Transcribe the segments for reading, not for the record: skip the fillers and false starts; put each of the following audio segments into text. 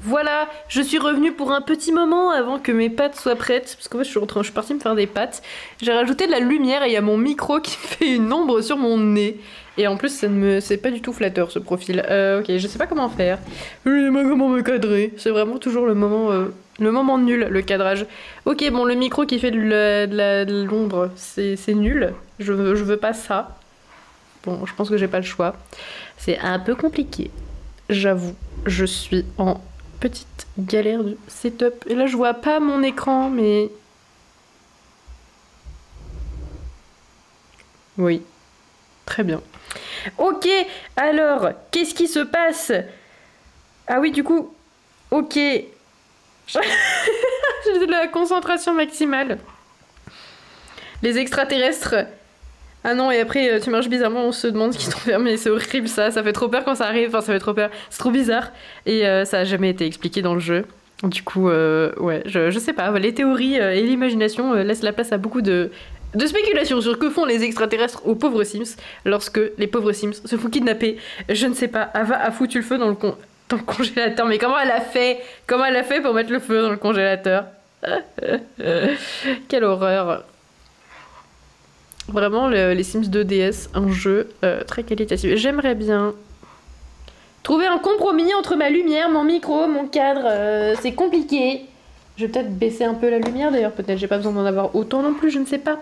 Voilà, je suis revenue pour un petit moment avant que mes pâtes soient prêtes, parce qu'en fait je suis partie me faire des pâtes. J'ai rajouté de la lumière et il y a mon micro qui fait une ombre sur mon nez. Et en plus c'est pas du tout flatteur ce profil. Ok, je sais pas comment faire. Je sais pas comment me cadrer. C'est vraiment toujours le moment nul, le cadrage. Ok, bon, le micro qui fait de l'ombre, c'est nul. Je veux pas ça. Bon, je pense que j'ai pas le choix. C'est un peu compliqué. J'avoue, je suis en petite galère de setup. Et là, je vois pas mon écran, mais... Oui, très bien. Ok, alors, qu'est-ce qui se passe? Ah oui, du coup, ok. J'ai de la concentration maximale. Les extraterrestres... Ah non, et après tu marches bizarrement, on se demande ce qu'ils t'ont fermé, c'est horrible ça fait trop peur quand ça arrive, enfin ça fait trop peur, c'est trop bizarre, et ça a jamais été expliqué dans le jeu. Du coup, ouais, je sais pas, les théories et l'imagination laissent la place à beaucoup de spéculations sur que font les extraterrestres aux pauvres Sims lorsque les pauvres Sims se font kidnapper. Je ne sais pas, Ava a foutu le feu dans le congélateur, mais comment elle a fait? Comment elle a fait pour mettre le feu dans le congélateur? Quelle horreur. Vraiment, les Sims 2 DS, un jeu très qualitatif. J'aimerais bien trouver un compromis entre ma lumière, mon micro, mon cadre. C'est compliqué. Je vais peut-être baisser un peu la lumière d'ailleurs. Peut-être j'ai pas besoin d'en avoir autant non plus, je ne sais pas.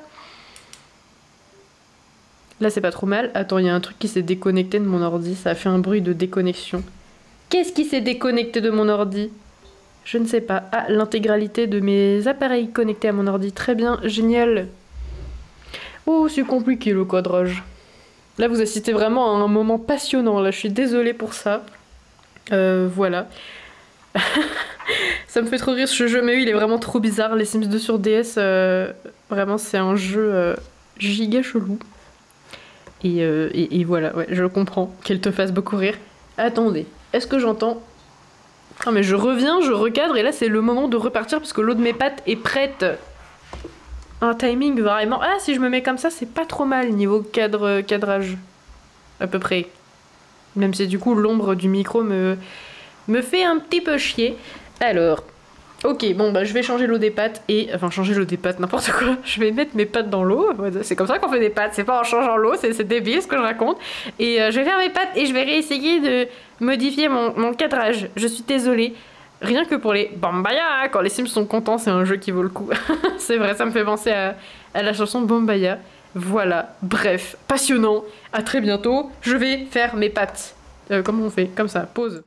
Là, c'est pas trop mal. Attends, il y a un truc qui s'est déconnecté de mon ordi. Ça a fait un bruit de déconnexion. Qu'est-ce qui s'est déconnecté de mon ordi? Je ne sais pas. Ah, l'intégralité de mes appareils connectés à mon ordi. Très bien, génial. Oh, c'est compliqué le cadrage. Là, vous assistez vraiment à un moment passionnant. Là, je suis désolée pour ça. Voilà. Ça me fait trop rire ce jeu, mais oui, il est vraiment trop bizarre. Les Sims 2 sur DS, vraiment, c'est un jeu giga chelou. Et voilà, ouais, je comprends qu'elle te fasse beaucoup rire. Attendez, est-ce que j'entends... Non, mais je reviens, je recadre, et là, c'est le moment de repartir parce que l'eau de mes pâtes est prête. Un timing vraiment... Ah, si je me mets comme ça, c'est pas trop mal niveau cadrage. À peu près. Même si du coup, l'ombre du micro me fait un petit peu chier. Alors... Ok, bon, bah je vais changer l'eau des pâtes et... Enfin, changer l'eau des pâtes, n'importe quoi. Je vais mettre mes pâtes dans l'eau. C'est comme ça qu'on fait des pâtes. C'est pas en changeant l'eau, c'est débile ce que je raconte. Et je vais faire mes pâtes et je vais réessayer de modifier mon cadrage. Je suis désolée. Rien que pour les Bombaya, quand les Sims sont contents, c'est un jeu qui vaut le coup. C'est vrai, ça me fait penser à la chanson Bombaya. Voilà, bref, passionnant. À très bientôt. Je vais faire mes pâtes. Comment on fait? Comme ça, pause.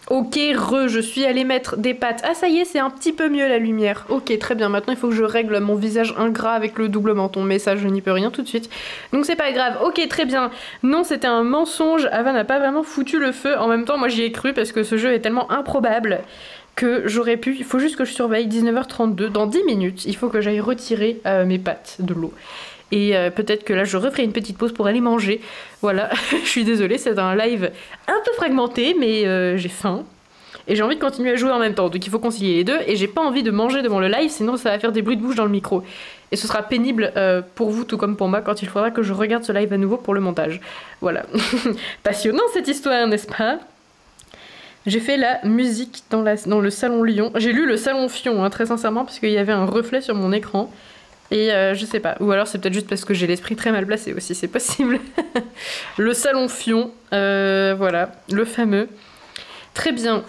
Ok, je suis allée mettre des pâtes. Ah, ça y est, c'est un petit peu mieux la lumière. Ok, très bien. Maintenant, il faut que je règle mon visage ingrat avec le double menton. Mais ça, je n'y peux rien tout de suite. Donc, c'est pas grave. Ok, très bien. Non, c'était un mensonge. Ava n'a pas vraiment foutu le feu. En même temps, moi, j'y ai cru parce que ce jeu est tellement improbable que j'aurais pu... Il faut juste que je surveille 19h32. Dans 10 minutes, il faut que j'aille retirer mes pâtes de l'eau. Et peut-être que là, je referai une petite pause pour aller manger. Voilà, je suis désolée, c'est un live un peu fragmenté, mais j'ai faim. Et j'ai envie de continuer à jouer en même temps, donc il faut concilier les deux. Et j'ai pas envie de manger devant le live, sinon ça va faire des bruits de bouche dans le micro. et ce sera pénible pour vous tout comme pour moi quand il faudra que je regarde ce live à nouveau pour le montage. Voilà. Passionnant cette histoire, n'est-ce pas? J'ai fait la musique dans le salon Lyon. J'ai lu le salon Fion, hein, très sincèrement, parce qu'il y avait un reflet sur mon écran. Et je sais pas. Ou alors c'est peut-être juste parce que j'ai l'esprit très mal placé aussi, c'est possible. Le salon Fion, voilà, le fameux. Très bien.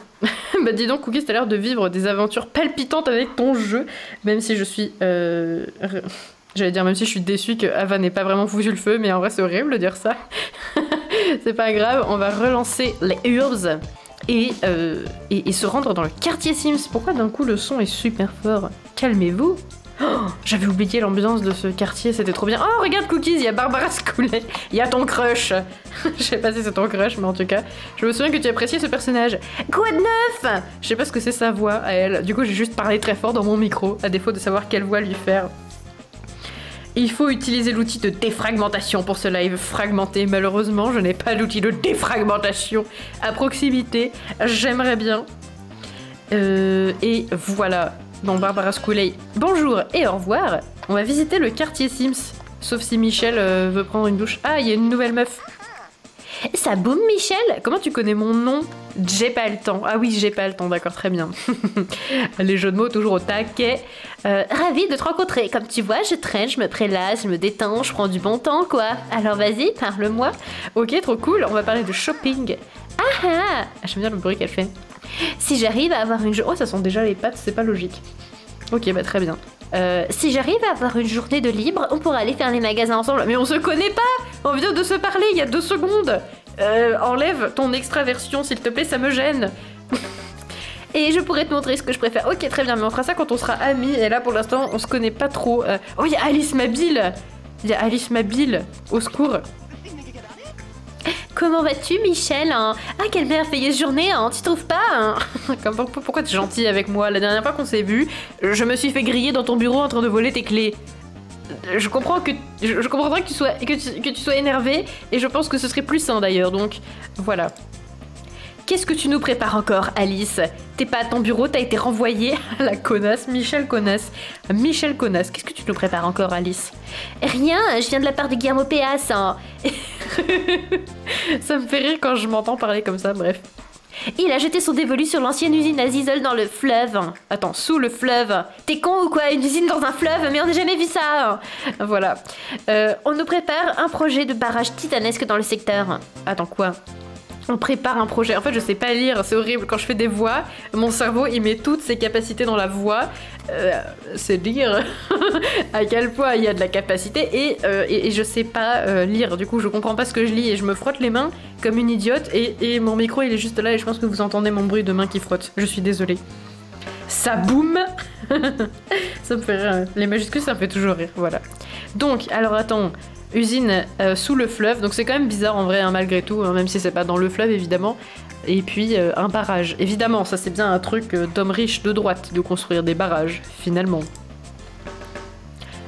Bah dis donc, Cookies, t'as l'air de vivre des aventures palpitantes avec ton jeu, même si je suis... J'allais dire, même si je suis déçue que Ava n'ait pas vraiment foutu le feu, mais en vrai c'est horrible de dire ça. C'est pas grave, on va relancer les Urbs et se rendre dans le quartier Sims. Pourquoi d'un coup le son est super fort? Calmez-vous. Oh, j'avais oublié l'ambiance de ce quartier, c'était trop bien. Oh, regarde Cookies, il y a Barbara Scoulet, il y a ton crush. Je sais pas si c'est ton crush, mais en tout cas, je me souviens que tu appréciais ce personnage. Quoi de neuf? Je sais pas ce que c'est sa voix à elle, du coup j'ai juste parlé très fort dans mon micro, à défaut de savoir quelle voix lui faire. Il faut utiliser l'outil de défragmentation pour ce live fragmenté. Malheureusement, je n'ai pas l'outil de défragmentation à proximité. J'aimerais bien. Et voilà. Bon, Barbara Scoulet, bonjour et au revoir. On va visiter le quartier Sims. Sauf si Michel veut prendre une douche. Ah, il y a une nouvelle meuf. Ça boum, Michel? Comment tu connais mon nom? J'ai pas le temps. Ah oui, j'ai pas le temps, d'accord, très bien. Les jeux de mots toujours au taquet. Ravie de te rencontrer. Comme tu vois, je traîne, je me prélasse, je me détends, je prends du bon temps, quoi. Alors vas-y, parle-moi. Ok, trop cool, on va parler de shopping. Ah ah! J'aime bien le bruit qu'elle fait. Si j'arrive à avoir une... Oh, ça sent déjà les pattes, c'est pas logique. Ok, bah très bien. Si j'arrive à avoir une journée de libre, on pourra aller faire les magasins ensemble. Mais on se connaît pas! On vient de se parler il y a 2 secondes. Enlève ton extraversion, s'il te plaît, ça me gêne. Et je pourrais te montrer ce que je préfère. Ok, très bien, mais on fera ça quand on sera amis. Et là, pour l'instant, on se connaît pas trop. Oh, il y a Alice Mabile! Il y a Alice Mabile, au secours. Comment vas-tu, Michel? Ah, quelle merveilleuse journée, hein, tu trouves pas, hein? Pourquoi t'es gentil avec moi? La dernière fois qu'on s'est vu, je me suis fait griller dans ton bureau en train de voler tes clés. Je comprends que je comprendrais que tu sois énervé, et je pense que ce serait plus sain d'ailleurs, donc voilà. Qu'est-ce que tu nous prépares encore, Alice? T'es pas à ton bureau, t'as été renvoyée à la connasse, Michel Connasse. Michel Connasse, qu'est-ce que tu nous prépares encore, Alice? Rien, je viens de la part de Guillermo Péas. Hein. Ça me fait rire quand je m'entends parler comme ça, bref. Il a jeté son dévolu sur l'ancienne usine à Zizol dans le fleuve. Attends, sous le fleuve. T'es con ou quoi? Une usine dans un fleuve? Mais on n'a jamais vu ça. Voilà. On nous prépare un projet de barrage titanesque dans le secteur. Attends, quoi? On prépare un projet. En fait, je sais pas lire, c'est horrible. Quand je fais des voix, mon cerveau, il met toutes ses capacités dans la voix. C'est dire à quel point il y a de la capacité et je sais pas lire. Du coup, je comprends pas ce que je lis et je me frotte les mains comme une idiote et mon micro, il est juste là et je pense que vous entendez mon bruit de main qui frotte. Je suis désolée. Ça boum. Ça me fait rire. Les majuscules, ça me fait toujours rire. Voilà. Donc, alors attends... Usine sous le fleuve, donc c'est quand même bizarre en vrai, hein, malgré tout, hein, même si c'est pas dans le fleuve évidemment. Et puis un barrage. Évidemment, ça c'est bien un truc d'homme riche de droite, de construire des barrages, finalement.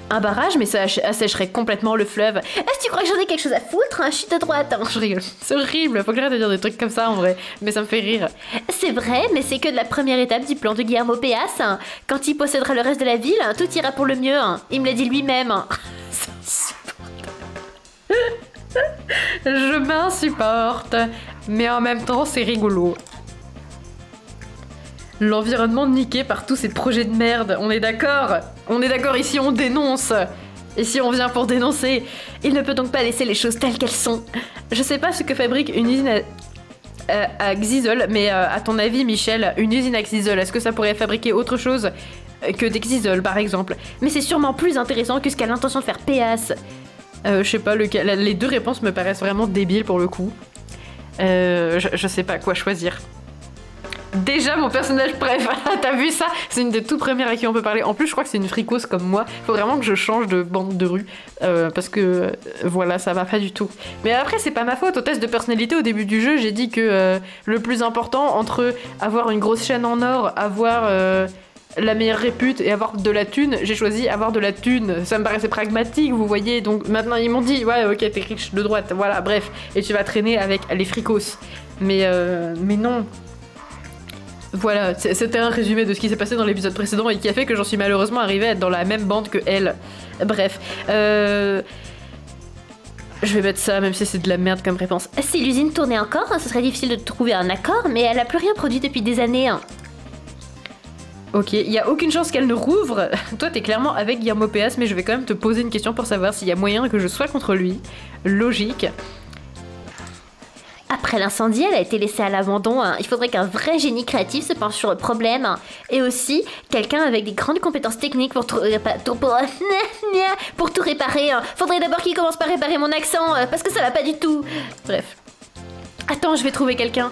Un barrage, mais ça assécherait complètement le fleuve. Est-ce que tu crois que j'en ai quelque chose à foutre, hein? Je suis de droite. Hein. Je rigole. C'est horrible, faut que j'arrête de dire des trucs comme ça en vrai, mais ça me fait rire. C'est vrai, mais c'est que de la première étape du plan de Guillermo Péas. Hein. Quand il possédera le reste de la ville, hein, tout ira pour le mieux. Hein. Il me l'a dit lui-même. Hein. Je m'insupporte, mais en même temps c'est rigolo. L'environnement niqué par tous ces projets de merde, on est d'accord? On est d'accord, ici on dénonce. Ici on vient pour dénoncer. Il ne peut donc pas laisser les choses telles qu'elles sont. Je sais pas ce que fabrique une usine à Xizol, mais à ton avis Michel, une usine à Xizol, est-ce que ça pourrait fabriquer autre chose que des Xizol par exemple? Mais c'est sûrement plus intéressant que ce qu'a l'intention de faire Péas. Je sais pas, les deux réponses me paraissent vraiment débiles pour le coup. Je sais pas quoi choisir. Déjà mon personnage préf, t'as vu ça? C'est une des tout premières à qui on peut parler. En plus je crois que c'est une fricose comme moi. Faut vraiment que je change de bande de rue. Parce que voilà, ça va pas du tout. Mais après c'est pas ma faute. Au test de personnalité au début du jeu, j'ai dit que le plus important entre avoir une grosse chaîne en or, avoir... la meilleure répute et avoir de la thune, j'ai choisi avoir de la thune. Ça me paraissait pragmatique, vous voyez. Donc maintenant ils m'ont dit, ouais ok t'es riche de droite, voilà bref. Et tu vas traîner avec les fricos. Mais non. Voilà, c'était un résumé de ce qui s'est passé dans l'épisode précédent et qui a fait que j'en suis malheureusement arrivée à être dans la même bande que elle. Bref. Je vais mettre ça, même si c'est de la merde comme réponse. Si l'usine tournait encore, ce serait difficile de trouver un accord, mais elle a plus rien produit depuis des années. Ok, il y a aucune chance qu'elle ne rouvre. Toi, t'es clairement avec Guillermo Péas, mais je vais quand même te poser une question pour savoir s'il y a moyen que je sois contre lui. Logique. Après l'incendie, elle a été laissée à l'abandon. Il faudrait qu'un vrai génie créatif se penche sur le problème. Et aussi, quelqu'un avec des grandes compétences techniques pour tout réparer. Faudrait d'abord qu'il commence par réparer mon accent, parce que ça va pas du tout. Bref. Attends, je vais trouver quelqu'un.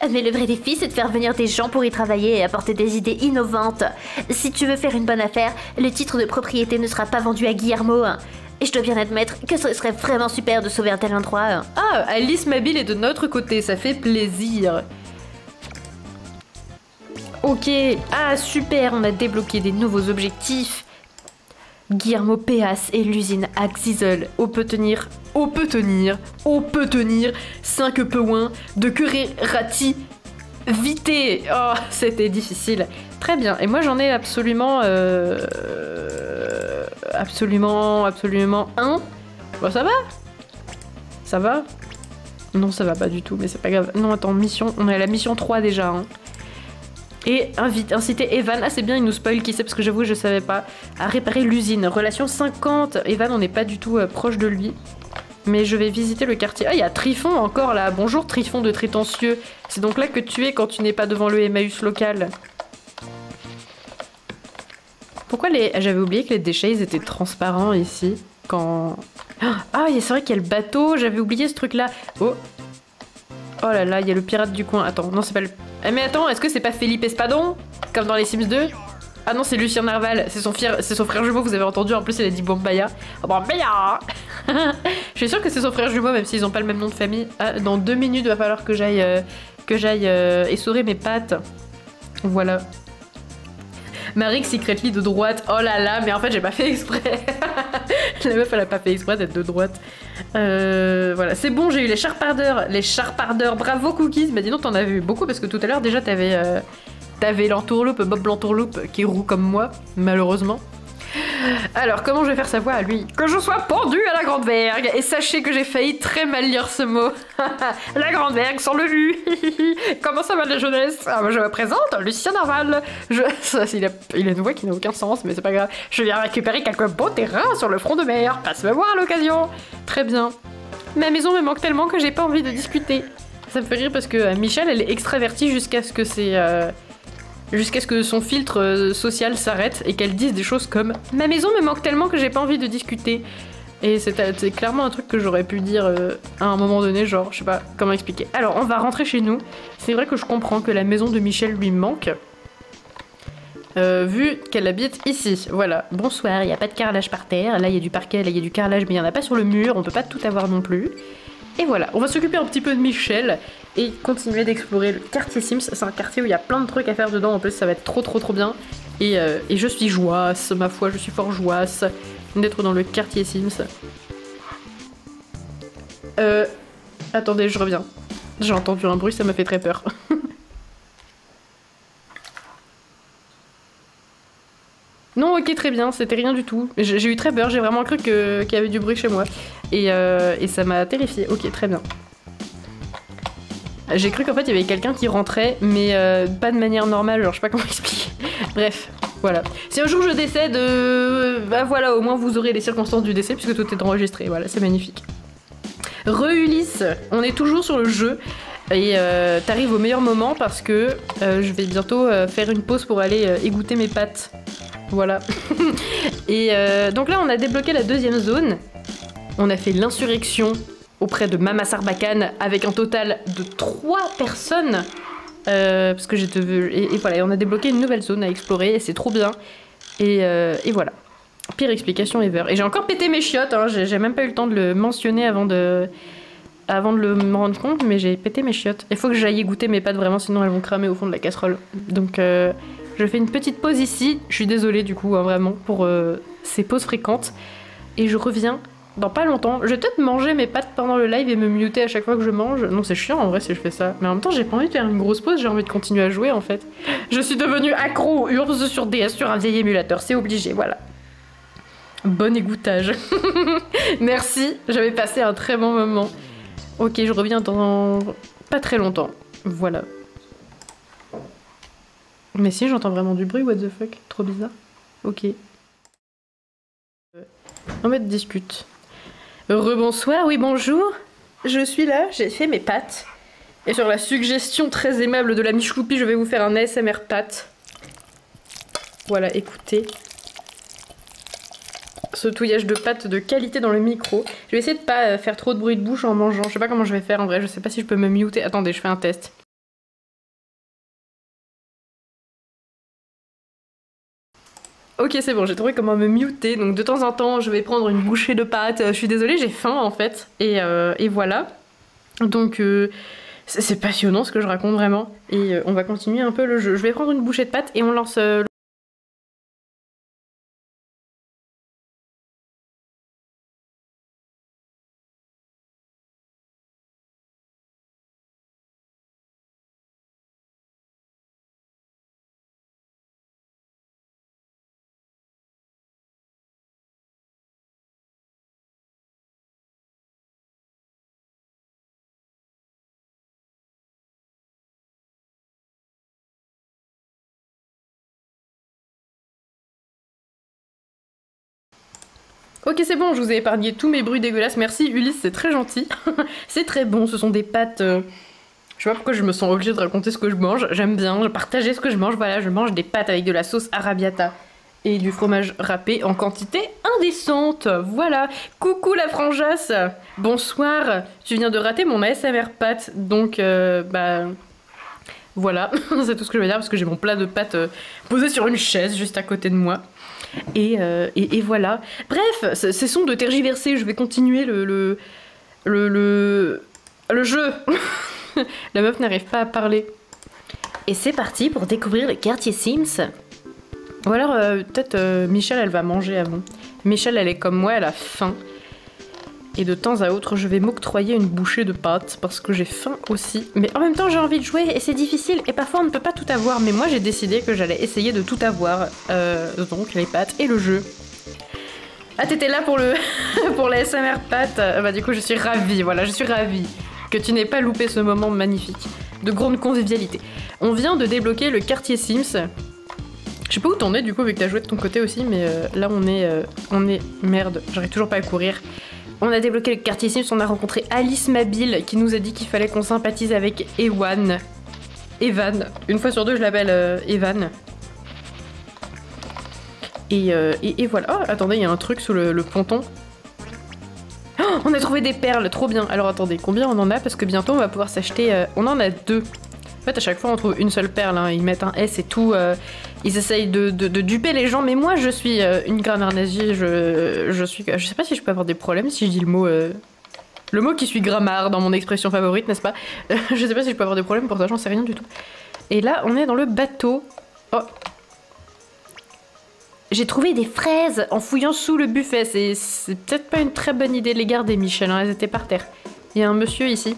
Mais le vrai défi, c'est de faire venir des gens pour y travailler et apporter des idées innovantes. Si tu veux faire une bonne affaire, le titre de propriété ne sera pas vendu à Guillermo. Et je dois bien admettre que ce serait vraiment super de sauver un tel endroit. Ah, Alice Mabile est de notre côté, ça fait plaisir. Ok, ah super, on a débloqué des nouveaux objectifs. Guillermo Péas et l'usine Axizel. On peut tenir 5 peu loin de Curerati Vité. Oh, c'était difficile. Très bien, et moi j'en ai absolument un. Bon, ça va. Ça va. Non, ça va pas du tout, mais c'est pas grave. Non, attends, mission, on est à la mission 3 déjà. Hein. Et inciter Evan, ah c'est bien, il nous spoil qui c'est, parce que j'avoue je savais pas, à réparer l'usine. Relation 50, Evan on n'est pas du tout proche de lui. Mais je vais visiter le quartier. Ah, il y a Trifon encore là. Bonjour Trifon de Trétencieux. C'est donc là que tu es quand tu n'es pas devant le Emmaüs local. Pourquoi les... J'avais oublié que les déchets ils étaient transparents ici. Quand... Ah, c'est vrai qu'il y a le bateau, j'avais oublié ce truc là. Oh. Oh là là, il y a le pirate du coin. Attends, non c'est pas le... mais attends, est-ce que c'est pas Felipe Espadon? Comme dans les Sims 2? Ah non, c'est Lucien Narval, c'est son frère jumeau, vous avez entendu, en plus il a dit Bombaya. Oh, Bombaya. Je suis sûre que c'est son frère jumeau, même s'ils ont pas le même nom de famille. Ah, dans 2 minutes, il va falloir que j'aille essorer mes pattes. Voilà. Marie secretly de droite. Oh là là, mais en fait j'ai pas fait exprès. La meuf elle a pas fait exprès d'être de droite. Voilà, c'est bon, j'ai eu les charpardeurs. Les charpardeurs, bravo Cookies. Mais dis donc t'en avais eu beaucoup parce que tout à l'heure déjà t'avais l'entourloupe, Bob l'entourloupe qui roule comme moi, malheureusement. Alors, comment je vais faire sa voix à lui? Que je sois pendu à la grande vergue. Et sachez que j'ai failli très mal lire ce mot. La grande vergue sans le jus. Comment ça va la jeunesse? Ah, moi je me présente, Lucien Narval. Il a une voix qui n'a aucun sens, mais c'est pas grave. Je viens récupérer quelques beaux terrains sur le front de mer. Passe me voir à l'occasion. Très bien. Ma maison me manque tellement que j'ai pas envie de discuter. Ça me fait rire parce que Michel, elle est extravertie jusqu'à ce que son filtre social s'arrête et qu'elle dise des choses comme « Ma maison me manque tellement que j'ai pas envie de discuter ». Et c'est clairement un truc que j'aurais pu dire à un moment donné, genre, je sais pas comment expliquer. Alors, on va rentrer chez nous. C'est vrai que je comprends que la maison de Michel lui manque, vu qu'elle habite ici. Voilà. Bonsoir, il n'y a pas de carrelage par terre. Là, il y a du parquet, là, il y a du carrelage, mais il n'y en a pas sur le mur. On peut pas tout avoir non plus. Et voilà, on va s'occuper un petit peu de Michel et continuer d'explorer le quartier Sims. C'est un quartier où il y a plein de trucs à faire dedans, en plus ça va être trop bien. Et je suis joasse, ma foi, je suis fort joasse d'être dans le quartier Sims. Attendez, je reviens. J'ai entendu un bruit, ça m'a fait très peur. Non, ok, très bien, c'était rien du tout. J'ai eu très peur, j'ai vraiment cru qu'il y avait du bruit chez moi. Et ça m'a terrifiée. Ok, très bien. J'ai cru qu'en fait il y avait quelqu'un qui rentrait, mais pas de manière normale, genre je sais pas comment expliquer. Bref, voilà. Si un jour je décède, bah voilà, au moins vous aurez les circonstances du décès puisque tout est enregistré. Voilà, c'est magnifique. Re-Ulysse, on est toujours sur le jeu. Et t'arrives au meilleur moment parce que je vais bientôt faire une pause pour aller égoutter mes pattes. Voilà. Et donc là, on a débloqué la 2e zone. On a fait l'insurrection auprès de Mama Sarbacane avec un total de 3 personnes. Parce que et voilà, on a débloqué une nouvelle zone à explorer et c'est trop bien. Et voilà. Pire explication ever. Et j'ai encore pété mes chiottes, hein. J'ai même pas eu le temps de le mentionner avant de me rendre compte, mais j'ai pété mes chiottes. Il faut que j'aille égoutter mes pattes vraiment, sinon elles vont cramer au fond de la casserole. Donc je fais une petite pause ici. Je suis désolée du coup, hein, vraiment, pour ces pauses fréquentes. Et je reviens dans pas longtemps. Je vais peut-être manger mes pâtes pendant le live et me muter à chaque fois que je mange. Non, c'est chiant en vrai si je fais ça. Mais en même temps, j'ai pas envie de faire une grosse pause, j'ai envie de continuer à jouer en fait. Je suis devenue accro Urs sur DS sur un vieil émulateur, c'est obligé, voilà. Bon égouttage. Merci, j'avais passé un très bon moment. Ok, je reviens dans pas très longtemps. Voilà. Mais si, j'entends vraiment du bruit, what the fuck, trop bizarre. Ok. On va discute. Rebonsoir, oui bonjour. Je suis là, j'ai fait mes pâtes. Et sur la suggestion très aimable de la Michloupi, je vais vous faire un ASMR pâtes. Voilà, écoutez. Ce touillage de pâtes de qualité dans le micro. Je vais essayer de pas faire trop de bruit de bouche en mangeant. Je sais pas comment je vais faire en vrai, je sais pas si je peux me muter. Attendez, je fais un test. Ok, c'est bon, j'ai trouvé comment me muter. Donc de temps en temps, je vais prendre une bouchée de pâtes. Je suis désolée, j'ai faim en fait. Et voilà. Donc c'est passionnant ce que je raconte vraiment. Et on va continuer un peu le jeu. Je vais prendre une bouchée de pâtes et on lance... Ok, c'est bon, je vous ai épargné tous mes bruits dégueulasses. Merci Ulysse, c'est très gentil. C'est très bon, ce sont des pâtes... Je sais pas pourquoi je me sens obligée de raconter ce que je mange. J'aime bien partager ce que je mange. Voilà, je mange des pâtes avec de la sauce arrabbiata et du fromage râpé en quantité indécente. Voilà. Coucou la frangasse. Bonsoir. Tu viens de rater mon ASMR pâtes. Donc, bah... Voilà, c'est tout ce que je veux dire parce que j'ai mon plat de pâtes posé sur une chaise juste à côté de moi. Et voilà. Bref, cessons de tergiverser, je vais continuer le jeu. La meuf n'arrive pas à parler. Et c'est parti pour découvrir le quartier Sims. Ou alors peut-être Michel elle va manger avant. Michel elle est comme moi, elle a faim. Et de temps à autre, je vais m'octroyer une bouchée de pâtes parce que j'ai faim aussi. Mais en même temps, j'ai envie de jouer et c'est difficile. Et parfois, on ne peut pas tout avoir. Mais moi, j'ai décidé que j'allais essayer de tout avoir. Donc, les pâtes et le jeu. Ah, t'étais là pour le pour la SMR pâtes. Bah, du coup, je suis ravie. Voilà, je suis ravie que tu n'aies pas loupé ce moment magnifique de grande convivialité. On vient de débloquer le quartier Sims. Je sais pas où t'en es, du coup, vu que t'as joué de ton côté aussi. Mais là, on est... Merde, j'arrive toujours pas à courir. On a débloqué le quartier Sims, on a rencontré Alice Mabile qui nous a dit qu'il fallait qu'on sympathise avec Ewan. Evan. Une fois sur deux, je l'appelle Evan. Et voilà. Oh, attendez, il y a un truc sous le ponton. Oh, on a trouvé des perles, trop bien. Alors attendez, combien on en a? Parce que bientôt on va pouvoir s'acheter... on en a 2. En fait, à chaque fois, on trouve une seule perle. Hein. Ils mettent un S et tout. Ils essayent de duper les gens. Mais moi, je suis une grammaire nazie. Je sais pas si je peux avoir des problèmes si je dis le mot... Le mot qui suit grammar dans mon expression favorite, n'est-ce pas? Je sais pas si je peux avoir des problèmes pour ça, j'en sais rien du tout. Et là, on est dans le bateau. Oh. J'ai trouvé des fraises en fouillant sous le buffet. C'est peut-être pas une très bonne idée de les garder, Michel. Hein. Elles étaient par terre. Il y a un monsieur ici.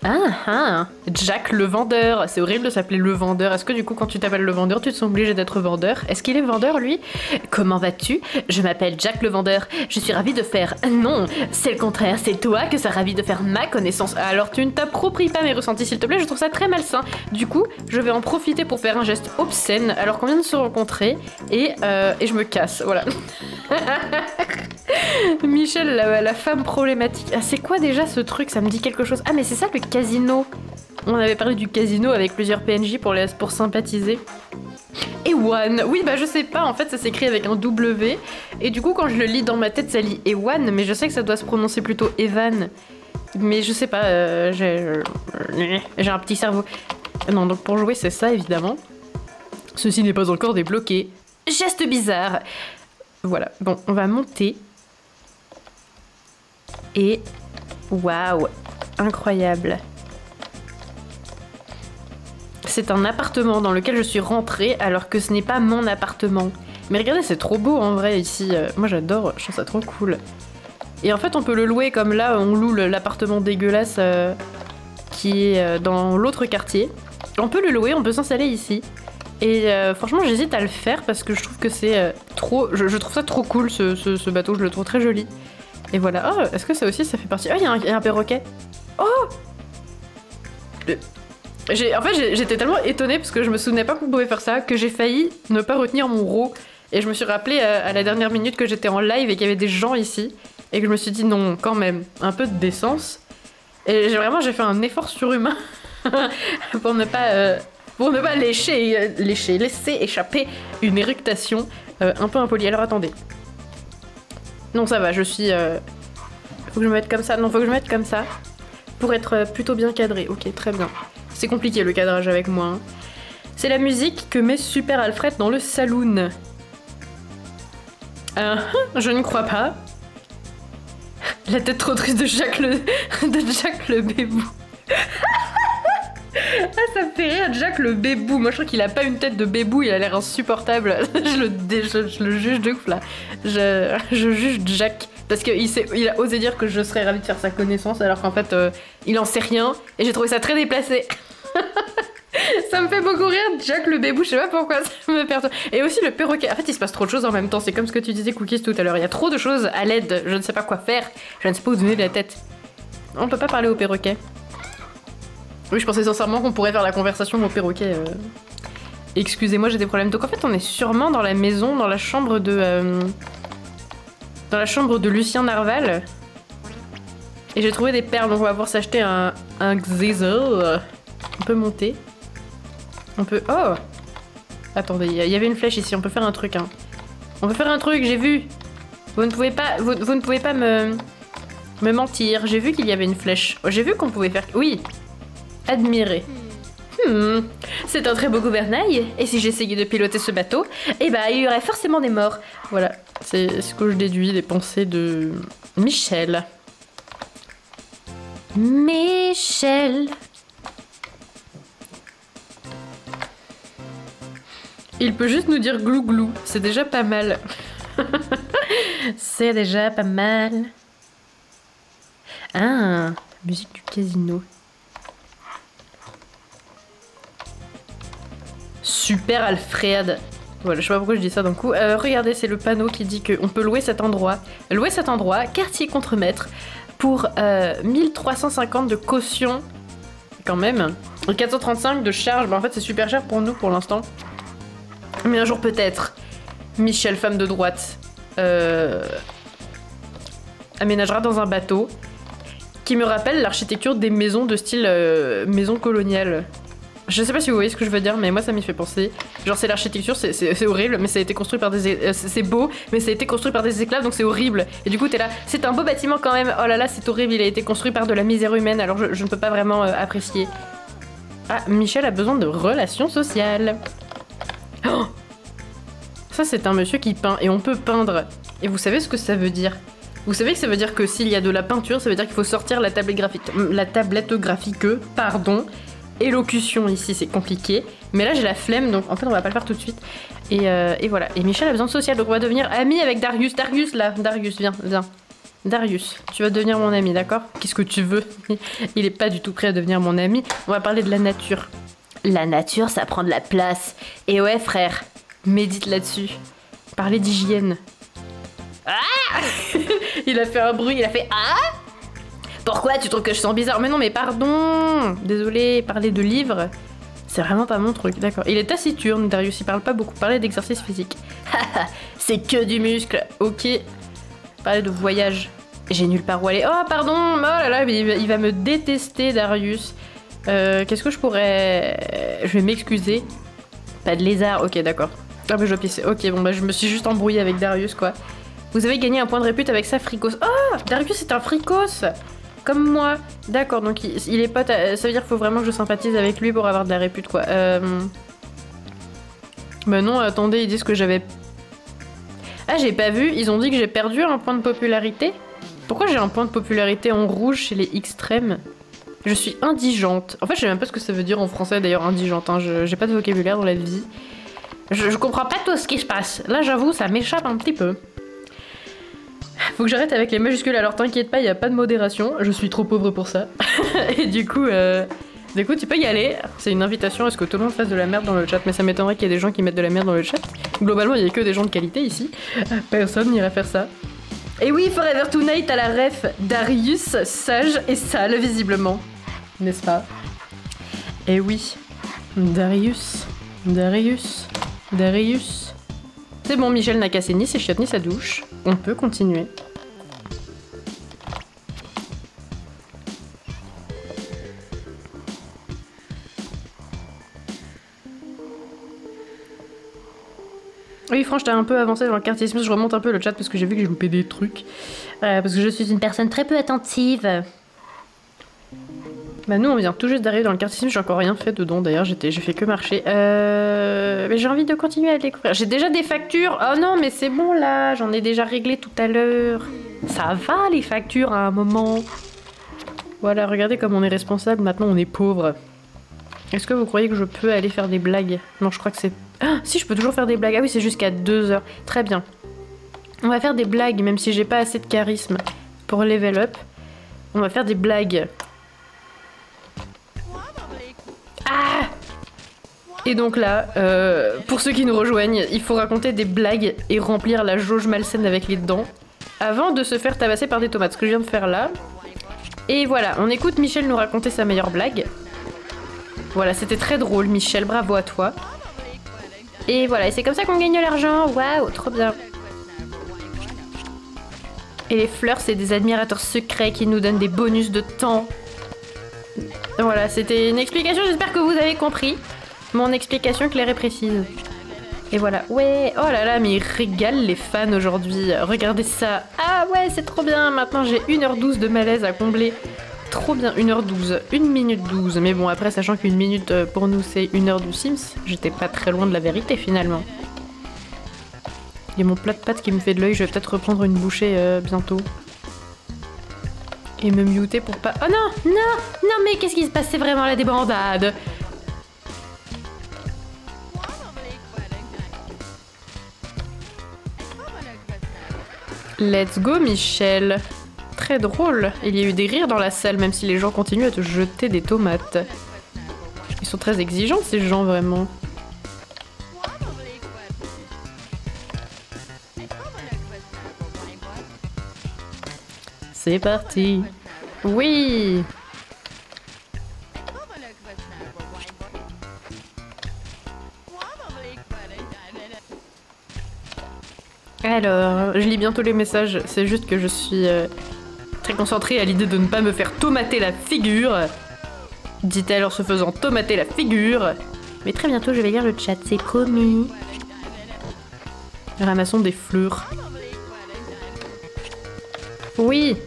Ah, Jack le vendeur. C'est horrible de s'appeler le vendeur. Est-ce que du coup quand tu t'appelles le vendeur, tu te sens obligé d'être vendeur? Est-ce qu'il est vendeur lui? Comment vas-tu? Je m'appelle Jack le vendeur. Je suis ravie de faire... Non, c'est le contraire. C'est toi que ça ravie de faire ma connaissance. Alors tu ne t'appropries pas mes ressentis s'il te plaît. Je trouve ça très malsain. Du coup, je vais en profiter pour faire un geste obscène alors qu'on vient de se rencontrer. Et je me casse. Voilà. Michel, la femme problématique. Ah, c'est quoi déjà ce truc? Ça me dit quelque chose. Ah mais c'est ça le casino. On avait parlé du casino avec plusieurs PNJ pour sympathiser. Ewan, oui bah je sais pas, en fait ça s'écrit avec un W. Et du coup quand je le lis dans ma tête ça lit Ewan, mais je sais que ça doit se prononcer plutôt Evan. Mais je sais pas, j'ai un petit cerveau. Non donc pour jouer c'est ça évidemment. Ceci n'est pas encore débloqué. Geste bizarre. Voilà, bon on va monter. Et... Waouh, incroyable. C'est un appartement dans lequel je suis rentrée alors que ce n'est pas mon appartement. Mais regardez, c'est trop beau en vrai ici. Moi j'adore, je trouve ça trop cool. Et en fait, on peut le louer comme là, on loue l'appartement dégueulasse qui est dans l'autre quartier. On peut le louer, on peut s'installer ici. Et franchement, j'hésite à le faire parce que je trouve que c'est trop... Je trouve ça trop cool, ce bateau, je le trouve très joli. Et voilà. Oh, est-ce que ça aussi, ça fait partie... Oh, il y a un perroquet. Oh En fait, j'étais tellement étonnée parce que je me souvenais pas qu'on pouvait faire ça, que j'ai failli ne pas retenir mon row. Et je me suis rappelé à la dernière minute que j'étais en live et qu'il y avait des gens ici. Et que je me suis dit non, quand même, un peu de décence. Et j'ai fait un effort surhumain pour ne pas laisser échapper une éructation un peu impolie. Alors attendez. Non, ça va, je suis... Faut que je me mette comme ça. Non, faut que je me mette comme ça. Pour être plutôt bien cadré. Ok, très bien. C'est compliqué le cadrage avec moi. Hein. C'est la musique que met Super Alfred dans le saloon. Je ne crois pas. La tête trop triste de Jack le bébou. Ah, ça me fait rire, Jack le bébou. Moi, je crois qu'il a pas une tête de bébou, il a l'air insupportable. je le juge de ouf là. Je juge Jack parce qu'il a osé dire que je serais ravie de faire sa connaissance alors qu'en fait, il en sait rien et j'ai trouvé ça très déplacé. Ça me fait beaucoup rire, Jack le bébou, je sais pas pourquoi ça me perturbe. Et aussi le perroquet. En fait, il se passe trop de choses en même temps. C'est comme ce que tu disais, Cookies, tout à l'heure. Il y a trop de choses à l'aide. Je ne sais pas quoi faire. Je ne sais pas où donner de la tête. On peut pas parler au perroquet. Oui, je pensais sincèrement qu'on pourrait faire la conversation au perroquet. Excusez-moi, j'ai des problèmes. Donc en fait, on est sûrement dans la maison, dans la chambre de... Dans la chambre de Lucien Narval. Et j'ai trouvé des perles, donc on va pouvoir s'acheter un Xezer. On peut monter. On peut... Oh! Attendez, il y avait une flèche ici, on peut faire un truc, hein. On peut faire un truc, j'ai vu! Vous ne pouvez pas, vous ne pouvez pas me mentir. J'ai vu qu'il y avait une flèche. J'ai vu qu'on pouvait faire... Oui! Admirer. C'est un très beau gouvernail. Et si j'essayais de piloter ce bateau, eh ben, il y aurait forcément des morts. Voilà, c'est ce que je déduis des pensées de Michel. Michel... Il peut juste nous dire glou-glou, c'est déjà pas mal. C'est déjà pas mal. Ah, musique du casino. Super Alfred. Voilà, je sais pas pourquoi je dis ça d'un coup. Regardez, c'est le panneau qui dit qu'on peut louer cet endroit. Louer cet endroit, quartier contre-maître, pour 1350 de caution. Quand même. Et 435 de charge. Bah, en fait, c'est super cher pour nous pour l'instant. Mais un jour peut-être, Michel, femme de droite, aménagera dans un bateau qui me rappelle l'architecture des maisons de style maison coloniale. Je sais pas si vous voyez ce que je veux dire, mais moi ça m'y fait penser. Genre c'est l'architecture, c'est horrible, mais ça a été construit par des... c'est beau, mais ça a été construit par des esclaves, donc c'est horrible. Et du coup t'es là, c'est un beau bâtiment quand même, oh là là c'est horrible, il a été construit par de la misère humaine, alors je ne peux pas vraiment apprécier. Ah, Michel a besoin de relations sociales. Oh, ça c'est un monsieur qui peint et on peut peindre. Et vous savez ce que ça veut dire? Vous savez que ça veut dire que s'il y a de la peinture, ça veut dire qu'il faut sortir la tablette graphique, pardon. Élocution ici c'est compliqué. Mais là j'ai la flemme donc en fait on va pas le faire tout de suite. Et voilà. Et Michel a besoin de social donc on va devenir ami avec Darius. Darius là, Darius viens. Darius, tu vas devenir mon ami, d'accord? Qu'est-ce que tu veux? Il est pas du tout prêt à devenir mon ami. On va parler de la nature. La nature, ça prend de la place. Et ouais, frère, médite là-dessus. Parler d'hygiène. Ah! Il a fait un bruit, il a fait ah! Pourquoi tu trouves que je sens bizarre? Mais non, mais pardon! Désolé, parler de livres, c'est vraiment pas mon truc, d'accord. Il est taciturne, Darius, il parle pas beaucoup. Parler d'exercice physique. C'est que du muscle, ok. Parler de voyage. J'ai nulle part où aller. Oh, pardon! Oh là là, il va me détester, Darius. Qu'est-ce que je pourrais... Je vais m'excuser. Pas de lézard, ok d'accord. Ah mais je dois pisser. Ok bon bah je me suis juste embrouillée avec Darius quoi. Vous avez gagné un point de répute avec sa fricose. Oh, Darius est un fricose. Comme moi. D'accord donc il est pote. Ça veut dire qu'il faut vraiment que je sympathise avec lui pour avoir de la répute quoi. Bah non attendez ils disent que j'avais... Ah j'ai pas vu. Ils ont dit que j'ai perdu un point de popularité. Pourquoi j'ai un point de popularité en rouge chez les extrêmes? Je suis indigente. En fait, je sais même pas ce que ça veut dire en français d'ailleurs, indigente. Hein. J'ai pas de vocabulaire dans la vie. Je comprends pas tout ce qui se passe. Là, j'avoue, ça m'échappe un petit peu. Faut que j'arrête avec les majuscules, alors t'inquiète pas, il y a pas de modération. Je suis trop pauvre pour ça. Et du coup, tu peux y aller. C'est une invitation à ce que tout le monde fasse de la merde dans le chat, mais ça m'étonnerait qu'il y ait des gens qui mettent de la merde dans le chat. Globalement, il y a que des gens de qualité ici. Personne n'irait faire ça. Et oui, Forever Tonight à la ref, Darius, sage et sale visiblement. N'est-ce pas? Et oui, Darius. C'est bon, Michel n'a cassé ni ses chiottes ni sa douche. On peut continuer. Oui, franchement, t'as un peu avancé dans le quartier Sims. Je remonte un peu le chat parce que j'ai vu que j'ai loupé des trucs. Parce que je suis une personne très peu attentive. Bah nous on vient tout juste d'arriver dans le quartier Sims, j'ai encore rien fait dedans d'ailleurs, j'ai fait que marcher. Mais j'ai envie de continuer à le découvrir. J'ai déjà des factures. Oh non mais c'est bon là, j'en ai déjà réglé tout à l'heure. Ça va les factures à un moment. Voilà, regardez comme on est responsable, maintenant on est pauvre. Est-ce que vous croyez que je peux aller faire des blagues? Non, je crois que c'est... Ah si, je peux toujours faire des blagues. Ah oui, c'est jusqu'à 2h. Très bien. On va faire des blagues, même si j'ai pas assez de charisme pour level up. On va faire des blagues. Ah! Et donc là, pour ceux qui nous rejoignent, il faut raconter des blagues et remplir la jauge malsaine avec les dents avant de se faire tabasser par des tomates, ce que je viens de faire là. Et voilà, on écoute Michel nous raconter sa meilleure blague. Voilà, c'était très drôle Michel, bravo à toi. Et voilà, et c'est comme ça qu'on gagne de l'argent, waouh, trop bien. Et les fleurs, c'est des admirateurs secrets qui nous donnent des bonus de temps. Voilà, c'était une explication, j'espère que vous avez compris. Mon explication claire et précise. Et voilà, ouais, oh là là, mais ils régalent les fans aujourd'hui. Regardez ça. Ah ouais, c'est trop bien, maintenant j'ai 1h12 de malaise à combler. Trop bien, 1h12, 1 minute 12. Mais bon, après, sachant qu'une minute pour nous c'est 1h12 Sims, j'étais pas très loin de la vérité finalement. Il y a mon plat de pâtes qui me fait de l'œil, je vais peut-être reprendre une bouchée bientôt. Et me muter pour pas... Oh non, non, non, mais qu'est-ce qui se passe? C'est vraiment la débandade. Let's go, Michel. Très drôle. Il y a eu des rires dans la salle, même si les gens continuent à te jeter des tomates. Ils sont très exigeants, ces gens, vraiment. C'est parti. Oui. Alors, je lis bientôt les messages, c'est juste que je suis très concentrée à l'idée de ne pas me faire tomater la figure, dit-elle en se faisant tomater la figure. Mais très bientôt je vais lire le chat, c'est promis. Ramassons des fleurs. Oui.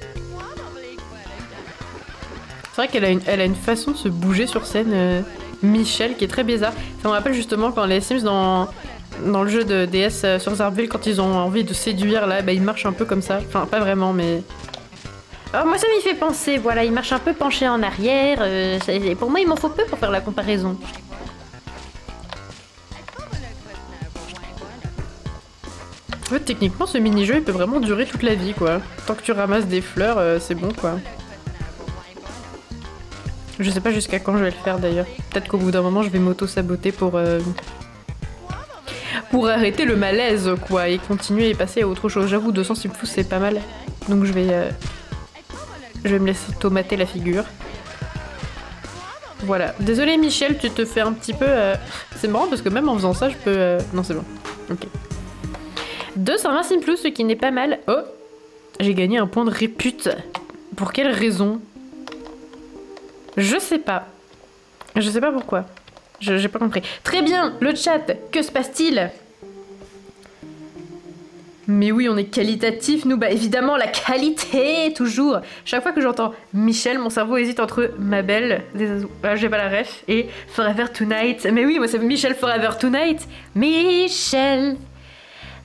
C'est vrai qu'elle a une façon de se bouger sur scène, Michel, qui est très bizarre. Ça me rappelle justement quand les Sims dans le jeu de DS sur Zarville, quand ils ont envie de séduire, là, bah, ils marchent un peu comme ça. Enfin, pas vraiment, mais... Oh, moi, ça m'y fait penser, voilà, ils marchent un peu penchés en arrière. Pour moi, il m'en faut peu pour faire la comparaison. En fait, techniquement, ce mini-jeu, il peut vraiment durer toute la vie, quoi. Tant que tu ramasses des fleurs, c'est bon, quoi. Je sais pas jusqu'à quand je vais le faire, d'ailleurs. Peut-être qu'au bout d'un moment, je vais m'auto-saboter pour arrêter le malaise, quoi, et continuer et passer à autre chose. J'avoue, 200 subfous, c'est pas mal. Donc je vais me laisser tomater la figure. Voilà. Désolé Michel, tu te fais un petit peu... C'est marrant parce que même en faisant ça, je peux... Non, c'est bon. Ok. 220 simplous, ce qui n'est pas mal. Oh, j'ai gagné un point de répute. Pour quelle raison? Je sais pas. Je sais pas pourquoi. J'ai pas compris. Très bien, le chat, que se passe-t-il? Mais oui, on est qualitatif, nous, bah évidemment, la qualité, toujours. Chaque fois que j'entends Michel, mon cerveau hésite entre Ma Belle, j'ai pas la ref, et Forever Tonight. Mais oui, moi c'est Michel Forever Tonight. Michel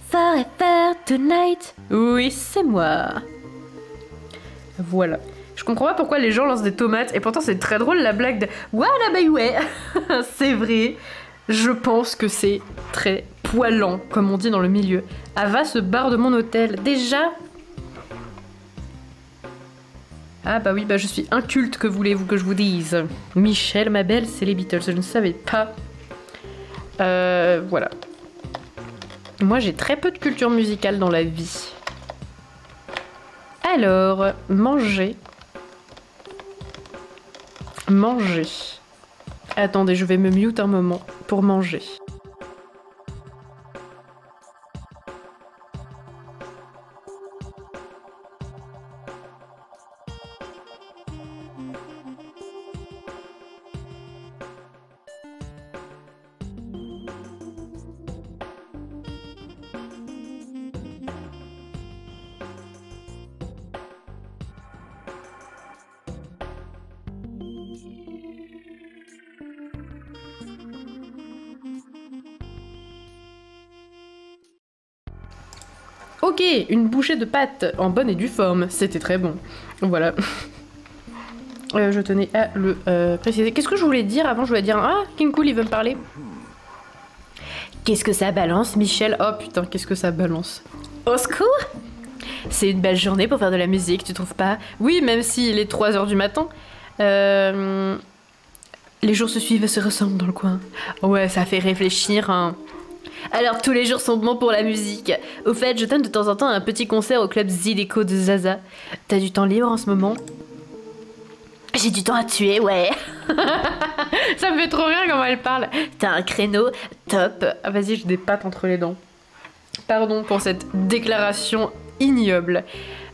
Forever Tonight. Oui, c'est moi. Voilà. Je comprends pas pourquoi les gens lancent des tomates, et pourtant c'est très drôle la blague de... Voilà, bah ouais. C'est vrai. Je pense que c'est très poilant, comme on dit dans le milieu. Ava se barre de mon hôtel. Déjà? Ah bah oui, bah je suis inculte, que voulez-vous que je vous dise? Michel, ma belle, c'est les Beatles, je ne savais pas. Voilà. Moi, j'ai très peu de culture musicale dans la vie. Alors, manger. Manger. Attendez, je vais me mute un moment pour manger. Ok, une bouchée de pâtes en bonne et due forme. C'était très bon. Voilà. Je tenais à le préciser. Qu'est-ce que je voulais dire avant? Je voulais dire... Ah, King Cool, il veut me parler. Qu'est-ce que ça balance, Michel? Oh putain, qu'est-ce que ça balance? Au secours! C'est une belle journée pour faire de la musique, tu trouves pas? Oui, même s'il est 3 h du matin. Les jours se suivent et se ressemblent dans le coin. Ouais, ça fait réfléchir, hein. Alors tous les jours sont bons pour la musique. Au fait, je donne de temps en temps un petit concert au club Zydeco de Zaza. T'as du temps libre en ce moment? J'ai du temps à tuer, ouais. Ça me fait trop rire comment elle parle. T'as un créneau, top. Ah, vas-y, j'ai des pattes entre les dents. Pardon pour cette déclaration ignoble.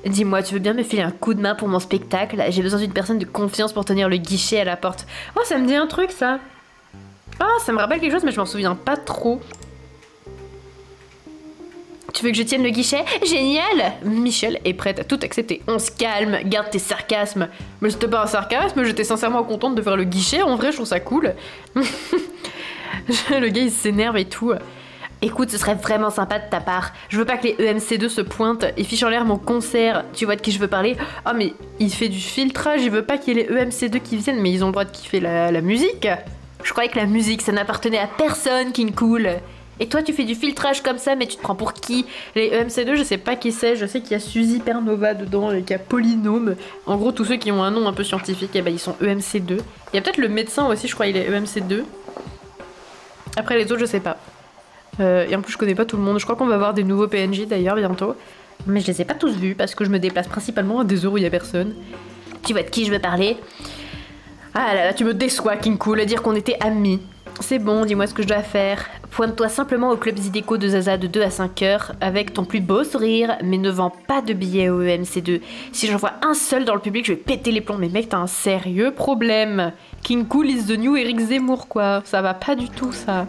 Dis-moi, tu veux bien me filer un coup de main pour mon spectacle? J'ai besoin d'une personne de confiance pour tenir le guichet à la porte. Oh, ça me dit un truc, ça. Oh, ça me rappelle quelque chose, mais je m'en souviens pas trop. Tu veux que je tienne le guichet? Génial! Michel est prête à tout accepter. On se calme, garde tes sarcasmes. Mais c'était pas un sarcasme, j'étais sincèrement contente de faire le guichet. En vrai, je trouve ça cool. Le gars, il s'énerve et tout. Écoute, ce serait vraiment sympa de ta part. Je veux pas que les EMC2 se pointent et fichent en l'air mon concert. Tu vois de qui je veux parler? Ah, oh, mais il fait du filtrage, il veut pas qu'il y ait les EMC2 qui viennent, mais ils ont le droit de kiffer la musique. Je croyais que la musique, ça n'appartenait à personne, King Cool. Et toi, tu fais du filtrage comme ça, mais tu te prends pour qui? Les EMC2, je sais pas qui c'est. Je sais qu'il y a Suzy Pernova dedans et qu'il y a Polynôme. En gros, tous ceux qui ont un nom un peu scientifique, eh ben, ils sont EMC2. Il y a peut-être le médecin aussi, je crois, il est EMC2. Après les autres, je sais pas. Et en plus, je connais pas tout le monde. Je crois qu'on va avoir des nouveaux PNJ d'ailleurs bientôt. Mais je les ai pas tous vus parce que je me déplace principalement à des heures où il y a personne. Tu vois de qui je veux parler? Ah là là, tu me déçois, King Cool, à dire qu'on était amis. C'est bon, dis-moi ce que je dois faire. Pointe-toi simplement au club Zydeco de Zaza de 2 à 5 heures avec ton plus beau sourire, mais ne vends pas de billets au EMC2. Si j'en vois un seul dans le public, je vais péter les plombs. Mais mec, t'as un sérieux problème. King Cool is the new Eric Zemmour, quoi. Ça va pas du tout, ça.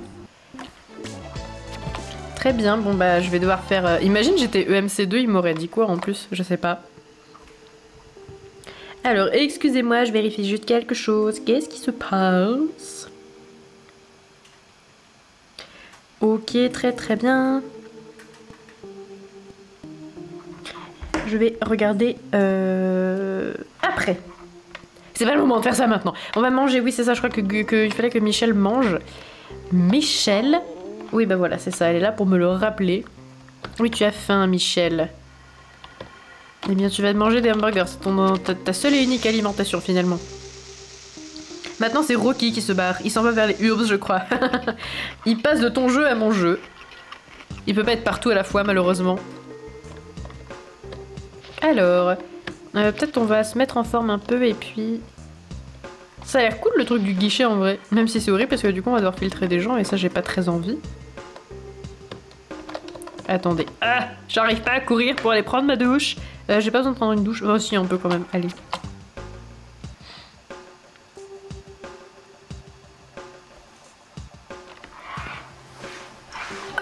Très bien, bon bah je vais devoir faire... Imagine j'étais EMC2, il m'aurait dit quoi en plus? Je sais pas. Alors, excusez-moi, je vérifie juste quelque chose. Qu'est-ce qui se passe? Ok, très très bien. Je vais regarder après. C'est pas le moment de faire ça maintenant. On va manger, oui c'est ça, je crois qu'il fallait que Michel mange. Michel? Oui bah voilà, c'est ça, elle est là pour me le rappeler. Oui, tu as faim, Michel. Eh bien, tu vas manger des hamburgers, c'est ta seule et unique alimentation finalement. Maintenant, c'est Rocky qui se barre. Il s'en va vers les Urbs, je crois. Il passe de ton jeu à mon jeu. Il peut pas être partout à la fois, malheureusement. Alors, peut-être on va se mettre en forme un peu et puis... Ça a l'air cool le truc du guichet en vrai. Même si c'est horrible parce que du coup, on va devoir filtrer des gens et ça, j'ai pas très envie. Attendez. Ah, j'arrive pas à courir pour aller prendre ma douche. J'ai pas besoin de prendre une douche. Oh si, un peu quand même. Allez.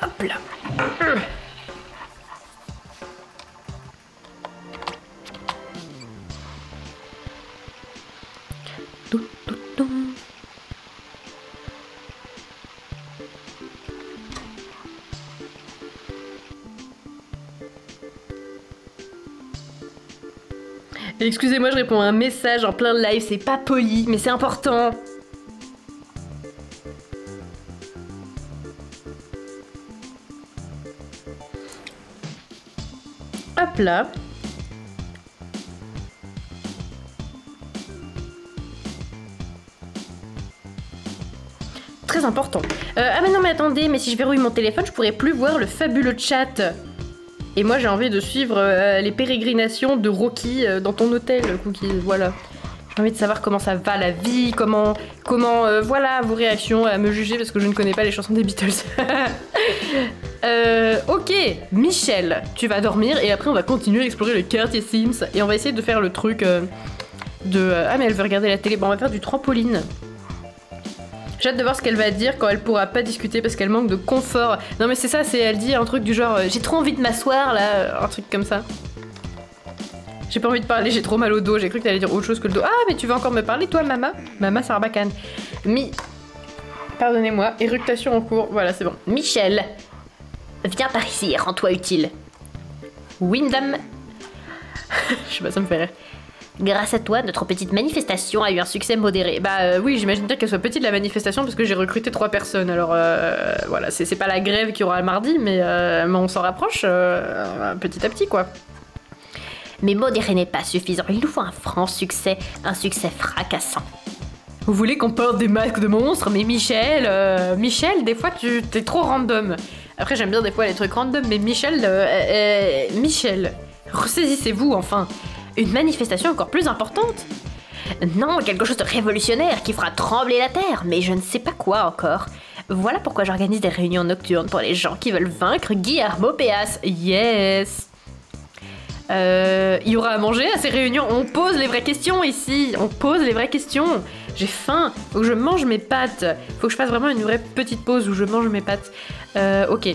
Hop là. Excusez-moi, je réponds à un message en plein live, c'est pas poli, mais c'est important. là. Très important. Ah mais non mais attendez, mais si je verrouille mon téléphone, je pourrais plus voir le fabuleux chat. Et moi j'ai envie de suivre les pérégrinations de Rocky dans ton hôtel, Cookies, voilà. J'ai envie de savoir comment ça va la vie, comment voilà, vos réactions à me juger parce que je ne connais pas les chansons des Beatles. Ok, Michel, tu vas dormir et après on va continuer à explorer le quartier Sims et on va essayer de faire le truc ah mais elle veut regarder la télé, bon on va faire du trampoline. J'ai hâte de voir ce qu'elle va dire quand elle pourra pas discuter parce qu'elle manque de confort. Non mais c'est ça, elle dit un truc du genre j'ai trop envie de m'asseoir là, un truc comme ça. J'ai pas envie de parler, j'ai trop mal au dos, j'ai cru que t'allais dire autre chose que le dos. Ah mais tu veux encore me parler toi Mama Mama Sarbacane. Pardonnez-moi, éructation en cours, voilà c'est bon. Michel, viens par ici et rends-toi utile. Windham. Je sais pas, ça me fait rire. Grâce à toi, notre petite manifestation a eu un succès modéré. Bah oui, j'imagine bien qu'elle soit petite la manifestation parce que j'ai recruté 3 personnes. Alors voilà, c'est pas la grève qu'il y aura le mardi, mais on s'en rapproche petit à petit quoi. Mais modéré n'est pas suffisant, il nous faut un franc succès, un succès fracassant. Vous voulez qu'on porte des masques de monstres? Mais Michel, des fois t'es trop random. Après j'aime bien des fois les trucs random, mais Michel, ressaisissez-vous enfin. Une manifestation encore plus importante? Non, quelque chose de révolutionnaire qui fera trembler la terre, mais je ne sais pas quoi encore. Voilà pourquoi j'organise des réunions nocturnes pour les gens qui veulent vaincre Guillermo Péas. Yes. Il y aura à manger à ces réunions. On pose les vraies questions ici. On pose les vraies questions. J'ai faim. Faut que je mange mes pâtes. Faut que je fasse vraiment une vraie petite pause où je mange mes pâtes. Ok.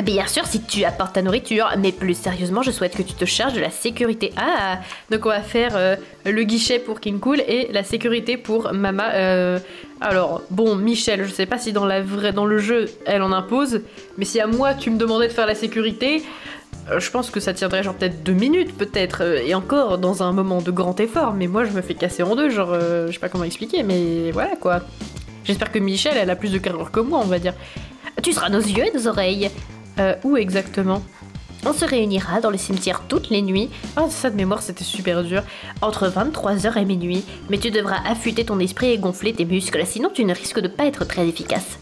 Bien sûr, si tu apportes ta nourriture, mais plus sérieusement, je souhaite que tu te charges de la sécurité. Ah, donc on va faire le guichet pour King Cool et la sécurité pour Mama. Alors, bon, Michel, je sais pas si dans le jeu, elle en impose, mais si à moi, tu me demandais de faire la sécurité, je pense que ça tiendrait genre peut-être 2 minutes, peut-être, et encore dans un moment de grand effort, mais moi, je me fais casser en deux, genre, je sais pas comment expliquer, mais voilà, quoi. J'espère que Michel, elle a plus de carrure que moi, on va dire. Tu seras nos yeux et nos oreilles. Où exactement? On se réunira dans le cimetière toutes les nuits. Ah, ça de mémoire, c'était super dur. Entre 23h et minuit. Mais tu devras affûter ton esprit et gonfler tes muscles, sinon tu ne risques de pas être très efficace.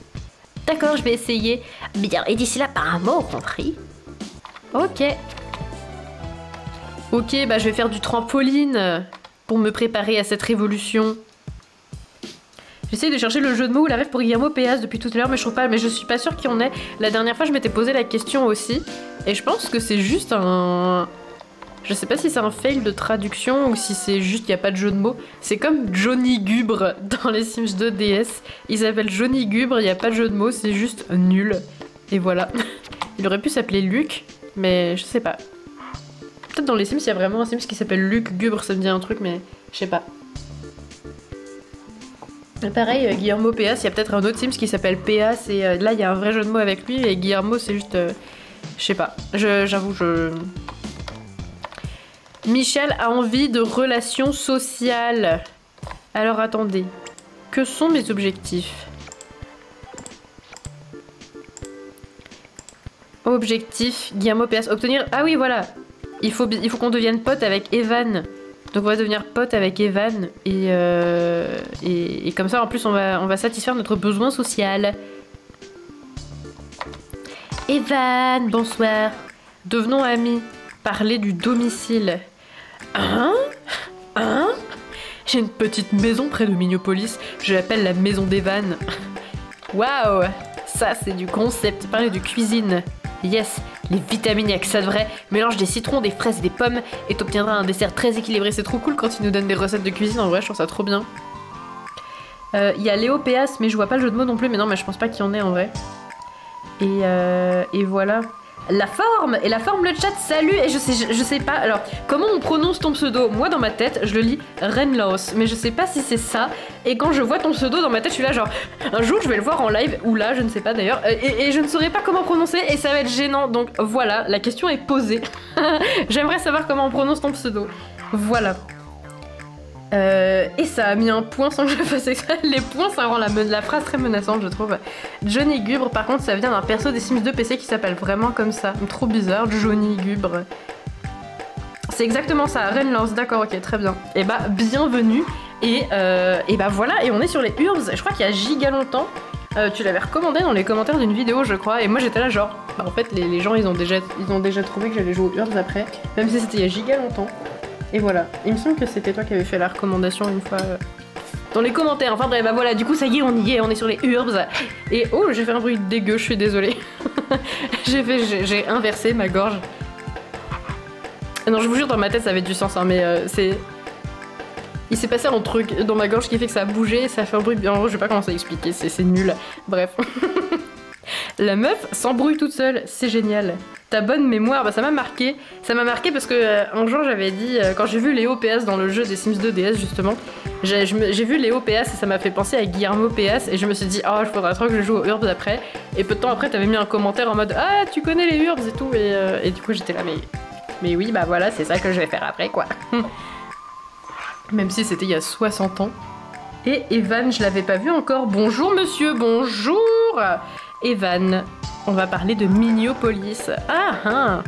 D'accord, je vais essayer. Bien, et d'ici là, par un mot compris. Ok. Ok, bah je vais faire du trampoline pour me préparer à cette révolution. J'essaie de chercher le jeu de mots ou la rêve pour Guillermo Péas depuis tout à l'heure, mais je trouve pas. Mais je suis pas sûre qu'il y en ait. La dernière fois, je m'étais posé la question aussi, et je pense que c'est juste un. Je sais pas si c'est un fail de traduction ou si c'est juste qu'il n'y a pas de jeu de mots. C'est comme Johnny Gubre dans les Sims 2 DS. Il s'appelle Johnny Gubre, il n'y a pas de jeu de mots, c'est juste nul. Et voilà. Il aurait pu s'appeler Luc, mais je sais pas. Peut-être dans les Sims, il y a vraiment un Sims qui s'appelle Luc Gubre, ça me dit un truc, mais je sais pas. Pareil, Guillermo Péas, il y a peut-être un autre Sims qui s'appelle Péas et là il y a un vrai jeu de mots avec lui et Guillermo c'est juste... je sais pas, j'avoue, Michel a envie de relations sociales. Alors attendez, que sont mes objectifs? Objectif, Guillermo Péas, obtenir... Ah oui voilà, il faut qu'on devienne pote avec Evan. Donc on va devenir pote avec Evan et comme ça en plus on va satisfaire notre besoin social. Evan, bonsoir. Devenons amis. Parler du domicile. Hein? J'ai une petite maison près de Miniopolis. Je l'appelle la maison d'Evan. Waouh! Ça c'est du concept. Parler de cuisine. Yes, les vitamines, y'a que ça de vrai. Mélange des citrons, des fraises et des pommes et t'obtiendras un dessert très équilibré. C'est trop cool quand ils nous donnent des recettes de cuisine. En vrai, je trouve ça trop bien. Il y a Léo Péas, mais je vois pas le jeu de mots non plus. Mais non, mais je pense pas qu'il y en ait en vrai. Et voilà. La forme! Et la forme, le chat, salut! Et je sais pas, alors, comment on prononce ton pseudo? Moi, dans ma tête, je le lis Renlaos, mais je sais pas si c'est ça. Et quand je vois ton pseudo dans ma tête, je suis là genre, un jour, je vais le voir en live, ou là, je ne sais pas d'ailleurs, et je ne saurais pas comment prononcer, et ça va être gênant. Donc voilà, la question est posée. J'aimerais savoir comment on prononce ton pseudo. Voilà. Et ça a mis un point sans que je fasse exprès. Les points, ça rend la phrase très menaçante, je trouve. Johnny Gubre, par contre, ça vient d'un perso des Sims 2 PC qui s'appelle vraiment comme ça. Trop bizarre, Johnny Gubre. C'est exactement ça, Rennes-Lens, d'accord, ok, très bien. Et bah, bienvenue. Et bah voilà, et on est sur les Urbs. Je crois qu'il y a giga longtemps, tu l'avais recommandé dans les commentaires d'une vidéo, je crois. Et moi j'étais là genre, bah en fait les gens ils ont déjà trouvé que j'allais jouer aux Urbs après. Même si c'était il y a giga longtemps. Et voilà, il me semble que c'était toi qui avais fait la recommandation une fois dans les commentaires. Enfin bref, bah voilà, du coup ça y est, on est sur les Urbs. Et oh, j'ai fait un bruit dégueu, je suis désolée. j'ai inversé ma gorge. Non, je vous jure, dans ma tête ça avait du sens, hein, mais c'est... Il s'est passé un truc dans ma gorge qui fait que ça a bougé, ça a fait un bruit... En gros, je vais pas commencer à expliquer, c'est nul. Bref. La meuf s'embrouille toute seule, c'est génial. Ta bonne mémoire, bah ça m'a marqué. Ça m'a marqué parce que un jour j'avais dit, quand j'ai vu Léo PS dans le jeu des Sims 2 DS justement, j'ai vu Léo PS et ça m'a fait penser à Guillermo PS et je me suis dit, oh, il faudra trop que je joue aux Urbs après. Et peu de temps après, t'avais mis un commentaire en mode, ah, tu connais les Urbs et tout. Et du coup, j'étais là, mais oui, bah voilà, c'est ça que je vais faire après, quoi. Même si c'était il y a 60 ans. Et Evan, je l'avais pas vu encore. Bonjour monsieur, bonjour Evan, on va parler de Miniopolis. Ah.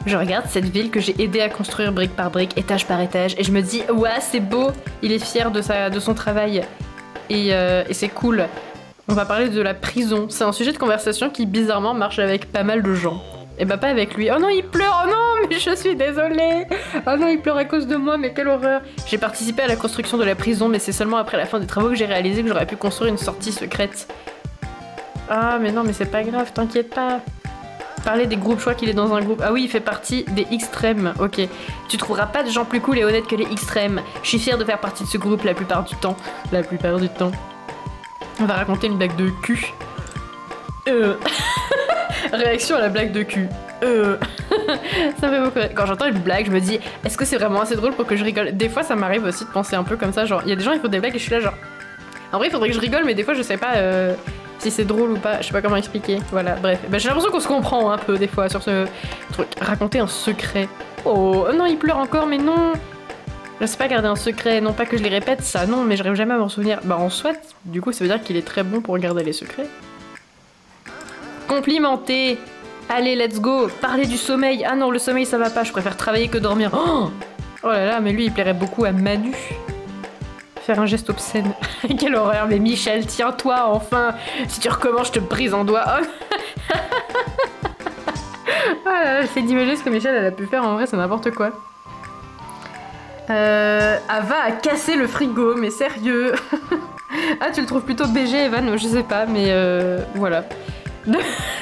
Je regarde cette ville que j'ai aidé à construire brique par brique, étage par étage, et je me dis, ouais, c'est beau, il est fier de son travail. Et c'est cool. On va parler de la prison. C'est un sujet de conversation qui bizarrement marche avec pas mal de gens. Et bah pas avec lui. Oh non, il pleure. Oh non, mais je suis désolée. Oh non, il pleure à cause de moi, mais quelle horreur. J'ai participé à la construction de la prison, mais c'est seulement après la fin des travaux que j'ai réalisé que j'aurais pu construire une sortie secrète. Ah mais non, mais c'est pas grave, t'inquiète pas. Parler des groupes, je crois qu'il est dans un groupe. Ah oui, il fait partie des extrêmes, ok. Tu trouveras pas de gens plus cool et honnêtes que les extrêmes. Je suis fière de faire partie de ce groupe la plupart du temps. La plupart du temps. On va raconter une blague de cul. Réaction à la blague de cul. Ça me fait beaucoup rire. Quand j'entends une blague, je me dis, est-ce que c'est vraiment assez drôle pour que je rigole? Des fois, ça m'arrive aussi de penser un peu comme ça, genre, il y a des gens qui font des blagues et je suis là, genre... En vrai, il faudrait que je rigole, mais des fois, je sais pas si c'est drôle ou pas. Je sais pas comment expliquer. Voilà, bref. Bah, j'ai l'impression qu'on se comprend un peu, des fois, sur ce truc. Raconter un secret. Oh non, il pleure encore, mais non. Je sais pas garder un secret. Non pas que je les répète, ça, non, mais j'arrive jamais à m'en souvenir. Bah, en soit, du coup, ça veut dire qu'il est très bon pour garder les secrets. Complimenter. Allez, let's go. Parler du sommeil. Ah non, le sommeil, ça va pas. Je préfère travailler que dormir. Oh là là, mais lui, il plairait beaucoup à Manu. Faire un geste obscène. Quelle horreur, mais Michel, tiens-toi, enfin. Si tu recommences, je te brise en doigt. Oh là là, j'essaie d'imaginer ce que Michel elle a pu faire. En vrai, c'est n'importe quoi. Ava a cassé le frigo, mais sérieux. Ah, tu le trouves plutôt BG, Evan? Je sais pas, mais voilà.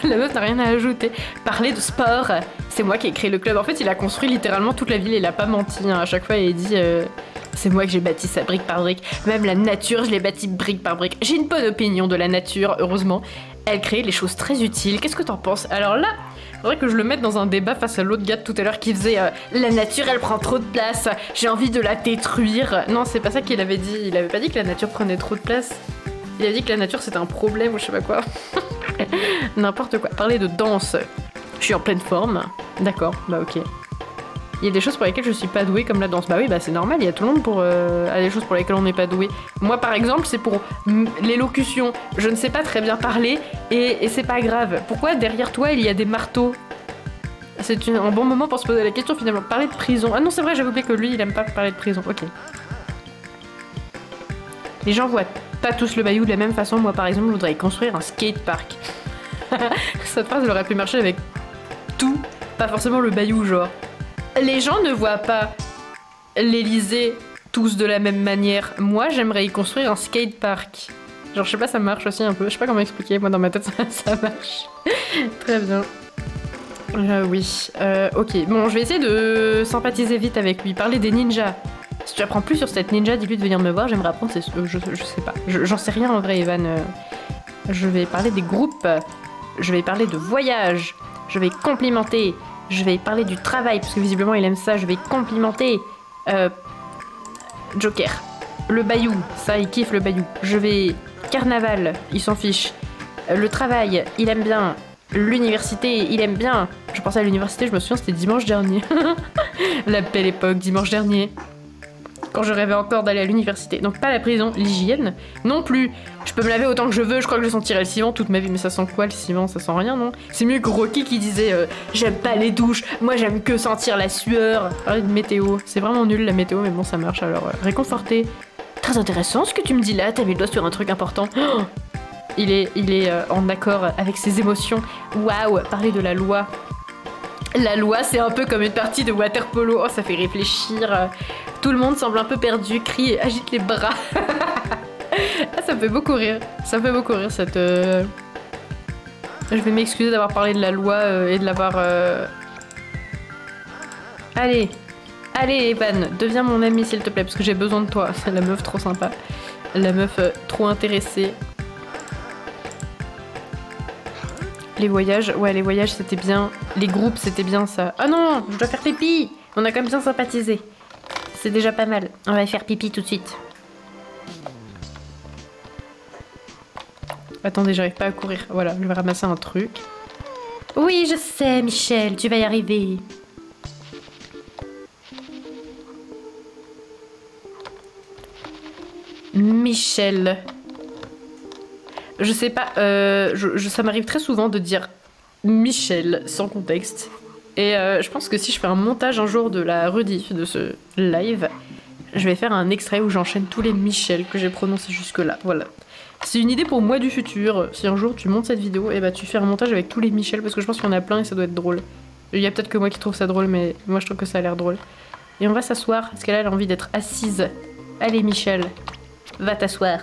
La meuf n'a rien à ajouter. Parler de sport, c'est moi qui ai créé le club. En fait, il a construit littéralement toute la ville, il a pas menti. Hein. À chaque fois, il dit c'est moi que j'ai bâti ça brique par brique. Même la nature, je l'ai bâtie brique par brique. J'ai une bonne opinion de la nature, heureusement. Elle crée les choses très utiles. Qu'est-ce que t'en penses? Alors là, faudrait que je le mette dans un débat face à l'autre gars de tout à l'heure qui faisait la nature, elle prend trop de place. J'ai envie de la détruire. Non, c'est pas ça qu'il avait dit. Il avait pas dit que la nature prenait trop de place. Il a dit que la nature c'était un problème ou je sais pas quoi. N'importe quoi. Parler de danse. Je suis en pleine forme. D'accord, bah ok. Il y a des choses pour lesquelles je suis pas douée comme la danse. Bah oui, bah c'est normal, il y a tout le monde pour a des choses pour lesquelles on n'est pas doué. Moi par exemple, c'est pour l'élocution. Je ne sais pas très bien parler et c'est pas grave. Pourquoi derrière toi il y a des marteaux? C'est un bon moment pour se poser la question finalement. Parler de prison. Ah non, c'est vrai, j'avais oublié que lui il aime pas parler de prison. Ok. Les gens voient pas tous le bayou de la même façon. Moi par exemple, je voudrais construire un skatepark. Cette phrase elle aurait pu marcher avec tout, pas forcément le bayou genre. Les gens ne voient pas l'Elysée tous de la même manière. Moi, j'aimerais y construire un skatepark. Genre, je sais pas, ça marche aussi un peu. Je sais pas comment expliquer. Moi, dans ma tête, ça marche. Très bien. Oui. Ok. Bon, je vais essayer de sympathiser vite avec lui. Parler des ninjas. Si tu apprends plus sur cette ninja, dis-lui de venir me voir. J'aimerais apprendre. Je sais pas. J'en sais rien en vrai, Evan. Je vais parler des groupes. Je vais parler de voyage. Je vais complimenter. Je vais parler du travail, parce que visiblement il aime ça. Je vais complimenter Joker. Le bayou, ça il kiffe le bayou. Je vais... Carnaval, il s'en fiche. Le travail, il aime bien. L'université, il aime bien. Je pensais à l'université, je me souviens, c'était dimanche dernier. La belle époque, dimanche dernier. quand je rêvais encore d'aller à l'université. Donc pas la prison, l'hygiène non plus. Je peux me laver autant que je veux, je crois que je sentirais le ciment toute ma vie, mais ça sent quoi le ciment? Ça sent rien, non? C'est mieux que Rocky qui disait j'aime pas les douches, moi j'aime que sentir la sueur. Parler de météo, c'est vraiment nul la météo, mais bon ça marche alors. Réconforté. Très intéressant ce que tu me dis là, t'as mis le doigt sur un truc important. Oh, il est en accord avec ses émotions. Waouh, parler de la loi. La loi, c'est un peu comme une partie de water polo. Oh, ça fait réfléchir. Tout le monde semble un peu perdu, crie et agite les bras. Ah, ça me fait beaucoup rire. Ça me fait beaucoup rire cette... Je vais m'excuser d'avoir parlé de la loi et de l'avoir... Allez. Allez, Evan, deviens mon ami s'il te plaît, parce que j'ai besoin de toi. C'est la meuf trop sympa. La meuf trop intéressée. Les voyages, ouais, les voyages c'était bien. Les groupes c'était bien ça. Ah non, je dois faire pipi. On a quand même bien sympathisé. C'est déjà pas mal. On va faire pipi tout de suite. Attendez, j'arrive pas à courir. Voilà, je vais ramasser un truc. Oui, je sais, Michel, tu vas y arriver. Michel. Je sais pas, ça m'arrive très souvent de dire Michel sans contexte. Et je pense que si je fais un montage un jour de la rediff de ce live, je vais faire un extrait où j'enchaîne tous les Michel que j'ai prononcés jusque-là. Voilà. C'est une idée pour moi du futur. Si un jour tu montes cette vidéo, et bah tu fais un montage avec tous les Michel parce que je pense qu'il y en a plein et ça doit être drôle. Il y a peut-être que moi qui trouve ça drôle, mais moi je trouve que ça a l'air drôle. Et on va s'asseoir parce qu'elle a envie d'être assise. Allez Michel, va t'asseoir.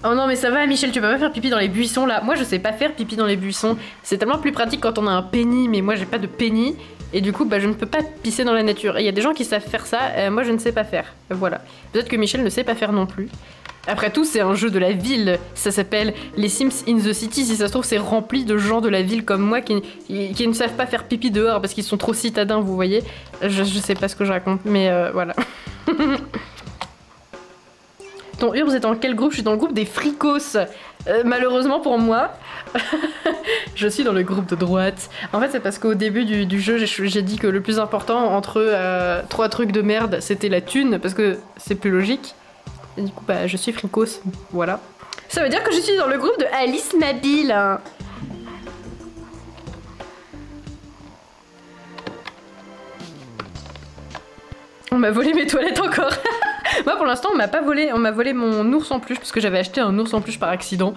Oh non mais ça va Michel, tu peux pas faire pipi dans les buissons là. Moi je sais pas faire pipi dans les buissons. C'est tellement plus pratique quand on a un penny, mais moi j'ai pas de penny. Et du coup bah je ne peux pas pisser dans la nature. Et il y a des gens qui savent faire ça, moi je ne sais pas faire. Voilà. Peut-être que Michel ne sait pas faire non plus. Après tout c'est un jeu de la ville. Ça s'appelle les Sims in the City. Si ça se trouve c'est rempli de gens de la ville comme moi qui ne savent pas faire pipi dehors parce qu'ils sont trop citadins, vous voyez. Je sais pas ce que je raconte, mais voilà. Ton Urbs est dans quel groupe? Je suis dans le groupe des fricos. Malheureusement pour moi, je suis dans le groupe de droite. En fait, c'est parce qu'au début du jeu, j'ai dit que le plus important entre 3 trucs de merde, c'était la thune, parce que c'est plus logique. Et du coup, bah, je suis fricos. Voilà. Ça veut dire que je suis dans le groupe de Alice Mabille. Hein. On m'a volé mes toilettes encore. Moi pour l'instant on m'a pas volé, on m'a volé mon ours en peluche parce que j'avais acheté un ours en peluche par accident.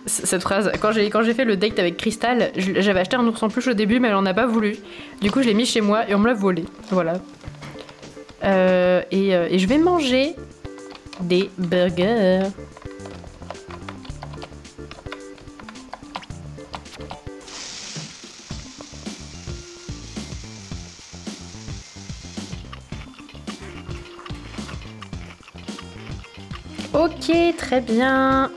Cette phrase, quand j'ai fait le date avec Crystal, j'avais acheté un ours en peluche au début mais elle en a pas voulu. Du coup je l'ai mis chez moi et on me l'a volé. Voilà. Et je vais manger des burgers. Ok, très bien.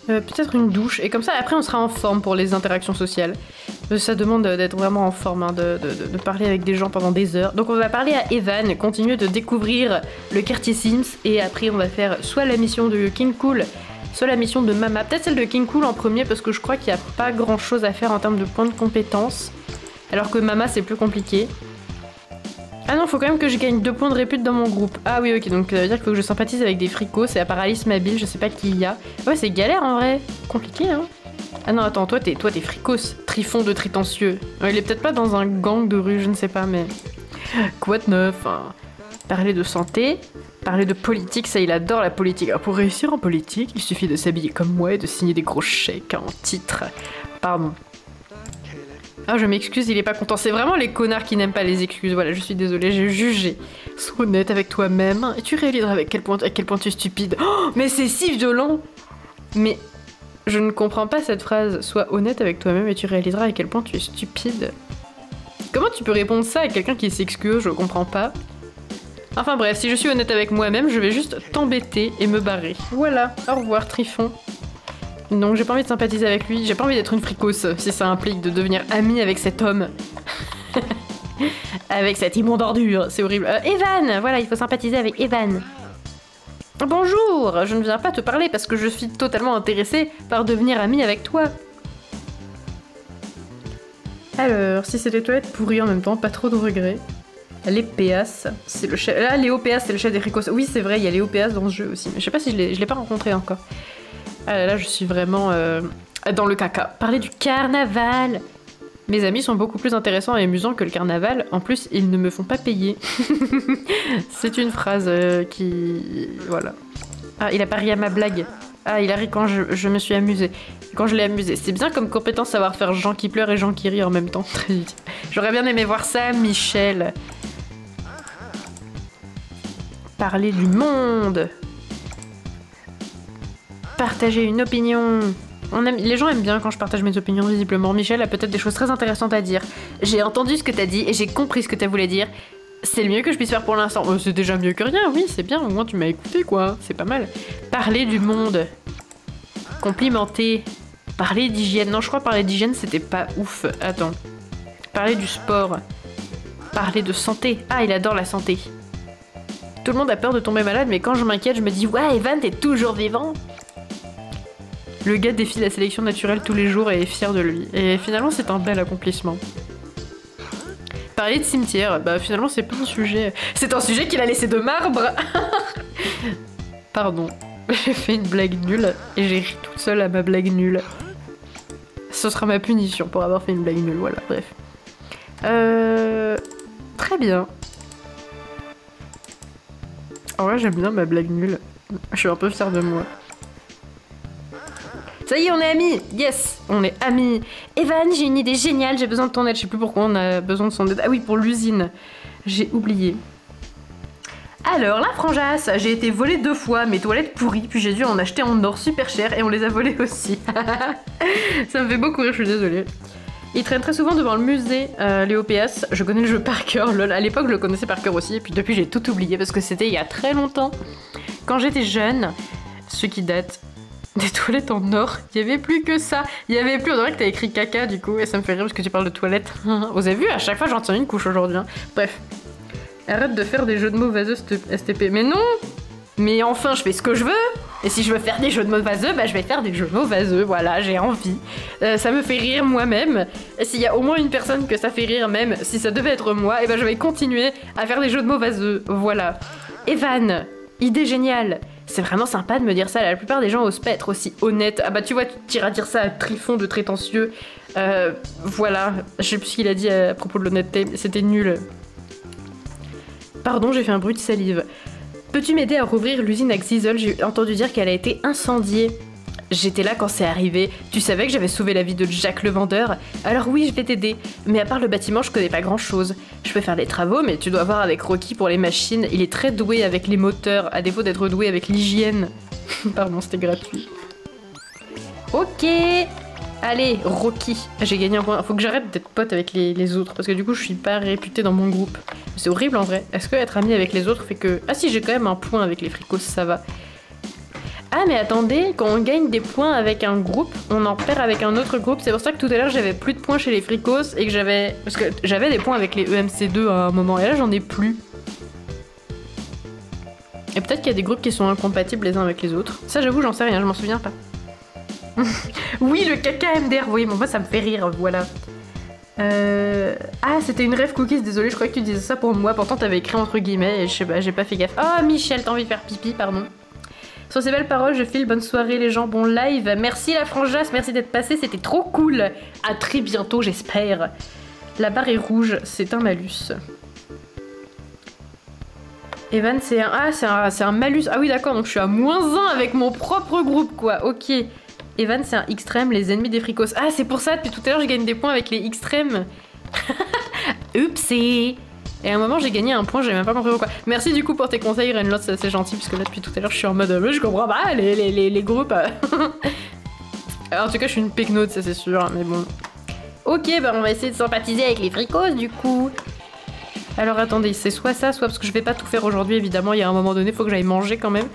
Peut-être une douche. Et comme ça, après, on sera en forme pour les interactions sociales. Ça demande d'être vraiment en forme, hein, de parler avec des gens pendant des heures. Donc on va parler à Evan, continuer de découvrir le quartier Sims. Et après, on va faire soit la mission de King Cool, soit la mission de Mama. Peut-être celle de King Cool en premier, parce que je crois qu'il n'y a pas grand-chose à faire en termes de points de compétences. Alors que Mama, c'est plus compliqué. Ah non, faut quand même que je gagne 2 points de répute dans mon groupe. Ah oui, ok, donc ça veut dire qu'il faut que je sympathise avec des fricos, c'est à part Alice Mabille, je sais pas qui il y a. Ouais, c'est galère en vrai. Compliqué, hein. Ah non, attends, toi t'es fricos, Trifon de Tritencieux. Ouais, il est peut-être pas dans un gang de rue, je ne sais pas, mais... Quoi de neuf, hein. Parler de santé, parler de politique, ça il adore la politique. Alors pour réussir en politique, il suffit de s'habiller comme moi et de signer des gros chèques en titre. Pardon. Ah, je m'excuse, il est pas content. C'est vraiment les connards qui n'aiment pas les excuses. Voilà, je suis désolée, j'ai jugé. Sois honnête avec toi-même et tu réaliseras à quel point tu es stupide. Oh, mais c'est si violent! Mais je ne comprends pas cette phrase. Sois honnête avec toi-même et tu réaliseras à quel point tu es stupide. Comment tu peux répondre ça à quelqu'un qui s'excuse? Je comprends pas. Enfin bref, si je suis honnête avec moi-même, je vais juste t'embêter et me barrer. Voilà, au revoir Trifon. Donc j'ai pas envie de sympathiser avec lui, j'ai pas envie d'être une fricose si ça implique de devenir amie avec cet homme. Avec cette immonde ordure, c'est horrible. Evan, voilà, il faut sympathiser avec Evan. Bonjour, je ne viens pas te parler parce que je suis totalement intéressée par devenir amie avec toi. Alors, si c'est des toilettes pourries en même temps, pas trop de regrets. Léopéas, c'est le chef. Là, Léopéas, c'est le chef des fricos. Oui, c'est vrai, il y a Léopéas dans ce jeu aussi. Mais je sais pas si je l'ai pas rencontré encore. Ah là, là, je suis vraiment dans le caca. Parler du carnaval. Mes amis sont beaucoup plus intéressants et amusants que le carnaval. En plus, ils ne me font pas payer. C'est une phrase qui... Voilà. Ah, il a pas ri à ma blague. Ah, il a ri quand je me suis amusée. Quand je l'ai amusé. C'est bien comme compétence savoir faire gens qui pleurent et gens qui rient en même temps. Très vite. J'aurais bien aimé voir ça, Michel. Parler du monde. Partager une opinion. Les gens aiment bien quand je partage mes opinions, visiblement. Michel a peut-être des choses très intéressantes à dire. J'ai entendu ce que t'as dit et j'ai compris ce que t'as voulu dire. C'est le mieux que je puisse faire pour l'instant. Oh, c'est déjà mieux que rien, oui, c'est bien. Au moins tu m'as écouté, quoi. C'est pas mal. Parler du monde. Complimenter. Parler d'hygiène. Non, je crois parler d'hygiène, c'était pas ouf. Attends. Parler du sport. Parler de santé. Ah, il adore la santé. Tout le monde a peur de tomber malade, mais quand je m'inquiète, je me dis « Ouais, Evan, t'es toujours vivant !» Le gars défie la sélection naturelle tous les jours et est fier de lui. Et finalement, c'est un bel accomplissement. Parler de cimetière, bah finalement, c'est pas un sujet... C'est un sujet qu'il a laissé de marbre. Pardon. J'ai fait une blague nulle et j'ai ri toute seule à ma blague nulle. Ce sera ma punition pour avoir fait une blague nulle, voilà, bref. Très bien. En vrai, j'aime bien ma blague nulle. Je suis un peu fière de moi. Ça y est, on est amis. Yes, on est amis. Evan, j'ai une idée géniale, j'ai besoin de ton aide. Je sais plus pourquoi on a besoin de son aide. Ah oui, pour l'usine. J'ai oublié. Alors, la frangasse, j'ai été volée 2 fois, mes toilettes pourries, puis j'ai dû en acheter en or super cher et on les a volées aussi. Ça me fait beaucoup rire, je suis désolée. Il traîne très souvent devant le musée Léopéas. Je connais le jeu par cœur, lol. À l'époque, je le connaissais par cœur aussi, et puis depuis, j'ai tout oublié parce que c'était il y a très longtemps. Quand j'étais jeune, ce qui date des toilettes en or, il y avait plus que ça. Il y avait plus, on dirait que t'as écrit caca du coup, et ça me fait rire parce que tu parles de toilettes. Vous avez vu, à chaque fois, j'en tiens une couche aujourd'hui. Hein. Bref. Arrête de faire des jeux de mots vaseux, STP. Mais non! Mais enfin, je fais ce que je veux! Et si je veux faire des jeux de mots vaseux, bah je vais faire des jeux de mots vaseux, voilà, j'ai envie. Ça me fait rire moi-même. Et s'il y a au moins une personne que ça fait rire, même si ça devait être moi, et ben je vais continuer à faire des jeux de mots vaseux, voilà. Evan, idée géniale! C'est vraiment sympa de me dire ça, la plupart des gens osent pas être aussi honnêtes. Ah bah tu vois, tu iras dire ça à Trifon de Trétencieux. Voilà, je sais plus ce qu'il a dit à propos de l'honnêteté, c'était nul. Pardon, j'ai fait un bruit de salive. Peux-tu m'aider à rouvrir l'usine à Xizel? J'ai entendu dire qu'elle a été incendiée. J'étais là quand c'est arrivé. Tu savais que j'avais sauvé la vie de Jack le vendeur? Alors oui, je vais t'aider. Mais à part le bâtiment, je connais pas grand-chose. Je peux faire les travaux, mais tu dois voir avec Rocky pour les machines. Il est très doué avec les moteurs, à défaut d'être doué avec l'hygiène. Pardon, c'était gratuit. Ok. Allez, Rocky. J'ai gagné un point. Faut que j'arrête d'être pote avec les autres, parce que du coup, je suis pas réputée dans mon groupe. C'est horrible en vrai. Est-ce que être ami avec les autres fait que... Ah si, j'ai quand même un point avec les fricos, ça va. Ah mais attendez, quand on gagne des points avec un groupe, on en perd avec un autre groupe. C'est pour ça que tout à l'heure, j'avais plus de points chez les fricos et que j'avais... Parce que j'avais des points avec les EMC2 à un moment, et là, j'en ai plus. Et peut-être qu'il y a des groupes qui sont incompatibles les uns avec les autres. Ça, j'avoue, j'en sais rien, je m'en souviens pas. Oui, le caca MDR, oui, bon, moi ça me fait rire, voilà. Ah, c'était une rêve cookies, désolé, je croyais que tu disais ça pour moi, pourtant t'avais écrit entre guillemets et je sais pas, j'ai pas fait gaffe. Oh, Michel, t'as envie de faire pipi, pardon. Sur ces belles paroles, je file, bonne soirée les gens, bon live. Merci la frangasse, merci d'être passé, c'était trop cool. À très bientôt, j'espère. La barre est rouge, c'est un malus. Evan, c'est un... Ah, c'est un malus. Ah oui, d'accord, donc je suis à -1 avec mon propre groupe, quoi, ok. Evan, c'est un extrême, les ennemis des fricos. Ah, c'est pour ça, depuis tout à l'heure, je gagne des points avec les extrêmes. Oupsie. Et à un moment, j'ai gagné un point, j'ai même pas compris pourquoi. Merci du coup pour tes conseils, Renlot, c'est gentil, parce que là, depuis tout à l'heure, je suis en mode, mais je comprends pas les groupes. Alors, en tout cas, je suis une pecnote, ça c'est sûr, mais bon. Ok, bah on va essayer de sympathiser avec les fricos, du coup. Alors, attendez, c'est soit ça, soit parce que je vais pas tout faire aujourd'hui, évidemment, il y a un moment donné, faut que j'aille manger quand même.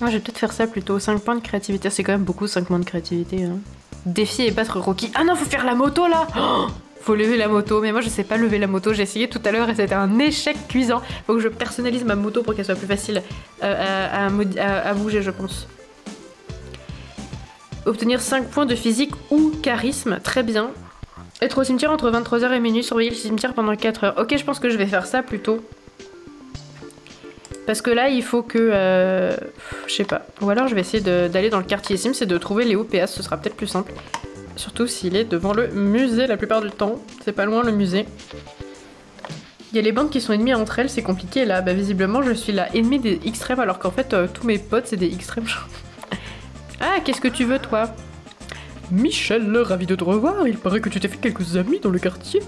Moi, je vais peut-être faire ça plutôt. 5 points de créativité. C'est quand même beaucoup, 5 points de créativité. Hein. Défier et battre Rocky. Ah non, faut faire la moto là. Oh, faut lever la moto. Mais moi, je sais pas lever la moto. J'ai essayé tout à l'heure et c'était un échec cuisant. Faut que je personnalise ma moto pour qu'elle soit plus facile à bouger, je pense. Obtenir 5 points de physique ou charisme, très bien. Être au cimetière entre 23h et minuit, surveiller le cimetière pendant 4 heures. Ok, je pense que je vais faire ça plutôt. Parce que là, il faut que... je sais pas. Ou alors je vais essayer d'aller dans le quartier Sims et de trouver Léo Péas, ce sera peut-être plus simple. Surtout s'il est devant le musée la plupart du temps. C'est pas loin le musée. Il y a les bandes qui sont ennemies entre elles, c'est compliqué là. Bah visiblement, je suis la ennemie des extrêmes alors qu'en fait, tous mes potes, c'est des extrêmes. Ah, qu'est-ce que tu veux toi? Michel, ravi de te revoir, il paraît que tu t'es fait quelques amis dans le quartier.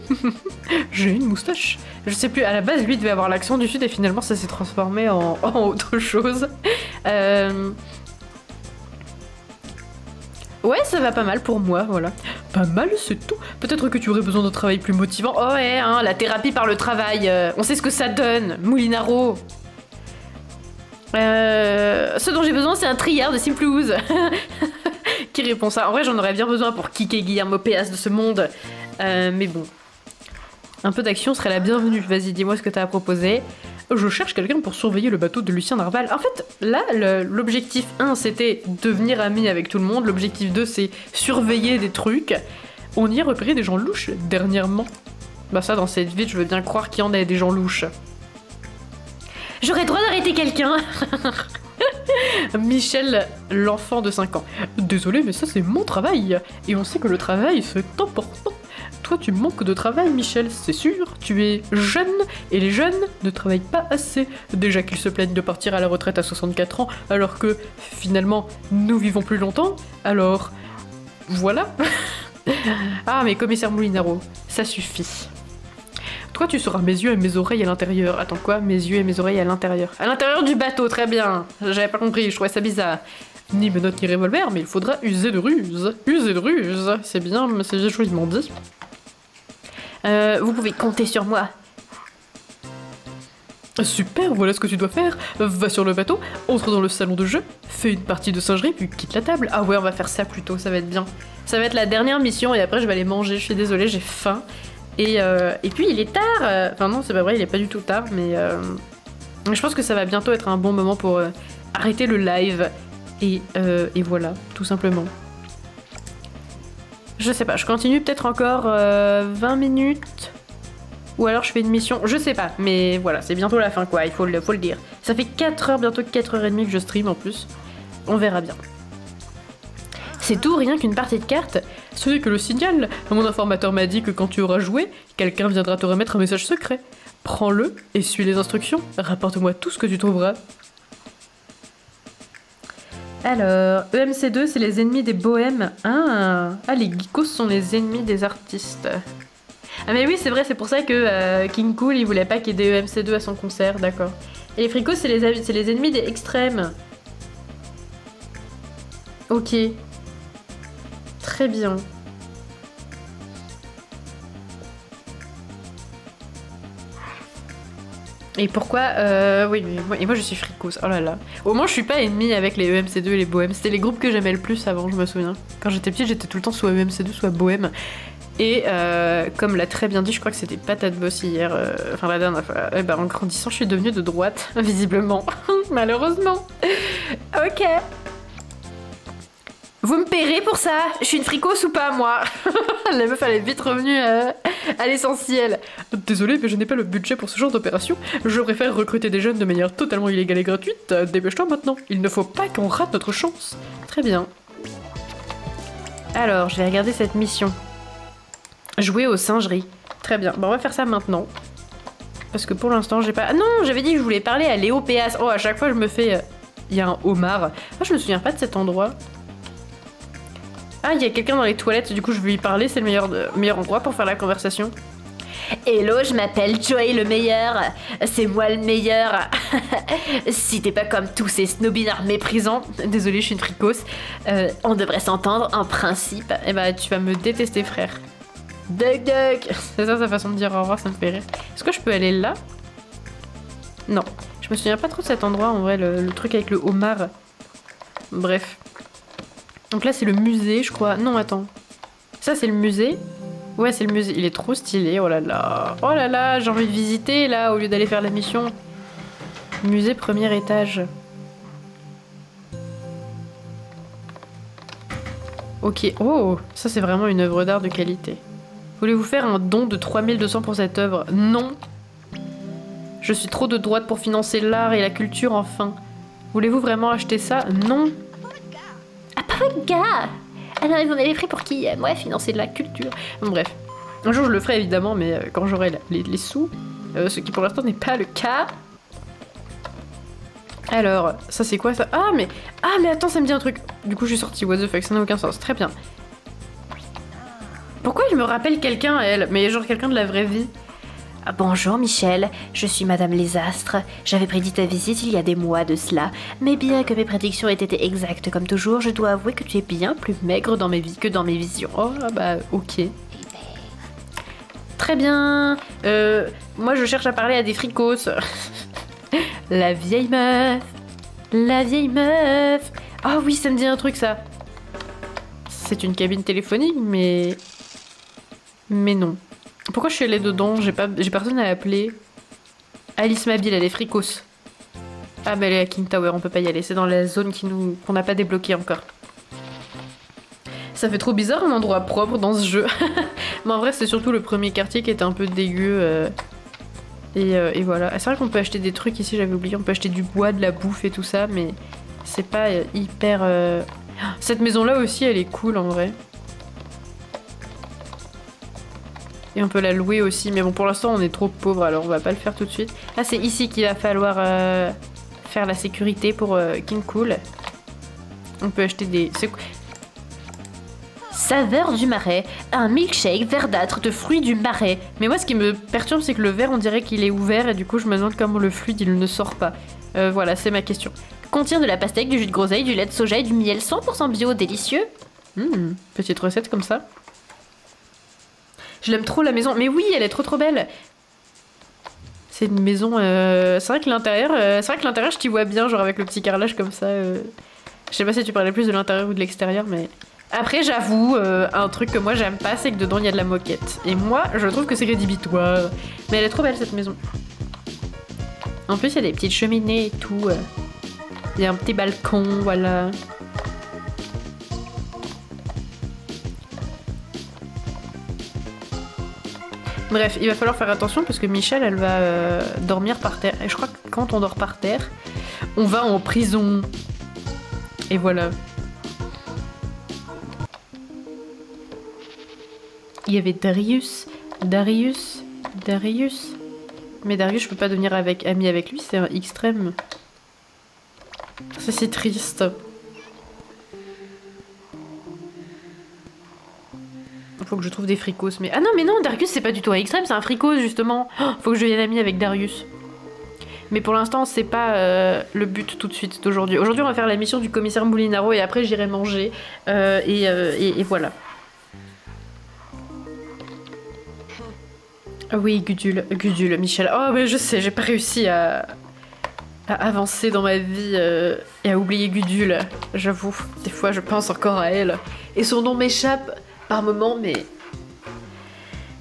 J'ai une moustache. Je sais plus, à la base lui devait avoir l'accent du sud et finalement ça s'est transformé en autre chose. Ouais, ça va pas mal pour moi, voilà. Pas mal, c'est tout. Peut-être que tu aurais besoin d'un travail plus motivant. Oh ouais, hein, la thérapie par le travail, on sait ce que ça donne, Moulinaro. Ce dont j'ai besoin, c'est un triard de Simplouz. Qui répond ça? En vrai, j'en aurais bien besoin pour kicker Guillermo Péas de ce monde. Mais bon. Un peu d'action serait la bienvenue. Vas-y, dis-moi ce que t'as à proposer. Je cherche quelqu'un pour surveiller le bateau de Lucien Narval. En fait, là, l'objectif 1, c'était devenir ami avec tout le monde. L'objectif 2, c'est surveiller des trucs. On y a repéré des gens louches dernièrement. Bah ça, dans cette ville, je veux bien croire qu'il y en a des gens louches. J'aurais le droit d'arrêter quelqu'un. Michel, l'enfant de 5 ans. Désolé, mais ça c'est mon travail. Et on sait que le travail c'est important. Toi tu manques de travail, Michel, c'est sûr. Tu es jeune et les jeunes ne travaillent pas assez. Déjà qu'ils se plaignent de partir à la retraite à 64 ans alors que finalement nous vivons plus longtemps. Alors voilà. Ah mais commissaire Moulinaro, ça suffit. Toi, tu seras mes yeux et mes oreilles à l'intérieur. Attends, quoi? Mes yeux et mes oreilles à l'intérieur. À l'intérieur du bateau, très bien. J'avais pas compris, je trouvais ça bizarre. Ni menottes ni revolver, mais il faudra user de ruse. User de ruse, c'est bien, c'est joliment dit. Vous pouvez compter sur moi. Super, voilà ce que tu dois faire. Va sur le bateau, entre dans le salon de jeu, fais une partie de singerie, puis quitte la table. Ah ouais, on va faire ça plutôt, ça va être bien. Ça va être la dernière mission et après je vais aller manger. Je suis désolée, j'ai faim. Et puis il est tard, enfin non c'est pas vrai, il est pas du tout tard, mais je pense que ça va bientôt être un bon moment pour arrêter le live, et voilà, tout simplement. Je sais pas, je continue peut-être encore 20 minutes, ou alors je fais une mission, je sais pas, mais voilà, c'est bientôt la fin quoi, il faut le dire. Ça fait 4 heures, bientôt 4h30 que je stream en plus, on verra bien. C'est tout, rien qu'une partie de cartes. Ce n'est que le signal. Mon informateur m'a dit que quand tu auras joué, quelqu'un viendra te remettre un message secret. Prends-le et suis les instructions. Rapporte-moi tout ce que tu trouveras. Alors, EMC2, c'est les ennemis des bohèmes. Ah, les geekos sont les ennemis des artistes. Ah mais oui, c'est vrai, c'est pour ça que King Cool, il voulait pas qu'il y ait des EMC2 à son concert, d'accord. Et les fricos, c'est les ennemis des extrêmes. Ok. Très bien. Et pourquoi oui, mais moi je suis fricose, oh là là. Au moins je suis pas ennemie avec les EMC2 et les bohèmes. C'était les groupes que j'aimais le plus avant, je me souviens. Quand j'étais petite, j'étais tout le temps soit EMC2, soit bohème. Et comme l'a très bien dit, je crois que c'était Patate Boss hier, enfin la dernière fois, en grandissant, je suis devenue de droite, visiblement. Malheureusement. Ok. Vous me paierez pour ça? Je suis une fricose ou pas, moi? La meuf, elle est vite revenue à l'essentiel. Désolé, mais je n'ai pas le budget pour ce genre d'opération. Je préfère recruter des jeunes de manière totalement illégale et gratuite. Dépêche-toi maintenant. Il ne faut pas qu'on rate notre chance. Très bien. Alors, je vais regarder cette mission. Jouer aux singeries. Très bien. Bon, on va faire ça maintenant. Parce que pour l'instant, j'ai pas... Ah non, j'avais dit que je voulais parler à Léo Péas. Oh, à chaque fois, je me fais... Il y a un homard. Ah, je me souviens pas de cet endroit. Ah, il y a quelqu'un dans les toilettes, du coup je vais lui parler, c'est le meilleur endroit pour faire la conversation. Hello, je m'appelle Joey le meilleur. C'est moi le meilleur. Si t'es pas comme tous ces snobinards méprisants, désolé, je suis une fricose, on devrait s'entendre en principe. Eh bah, tu vas me détester, frère. Duck duck. C'est ça sa façon de dire au revoir, ça me fait rire. Est-ce que je peux aller là? Non. Je me souviens pas trop de cet endroit, en vrai, le truc avec le homard. Bref. Donc là, c'est le musée, je crois. Non, attends. Ça, c'est le musée. Ouais, c'est le musée. Il est trop stylé. Oh là là. Oh là là, j'ai envie de visiter, là, au lieu d'aller faire la mission. Musée, premier étage. Ok, oh, ça c'est vraiment une œuvre d'art de qualité. Voulez-vous faire un don de 3200 pour cette œuvre? Non. Je suis trop de droite pour financer l'art et la culture, enfin. Voulez-vous vraiment acheter ça? Non. Ah, pas votre gars! Alors, vous m'avez pris pour qui? Moi, financer de la culture. Bon, bref. Un jour je le ferai évidemment, mais quand j'aurai les sous, ce qui pour l'instant n'est pas le cas. Alors, ça c'est quoi ça? Ah mais attends, ça me dit un truc. Du coup je suis sortie, what the fuck, ça n'a aucun sens. Très bien. Pourquoi il me rappelle quelqu'un, elle? Mais genre quelqu'un de la vraie vie. Ah, bonjour Michel, je suis Madame Les Astres. J'avais prédit ta visite il y a des mois de cela. Mais bien que mes prédictions aient été exactes comme toujours, je dois avouer que tu es bien plus maigre dans mes vies que dans mes visions. Oh bah ok. Très bien. Moi je cherche à parler à des fricos. La vieille meuf. La vieille meuf. Ah oui, ça me dit un truc ça. C'est une cabine téléphonique, mais non. Pourquoi je suis allée dedans? J'ai personne à appeler. Alice Mabille, elle est fricos. Ah mais elle est à King Tower, on peut pas y aller. C'est dans la zone qu'on n'a pas débloquée encore. Ça fait trop bizarre un endroit propre dans ce jeu. Mais en vrai, c'est surtout le premier quartier qui était un peu dégueu. Et voilà. Ah, c'est vrai qu'on peut acheter des trucs ici, j'avais oublié. On peut acheter du bois, de la bouffe et tout ça, mais c'est pas hyper... Cette maison-là aussi, elle est cool en vrai. Et on peut la louer aussi, mais bon, pour l'instant, on est trop pauvre, alors on va pas le faire tout de suite. Ah, c'est ici qu'il va falloir faire la sécurité pour King Cool. On peut acheter des... Saveur du marais, un milkshake verdâtre de fruits du marais. Mais moi, ce qui me perturbe, c'est que le verre, on dirait qu'il est ouvert et du coup, je me demande comment le fluide, il ne sort pas. Voilà, c'est ma question. Contient de la pastèque, du jus de groseille, du lait de soja et du miel 100% bio délicieux. Petite recette comme ça. Je l'aime trop la maison. Mais oui, elle est trop belle. C'est une maison... C'est vrai que l'intérieur, je t'y vois bien, genre avec le petit carrelage comme ça. Je sais pas si tu parlais plus de l'intérieur ou de l'extérieur, mais... Après, j'avoue, un truc que moi j'aime pas, c'est que dedans il y a de la moquette. Et moi, je trouve que c'est rédhibitoire. Mais elle est trop belle cette maison. En plus, il y a des petites cheminées et tout. Il y a un petit balcon, voilà. Bref, il va falloir faire attention parce que Michel, elle va dormir par terre. Et je crois que quand on dort par terre, on va en prison. Et voilà. Il y avait Darius. Mais Darius, je peux pas devenir ami avec lui, c'est un extrême. Ça, c'est triste. Faut que je trouve des fricos, mais... Ah non, mais non, Darius, c'est pas du tout un extrême, c'est un fricos, justement. Oh, faut que je devienne amie avec Darius. Mais pour l'instant, c'est pas le but tout de suite d'aujourd'hui. Aujourd'hui, on va faire la mission du commissaire Moulinaro et après, j'irai manger. Et voilà. Ah oui, Gudule, Michel. Oh, mais je sais, j'ai pas réussi à avancer dans ma vie et à oublier Gudule. J'avoue, des fois, je pense encore à elle. Et son nom m'échappe par moments, mais...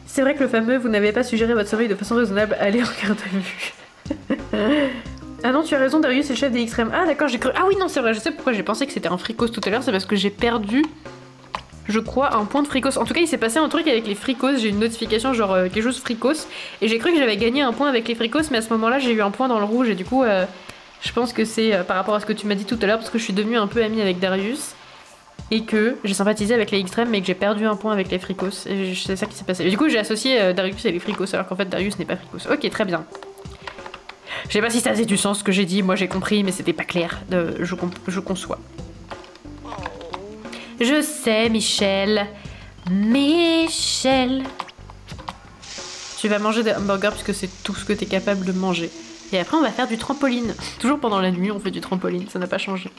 C'est vrai que le fameux « Vous n'avez pas suggéré votre sommeil de façon raisonnable, allez en garde à vue ». Ah non, tu as raison, Darius est le chef des extrêmes. Ah d'accord, j'ai cru... Ah oui, non, c'est vrai, je sais pourquoi j'ai pensé que c'était un fricos tout à l'heure, c'est parce que j'ai perdu... Je crois un point de fricos. En tout cas, il s'est passé un truc avec les fricos. J'ai une notification genre quelque chose fricos. Et j'ai cru que j'avais gagné un point avec les fricos. Mais à ce moment-là, j'ai eu un point dans le rouge. Et du coup, je pense que c'est par rapport à ce que tu m'as dit tout à l'heure. Parce que je suis devenue un peu amie avec Darius. Et que j'ai sympathisé avec les extrêmes. Mais que j'ai perdu un point avec les fricos. Et c'est ça qui s'est passé. Et du coup, j'ai associé Darius et les fricos. Alors qu'en fait, Darius n'est pas fricos. Ok, très bien. Je sais pas si ça faisait du sens ce que j'ai dit. Moi, j'ai compris. Mais c'était pas clair. Je conçois. Je sais, Michel. Tu vas manger des hamburgers puisque c'est tout ce que t'es capable de manger. Et après, on va faire du trampoline. Toujours pendant la nuit, on fait du trampoline. Ça n'a pas changé.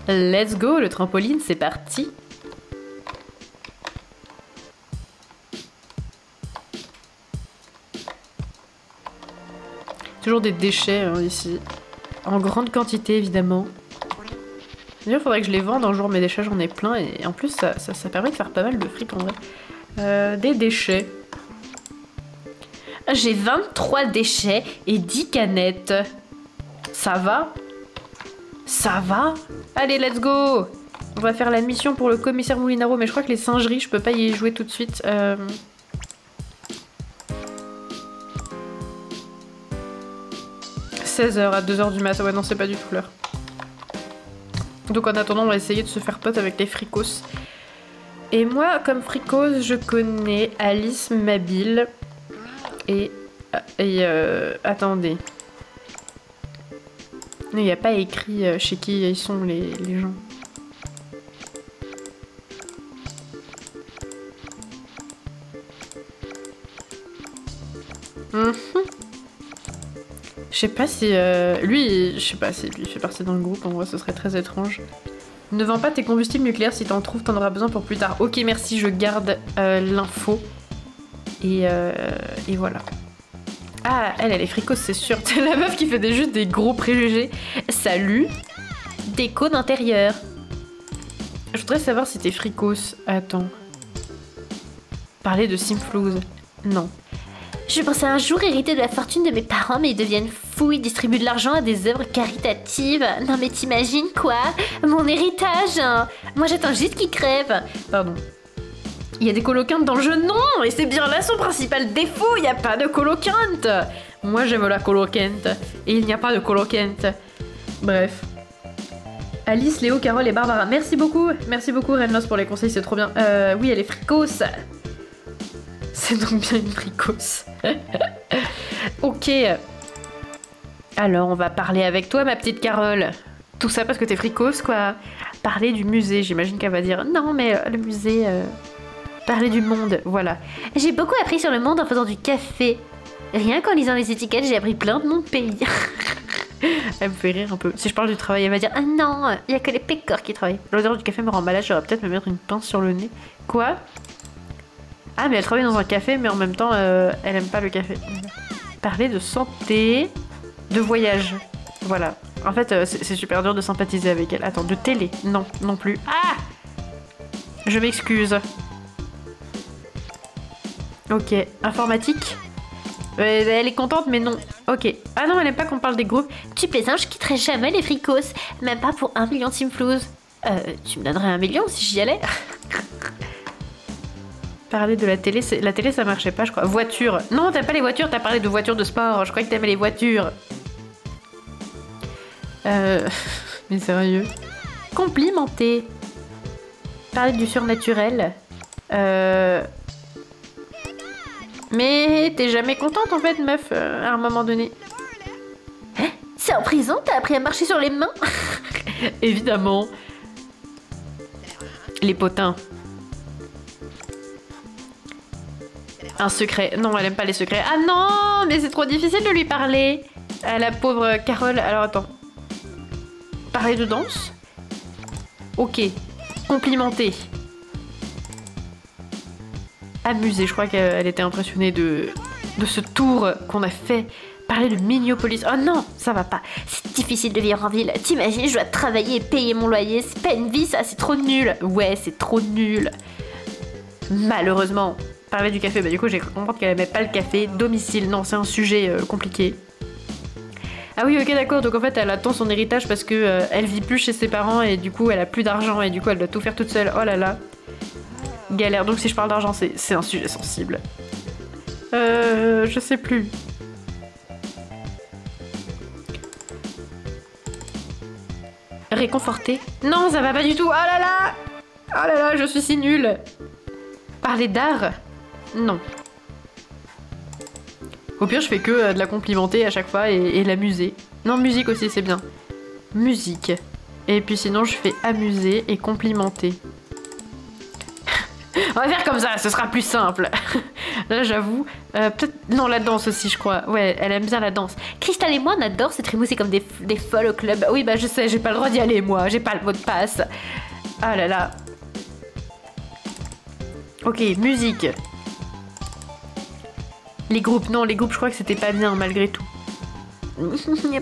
Let's go, le trampoline, c'est parti. Toujours des déchets hein, ici. En grande quantité, évidemment. D'ailleurs, il faudrait que je les vende un jour, mes déchets, j'en ai plein. Et en plus, ça permet de faire pas mal de fric, en vrai. Des déchets. J'ai 23 déchets et 10 canettes. Ça va? Ça va? Allez, let's go! On va faire la mission pour le commissaire Moulinaro, mais je crois que les singeries, je peux pas y jouer tout de suite. 16h à 2h du mat. Ouais, non, c'est pas du tout l'heure. Donc en attendant, on va essayer de se faire pote avec les fricos. Et moi, comme fricos, je connais Alice Mabille et attendez. Il n'y a pas écrit chez qui ils sont les gens. Je sais pas si lui, je sais pas si lui fait partie dans le groupe. En vrai, ce serait très étrange. Ne vends pas tes combustibles nucléaires, si t'en trouves, t'en auras besoin pour plus tard. Ok, merci, je garde l'info. Et voilà. Ah, elle est fricose, c'est sûr. C'est la meuf qui fait juste des gros préjugés. Salut. Déco d'intérieur. Je voudrais savoir si t'es fricose. Attends. Parler de Simflouz. Non. Je pensais un jour hériter de la fortune de mes parents, mais ils deviennent fous, ils distribuent de l'argent à des œuvres caritatives. Non mais t'imagines quoi? Mon héritage hein. Moi j'attends juste qu'il crève. Pardon. Il y a des coloquintes dans le jeu? Non. Et c'est bien là son principal défaut, il n'y a pas de coloquinte. Moi j'aime la coloquinte. Et il n'y a pas de coloquinte. Bref. Alice, Léo, Carole et Barbara. Merci beaucoup Renlos pour les conseils, c'est trop bien. Oui, elle est fricose. C'est donc bien une fricose. Ok. Alors, on va parler avec toi, ma petite Carole. Tout ça parce que t'es fricose, quoi. Parler du musée, j'imagine qu'elle va dire non, mais le musée. Parler du monde, voilà. J'ai beaucoup appris sur le monde en faisant du café. Rien qu'en lisant les étiquettes, j'ai appris plein de noms de pays. Elle me fait rire un peu. Si je parle du travail, elle va dire ah non, il y a que les pécores qui travaillent. L'odeur du café me rend malade, j'aurais peut-être me mettre une pince sur le nez. Quoi? Ah, mais elle travaille dans un café, mais en même temps, elle aime pas le café. Parler de santé, de voyage. Voilà. En fait, c'est super dur de sympathiser avec elle. Attends, de télé. Non, non plus. Ah! Je m'excuse. Ok. Informatique? Elle est contente, mais non. Ok. Ah non, elle aime pas qu'on parle des groupes. Tu plaisantes, je quitterai jamais les fricos. Même pas pour 1 million de Simflouz. Tu me donnerais 1 million si j'y allais? Parler de la télé, la télé ça marchait pas je crois. Voiture. Non, t'aimes pas les voitures, t'as parlé de voitures de sport. Je croyais que t'aimais les voitures. Mais sérieux. Complimenter. Parler du surnaturel. Mais t'es jamais contente en fait meuf, à un moment donné. Hein? C'est en prison? T'as appris à marcher sur les mains? Évidemment. Les potins. Un secret. Non, elle aime pas les secrets. Ah non, mais c'est trop difficile de lui parler. À la pauvre Carole. Alors attends. Parler de danse? Ok. Complimenter. Amuser. Je crois qu'elle était impressionnée de ce tour qu'on a fait. Parler de Miniopolis. Oh non, ça va pas. C'est difficile de vivre en ville. T'imagines, je dois travailler et payer mon loyer. C'est pas une vie, ça, c'est trop nul. Ouais, c'est trop nul. Malheureusement. Parler du café, bah du coup j'ai cru comprendre qu'elle aimait pas le café. Domicile, non, c'est un sujet compliqué. Ah oui, ok, d'accord, donc en fait elle attend son héritage parce que elle vit plus chez ses parents et du coup elle a plus d'argent et du coup elle doit tout faire toute seule. Oh là là. Galère, donc si je parle d'argent, c'est un sujet sensible. Je sais plus. Réconforter? Non, ça va pas du tout. Oh là là. Oh là là, je suis si nulle. Parler d'art? Non. Au pire, je fais que de la complimenter à chaque fois et l'amuser. Non, musique aussi, c'est bien. Musique. Et puis sinon, je fais amuser et complimenter. On va faire comme ça, ce sera plus simple. Là, j'avoue. Peut-être... Non, la danse aussi, je crois. Ouais, elle aime bien la danse. Cristal et moi, on adore se trémousser comme des folles au club. Oui, bah je sais, j'ai pas le droit d'y aller, moi. J'ai pas le mot de passe. Ah là là. Ok, musique. Les groupes, non, les groupes, je crois que c'était pas bien, malgré tout.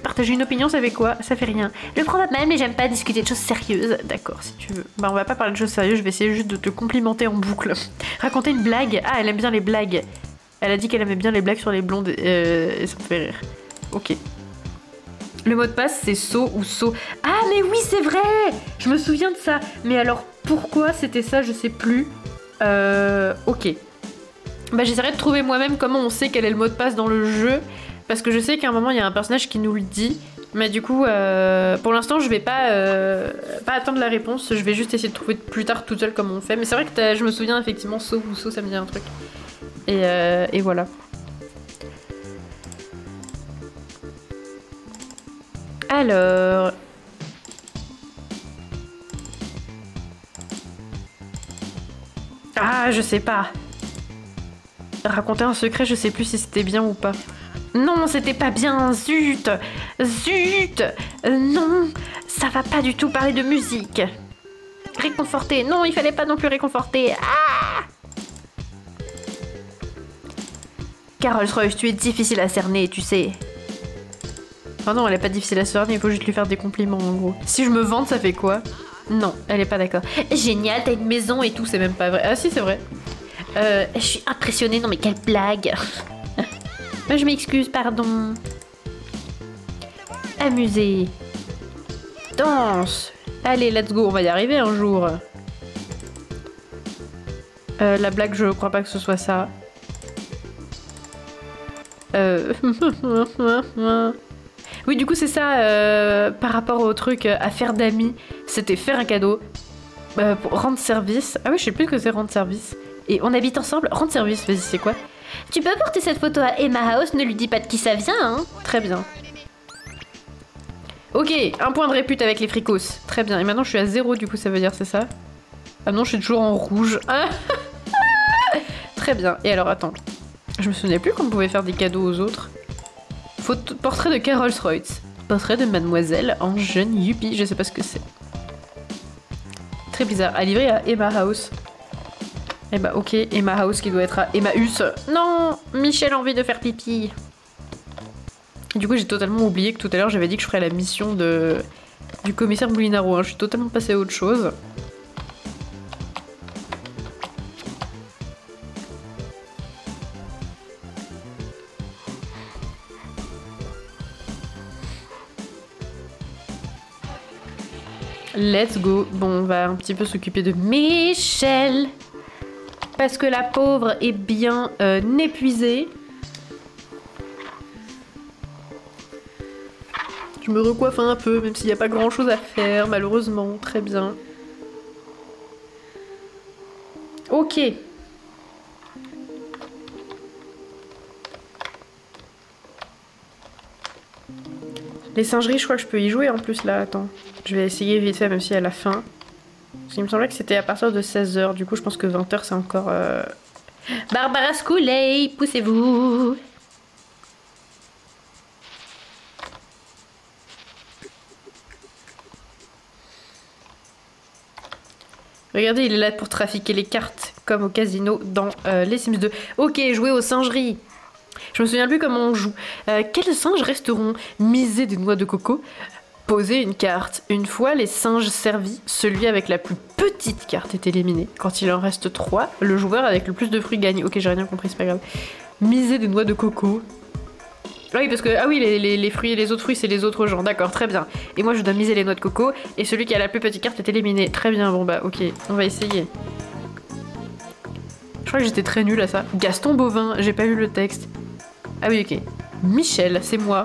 Partager une opinion, ça fait quoi? Ça fait rien. Je prends pas mal, mais j'aime pas discuter de choses sérieuses. D'accord, si tu veux. Bah, on va pas parler de choses sérieuses, je vais essayer juste de te complimenter en boucle. Raconter une blague. Ah, elle aime bien les blagues. Elle a dit qu'elle aimait bien les blagues sur les blondes, et ça me fait rire. Ok. Le mot de passe, c'est saut ou saut. Ah, mais oui, c'est vrai! Je me souviens de ça. Mais alors, pourquoi c'était ça, je sais plus. Ok. Bah, j'essaierai de trouver moi-même comment on sait quel est le mot de passe dans le jeu. Parce que je sais qu'à un moment, il y a un personnage qui nous le dit. Mais du coup, pour l'instant, je vais pas attendre la réponse. Je vais juste essayer de trouver plus tard toute seule comment on fait. Mais c'est vrai que je me souviens effectivement, saut ou saut, ça me dit un truc. Et voilà. Alors... Ah, je sais pas. Raconter un secret, je sais plus si c'était bien ou pas. Non, c'était pas bien, zut! Zut! Non, ça va pas du tout parler de musique. Réconforter, non, il fallait pas non plus réconforter. Ah! Carol Royce, tu es difficile à cerner, tu sais. Oh non, elle est pas difficile à cerner, il faut juste lui faire des compliments en gros. Si je me vante, ça fait quoi? Non, elle est pas d'accord. Génial, t'as une maison et tout, c'est même pas vrai. Ah si, c'est vrai. Je suis impressionnée, non mais quelle blague. Je m'excuse, pardon. Amusée. Danse. Allez, let's go, on va y arriver un jour. La blague, je crois pas que ce soit ça. Oui, du coup, c'est ça, par rapport au truc à faire d'amis, c'était faire un cadeau, pour rendre service. Ah oui, je sais plus ce que c'est rendre service. Et on habite ensemble, rendre service, vas-y, c'est quoi? Tu peux porter cette photo à Emma House, ne lui dis pas de qui ça vient, hein. Très bien. Ok, un point de répute avec les fricos. Très bien, et maintenant je suis à 0, du coup, ça veut dire c'est ça? Ah non, je suis toujours en rouge. Ah très bien, et alors, attends. Je me souvenais plus qu'on pouvait faire des cadeaux aux autres. Portrait de Carol Royce. Portrait de mademoiselle en jeune yuppie, je sais pas ce que c'est. Très bizarre. À livrer à Emma House. Eh bah ok, Emma House qui doit être à Emmaüs. Non, Michel a envie de faire pipi. Du coup j'ai totalement oublié que tout à l'heure j'avais dit que je ferais la mission du commissaire Moulinaro. Hein. Je suis totalement passée à autre chose. Let's go. Bon, on va un petit peu s'occuper de Michel. Parce que la pauvre est bien épuisée. Je me recoiffe un peu, même s'il n'y a pas grand chose à faire, malheureusement. Très bien. Ok. Les singeries, je crois que je peux y jouer en plus là. Attends. Je vais essayer vite fait, même si à la fin. Parce qu'il me semblait que c'était à partir de 16h. Du coup, je pense que 20h, c'est encore... Barbara Scouley, poussez-vous. Regardez, il est là pour trafiquer les cartes, comme au casino dans les Sims 2. Ok, jouer aux singeries. Je me souviens plus comment on joue. Quels singes resteront? Miser des noix de coco. Poser une carte. Une fois les singes servis, celui avec la plus petite carte est éliminé. Quand il en reste 3, le joueur avec le plus de fruits gagne. Ok, j'ai rien compris, c'est pas grave. Miser des noix de coco. Ah oui, parce que... Ah oui, les fruits, les autres fruits, c'est les autres gens. D'accord, très bien. Et moi, je dois miser les noix de coco. Et celui qui a la plus petite carte est éliminé. Très bien, bon bah, ok. On va essayer. Je crois que j'étais très nulle à ça. Gaston Bovin, j'ai pas lu le texte. Ah oui, ok. Michel, c'est moi.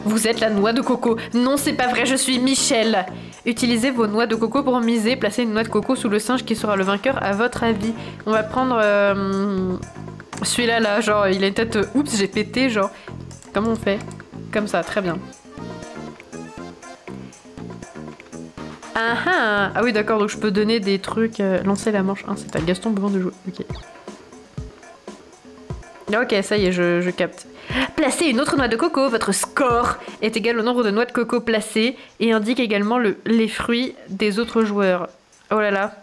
Vous êtes la noix de coco. Non, c'est pas vrai, je suis Michel. Utilisez vos noix de coco pour miser. Placez une noix de coco sous le singe qui sera le vainqueur à votre avis. On va prendre celui-là, là, genre, il a une tête... Oups, j'ai pété, genre... Comment on fait? Comme ça, très bien. Ah ah! Ah oui, d'accord, donc je peux donner des trucs... lancer la manche 1, c'est à Gaston Bovin de jouer. Ok. Ok, ça y est, je capte. Placez une autre noix de coco. Votre score est égal au nombre de noix de coco placées et indique également les fruits des autres joueurs. Oh là là.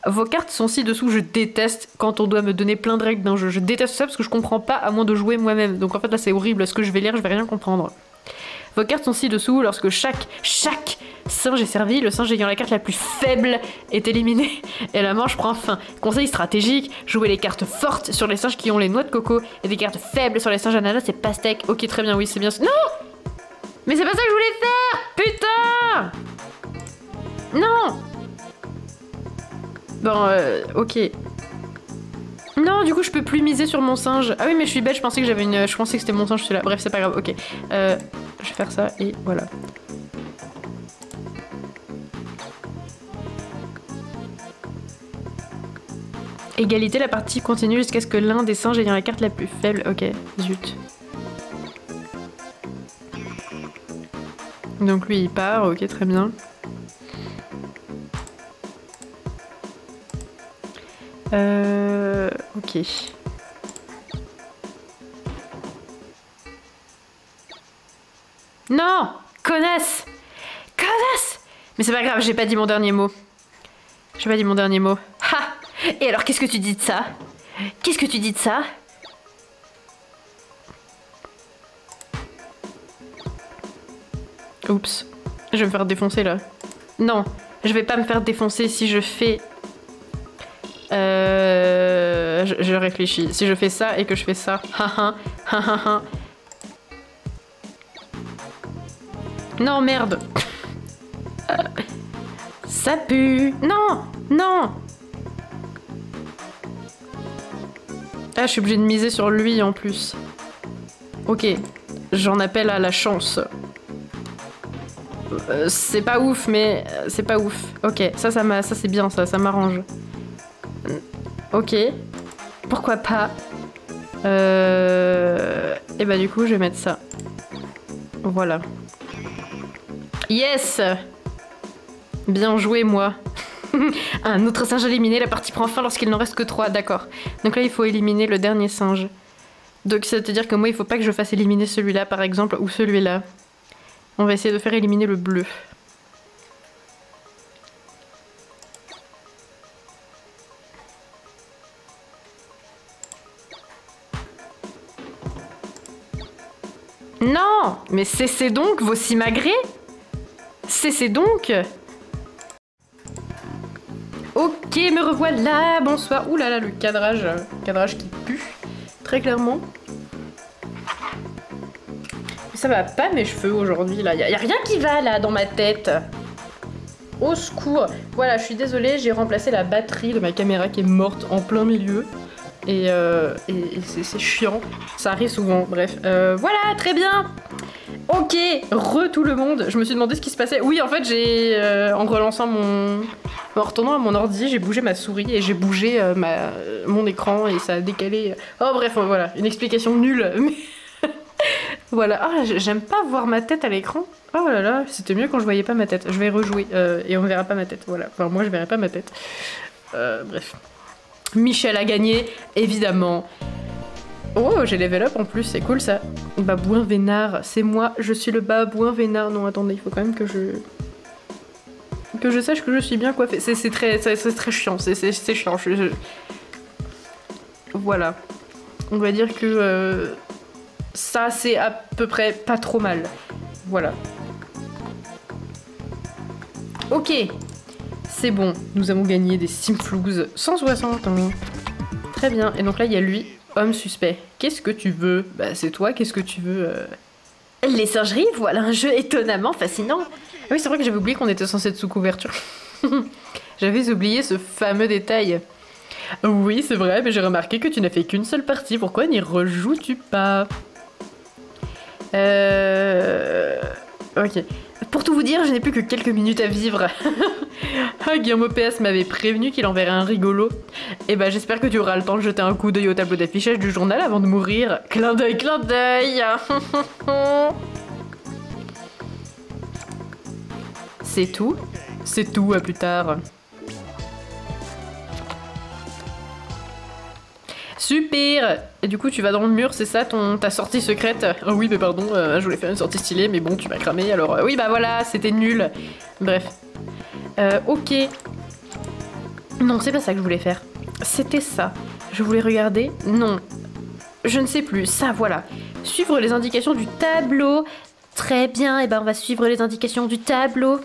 Vos cartes sont ci-dessous. Je déteste quand on doit me donner plein de règles d'un jeu. Je déteste ça parce que je comprends pas à moins de jouer moi-même. Donc en fait là c'est horrible. Ce que je vais lire, je vais rien comprendre. Vos cartes sont ci-dessous. Lorsque chaque singe est servi, le singe ayant la carte la plus faible est éliminé et la manche prend fin. Conseil stratégique, jouez les cartes fortes sur les singes qui ont les noix de coco et des cartes faibles sur les singes ananas et pastèques. Ok, très bien, oui, c'est bien. Non! Mais c'est pas ça que je voulais faire! Putain! Non! Bon, ok. Non, du coup, je peux plus miser sur mon singe. Ah oui, mais je suis bête, je pensais que j'avais une... Je pensais que c'était mon singe, celui-là. Bref, c'est pas grave, ok. Je vais faire ça, et voilà. Égalité, la partie continue jusqu'à ce que l'un des singes ayant la carte la plus faible... Ok, zut. Donc lui, il part, ok, très bien. Ok. Non! Connasse! Connasse! Mais c'est pas grave, j'ai pas dit mon dernier mot. J'ai pas dit mon dernier mot. Ha! Et alors, qu'est-ce que tu dis de ça? Qu'est-ce que tu dis de ça? Oups. Je vais me faire défoncer, là. Non, je vais pas me faire défoncer si je fais... Je réfléchis. Si je fais ça et que je fais ça. Non, merde. Ça pue. Non, non. Ah, je suis obligée de miser sur lui en plus. Ok, j'en appelle à la chance. C'est pas ouf, mais c'est pas ouf. Ok, ça c'est bien, ça m'arrange. Ok, pourquoi pas. Et bah du coup, je vais mettre ça. Voilà. Yes! Bien joué, moi. Un autre singe éliminé, la partie prend fin lorsqu'il n'en reste que 3, d'accord. Donc là, il faut éliminer le dernier singe. Donc ça veut dire que moi, il faut pas que je fasse éliminer celui-là, par exemple, ou celui-là. On va essayer de faire éliminer le bleu. Non! Mais cessez donc vos simagrées! Cessez donc! Ok, me revoilà! Bonsoir! Ouh là là, le cadrage qui pue, très clairement. Ça va pas mes cheveux aujourd'hui là, y a rien qui va là dans ma tête. Au secours. Voilà, je suis désolée, j'ai remplacé la batterie de ma caméra qui est morte en plein milieu. Et c'est chiant, ça arrive souvent, bref. Voilà, très bien. Ok, tout le monde. Je me suis demandé ce qui se passait. Oui, en fait, j'ai, en relançant en retournant à mon ordi, j'ai bougé ma souris et j'ai bougé mon écran et ça a décalé. Oh bref, voilà, une explication nulle. Mais... Voilà, ah, j'aime pas voir ma tête à l'écran. Oh là là, c'était mieux quand je voyais pas ma tête. Je vais rejouer et on verra pas ma tête, voilà. Enfin, moi je verrai pas ma tête. Bref. Michel a gagné, évidemment. Oh, j'ai level up en plus, c'est cool ça. Babouin Vénard, c'est moi, je suis le babouin Vénard. Non, attendez, il faut quand même que je sache que je suis bien coiffée. C'est très chiant, c'est chiant. Voilà. On va dire que... ça, c'est à peu près pas trop mal. Voilà. Ok. C'est bon. Nous avons gagné des Simflouz 160. Hein. Très bien. Et donc là, il y a lui, homme suspect. Qu'est-ce que tu veux? Bah, c'est toi. Qu'est-ce que tu veux Les singeries, voilà un jeu étonnamment fascinant. Ah oui, c'est vrai que j'avais oublié qu'on était censé être sous couverture. J'avais oublié ce fameux détail. Oui, c'est vrai, mais j'ai remarqué que tu n'as fait qu'une seule partie. Pourquoi n'y rejoues-tu pas? Ok. Pour tout vous dire, je n'ai plus que quelques minutes à vivre. Ah, Guillermo PS m'avait prévenu qu'il enverrait un rigolo. Et bah j'espère que tu auras le temps de jeter un coup d'œil au tableau d'affichage du journal avant de mourir. Clin d'œil, clin d'œil. C'est tout? C'est tout, à plus tard. Super! Et du coup, tu vas dans le mur, c'est ça ta sortie secrète? Oh oui, mais pardon, je voulais faire une sortie stylée, mais bon, tu m'as cramé, alors oui, bah voilà, c'était nul. Bref. Ok. Non, c'est pas ça que je voulais faire. C'était ça. Je voulais regarder. Non. Je ne sais plus. Ça, voilà. Suivre les indications du tableau. Très bien, et ben on va suivre les indications du tableau.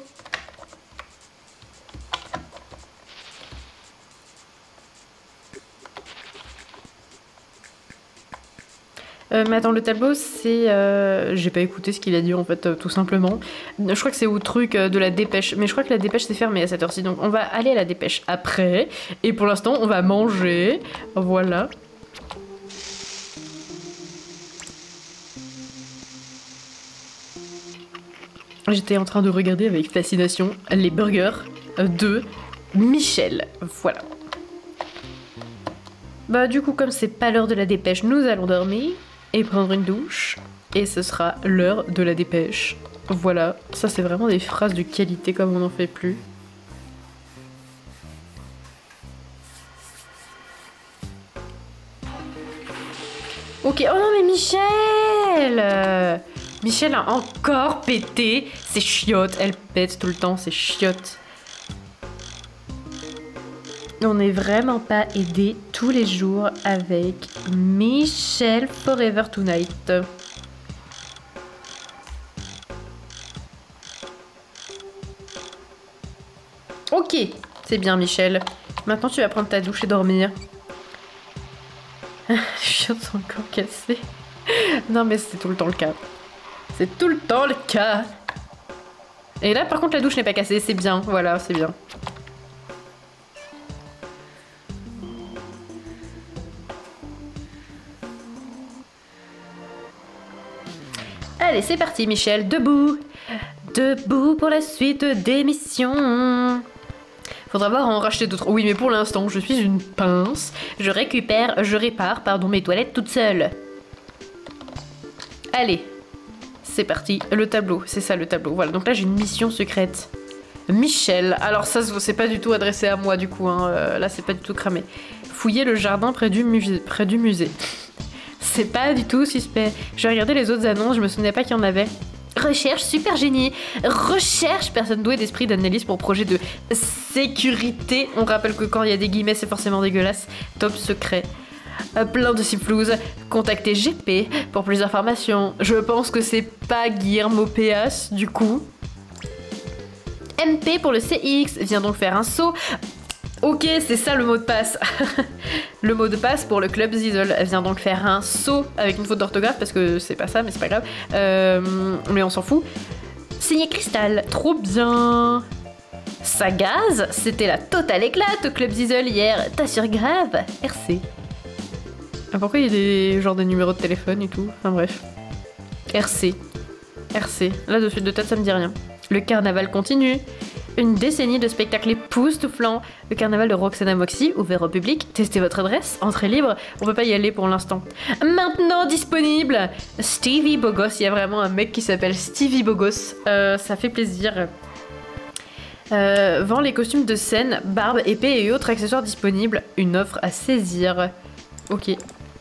Mais attends, le tableau, c'est... J'ai pas écouté ce qu'il a dit, en fait, tout simplement. Je crois que c'est au truc de la dépêche. Mais je crois que la dépêche, c'est fermé à cette heure-ci. Donc, on va aller à la dépêche après. Et pour l'instant, on va manger. Voilà. J'étais en train de regarder avec fascination les burgers de Michel. Voilà. Bah du coup, comme c'est pas l'heure de la dépêche, nous allons dormir et prendre une douche. Et ce sera l'heure de la dépêche. Voilà, ça c'est vraiment des phrases de qualité comme on n'en fait plus. Ok, oh non mais Michel Michel a encore pété ses chiottes. Elle pète tout le temps ses chiottes. On n'est vraiment pas aidé tous les jours avec Michel Forever Tonight. Ok, c'est bien Michel. Maintenant tu vas prendre ta douche et dormir. Les chiottes sont encore cassées. Non mais c'est tout le temps le cas. C'est tout le temps le cas. Et là par contre la douche n'est pas cassée, c'est bien. Voilà, c'est bien. Allez, c'est parti Michel, debout. Debout pour la suite des missions. Faudra voir en racheter d'autres. Oui, mais pour l'instant, je suis une pince. Je répare, mes toilettes toute seule. Allez, c'est parti. Le tableau, c'est ça le tableau. Voilà, donc là j'ai une mission secrète. Michel, alors ça c'est pas du tout adressé à moi du coup, hein. Là c'est pas du tout cramé. Fouiller le jardin près du musée. C'est pas du tout suspect. J'ai regardé les autres annonces, je me souvenais pas qu'il y en avait. Recherche super génie. Recherche personne douée d'esprit d'analyse pour projet de sécurité. On rappelle que quand il y a des guillemets c'est forcément dégueulasse. Top secret. Plein de ciflouses. Contactez GP pour plus d'informations. Je pense que c'est pas Guillermo Péas du coup. MP pour le CX. Viens donc faire un saut. Ok, c'est ça le mot de passe. Le mot de passe pour le club Zizzle. Elle vient donc faire un saut avec une faute d'orthographe parce que c'est pas ça, mais c'est pas grave. Mais on s'en fout. Signé Cristal, trop bien. Sagaz, c'était la totale éclate au club Zizzle hier. T'assures grave. RC. Ah, pourquoi il y a des genres de numéros de téléphone et tout? Enfin bref. RC. RC. Là, de suite de tête, ça me dit rien. Le carnaval continue. Une décennie de spectacles époustouflants. Le carnaval de Roxana Moxie, ouvert au public. Testez votre adresse, entrée libre. On peut pas y aller pour l'instant. Maintenant disponible Stevie Bogos. Il y a vraiment un mec qui s'appelle Stevie Bogos. Ça fait plaisir. Vend les costumes de scène, barbe, épée et autres accessoires disponibles. Une offre à saisir. Ok.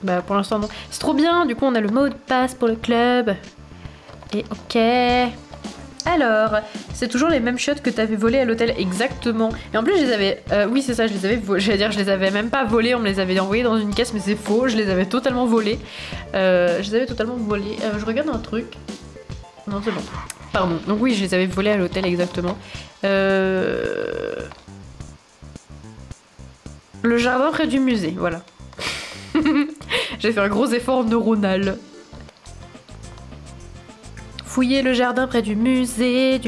Bah pour l'instant non. C'est trop bien. Du coup on a le mot de passe pour le club. Et ok. Alors, c'est toujours les mêmes chiottes que t'avais volées à l'hôtel, exactement. Et en plus, je les avais... oui, c'est ça, je les avais volées. J'allais dire, je les avais même pas volées, on me les avait envoyées dans une caisse, mais c'est faux, je les avais totalement volées. Je regarde un truc. Non, c'est bon. Pardon. Donc oui, je les avais volées à l'hôtel, exactement. Le jardin près du musée, voilà. J'ai fait un gros effort neuronal. Fouiller le jardin près du musée.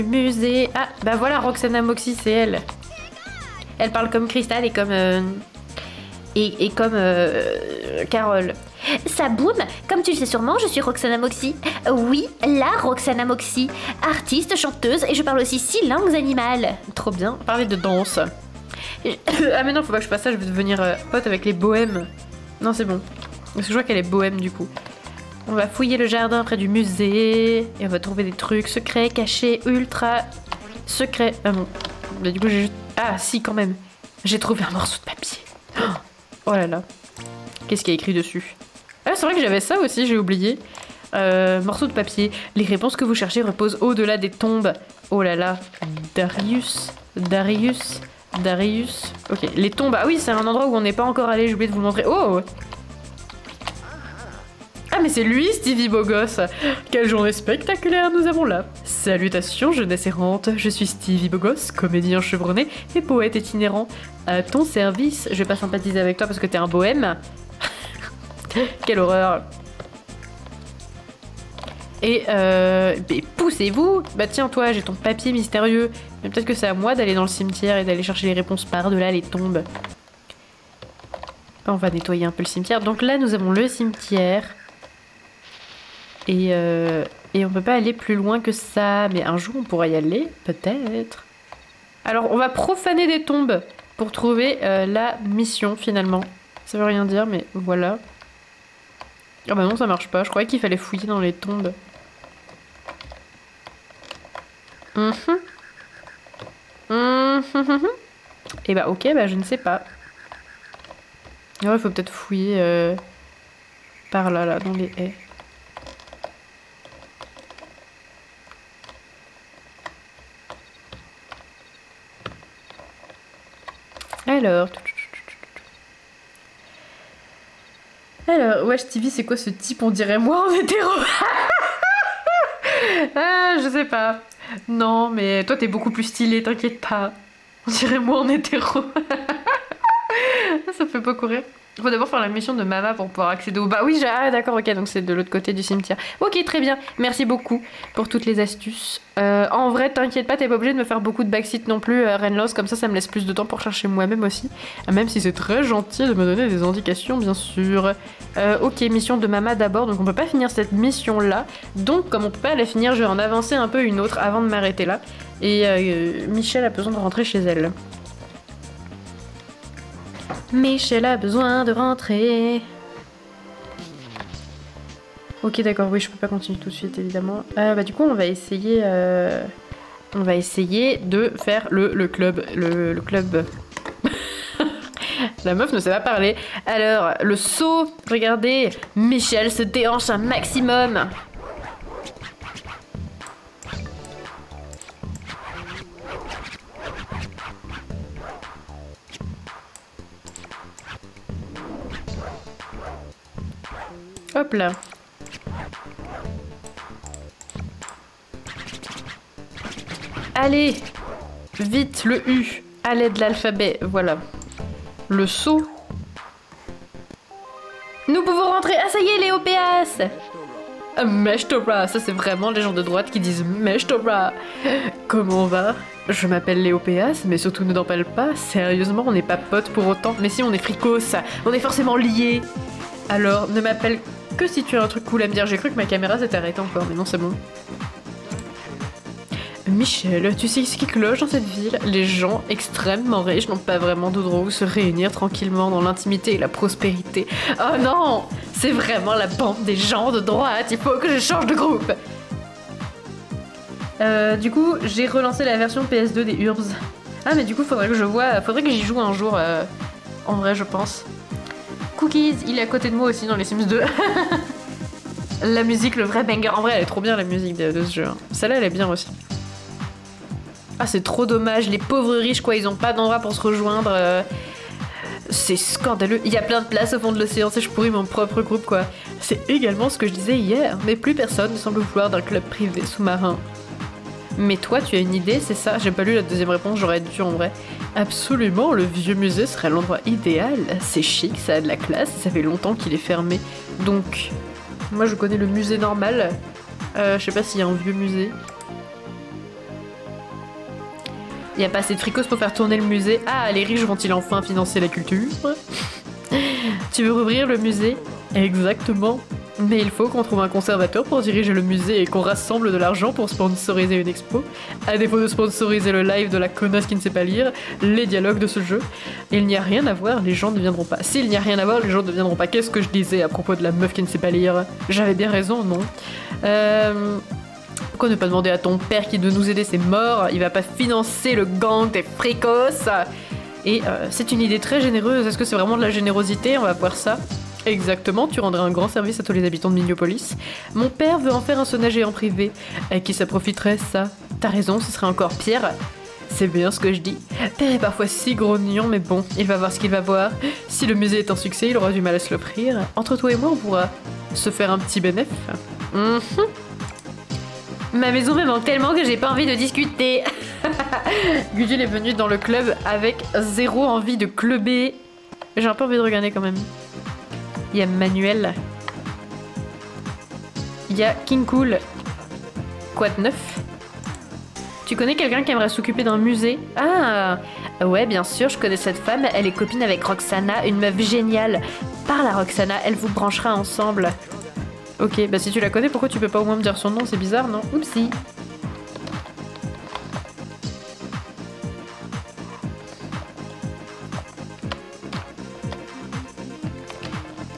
Ah, bah voilà, Roxana Moxie, c'est elle. Elle parle comme Cristal et comme... Carole. Ça boum. Comme tu le sais sûrement, je suis Roxana Moxie. Oui, la Roxana Moxie. Artiste, chanteuse, et je parle aussi 6 langues animales. Trop bien. Parler de danse. Ah mais non, faut pas que je fasse ça, je vais devenir pote avec les bohèmes. Non, c'est bon. Parce que je vois qu'elle est bohème, du coup. On va fouiller le jardin près du musée et on va trouver des trucs secrets, cachés, ultra secrets. Ah bon, bah, du coup j'ai juste... Ah si quand même, j'ai trouvé un morceau de papier. Oh là là, qu'est-ce qu'il y a écrit dessus? Ah c'est vrai que j'avais ça aussi, j'ai oublié. Morceau de papier, les réponses que vous cherchez reposent au-delà des tombes. Oh là là, Darius. Ok, les tombes, ah oui c'est un endroit où on n'est pas encore allé, j'ai oublié de vous le montrer. Oh! Ah mais c'est lui, Stevie Bogos. Quelle journée spectaculaire nous avons là. Salutations jeunesse errante, je suis Stevie Bogos, comédien chevronné et poète itinérant. À ton service, je vais pas sympathiser avec toi parce que t'es un bohème. Quelle horreur. Et poussez-vous. Bah tiens toi, j'ai ton papier mystérieux. Mais peut-être que c'est à moi d'aller dans le cimetière et d'aller chercher les réponses par-delà les tombes. On va nettoyer un peu le cimetière. Donc là, nous avons le cimetière. Et on peut pas aller plus loin que ça. Mais un jour, on pourra y aller, peut-être. Alors, on va profaner des tombes pour trouver la mission, finalement. Ça veut rien dire, mais voilà. Ah bah non, ça marche pas. Je croyais qu'il fallait fouiller dans les tombes. Et bah ok, bah je ne sais pas. Ouais, il faut peut-être fouiller par là, là, dans les haies. Alors... Alors, wesh TV, c'est quoi ce type? On dirait moi en hétéro. Ah, je sais pas. Non, mais toi t'es beaucoup plus stylé, t'inquiète pas. On dirait moi en hétéro. Ça me fait pas courir. Faut d'abord faire la mission de Mama pour pouvoir accéder au bas. Oui, ah, d'accord, ok, donc c'est de l'autre côté du cimetière. Ok, très bien. Merci beaucoup pour toutes les astuces. En vrai, t'inquiète pas, t'es pas obligé de me faire beaucoup de backseat non plus, Renlos. Comme ça me laisse plus de temps pour chercher moi-même aussi. Même si c'est très gentil de me donner des indications, bien sûr. Ok, mission de Mama d'abord. Donc on peut pas finir cette mission-là. Donc comme on peut pas la finir, je vais en avancer un peu une autre avant de m'arrêter là. Et Michel a besoin de rentrer chez elle. Michel a besoin de rentrer. Ok, d'accord, oui, je peux pas continuer tout de suite, évidemment. Bah du coup, on va essayer de faire le club. Le club... La meuf ne sait pas parler. Alors, le saut, regardez, Michel se déhanche un maximum. Hop là. Allez, vite, le U, à l'aide de l'alphabet, voilà. Le saut. Nous pouvons rentrer. Ah, ça y est, les OPS. Meshtora, ça c'est vraiment les gens de droite qui disent Meshtora. Comment on va? Je m'appelle Léopéas, mais surtout ne t'empêle pas. Sérieusement, on n'est pas potes pour autant. Mais si, on est fricos, on est forcément liés. Alors, ne m'appelle que si tu as un truc cool à me dire. J'ai cru que ma caméra s'était arrêtée encore, mais non, c'est bon. Michel, tu sais ce qui cloche dans cette ville? Les gens extrêmement riches n'ont pas vraiment d'endroit où se réunir tranquillement dans l'intimité et la prospérité. Oh non! C'est vraiment la bande des gens de droite, il faut que je change de groupe! Du coup, j'ai relancé la version PS2 des Urbs. Ah mais du coup, faudrait que j'y joue un jour, en vrai, je pense. Cookies, il est à côté de moi aussi dans les Sims 2. La musique, le vrai banger. En vrai, elle est trop bien la musique de ce jeu. Celle-là, elle est bien aussi. Ah, c'est trop dommage, les pauvres riches, quoi, ils ont pas d'endroit pour se rejoindre. C'est scandaleux. Il y a plein de places au fond de l'océan, je pourris mon propre groupe, quoi. C'est également ce que je disais hier, mais plus personne ne semble vouloir d'un club privé sous-marin. Mais toi, tu as une idée, c'est ça? J'ai pas lu la deuxième réponse, j'aurais dû en vrai. Absolument, le vieux musée serait l'endroit idéal. C'est chic, ça a de la classe, ça fait longtemps qu'il est fermé. Donc, moi je connais le musée normal. Je sais pas s'il y a un vieux musée. Il n'y a pas assez de fricos pour faire tourner le musée. Ah, les riches vont-ils enfin financer la culture? Tu veux rouvrir le musée? Exactement. Mais il faut qu'on trouve un conservateur pour diriger le musée et qu'on rassemble de l'argent pour sponsoriser une expo. À défaut de sponsoriser le live de la connasse qui ne sait pas lire, les dialogues de ce jeu. Il n'y a rien à voir, les gens ne viendront pas. S'il n'y a rien à voir, les gens ne viendront pas. Qu'est-ce que je disais à propos de la meuf qui ne sait pas lire? J'avais bien raison, non? Pourquoi ne pas demander à ton père qui de nous aider, c'est mort? Il va pas financer le gang des fricos. Et c'est une idée très généreuse. Est-ce que c'est vraiment de la générosité? On va voir ça. Exactement, tu rendrais un grand service à tous les habitants de Mignopolis. Mon père veut en faire un sauna géant privé. À qui ça profiterait, ça? T'as raison, ce serait encore pire. C'est bien ce que je dis. Père est parfois si grognon, mais bon, il va voir ce qu'il va voir. Si le musée est un succès, il aura du mal à se l'offrir. Entre toi et moi, on pourra se faire un petit bénéf. Ma maison me manque tellement que j'ai pas envie de discuter. Gudule est venu dans le club avec zéro envie de clubber. J'ai un peu envie de regarder quand même. Il y a Manuel. Il y a King Cool Quad 9. Tu connais quelqu'un qui aimerait s'occuper d'un musée? Ah, ouais, bien sûr, je connais cette femme. Elle est copine avec Roxana, une meuf géniale. Parle à Roxana, elle vous branchera ensemble. Ok, bah si tu la connais, pourquoi tu peux pas au moins me dire son nom? C'est bizarre, non? Oupsie.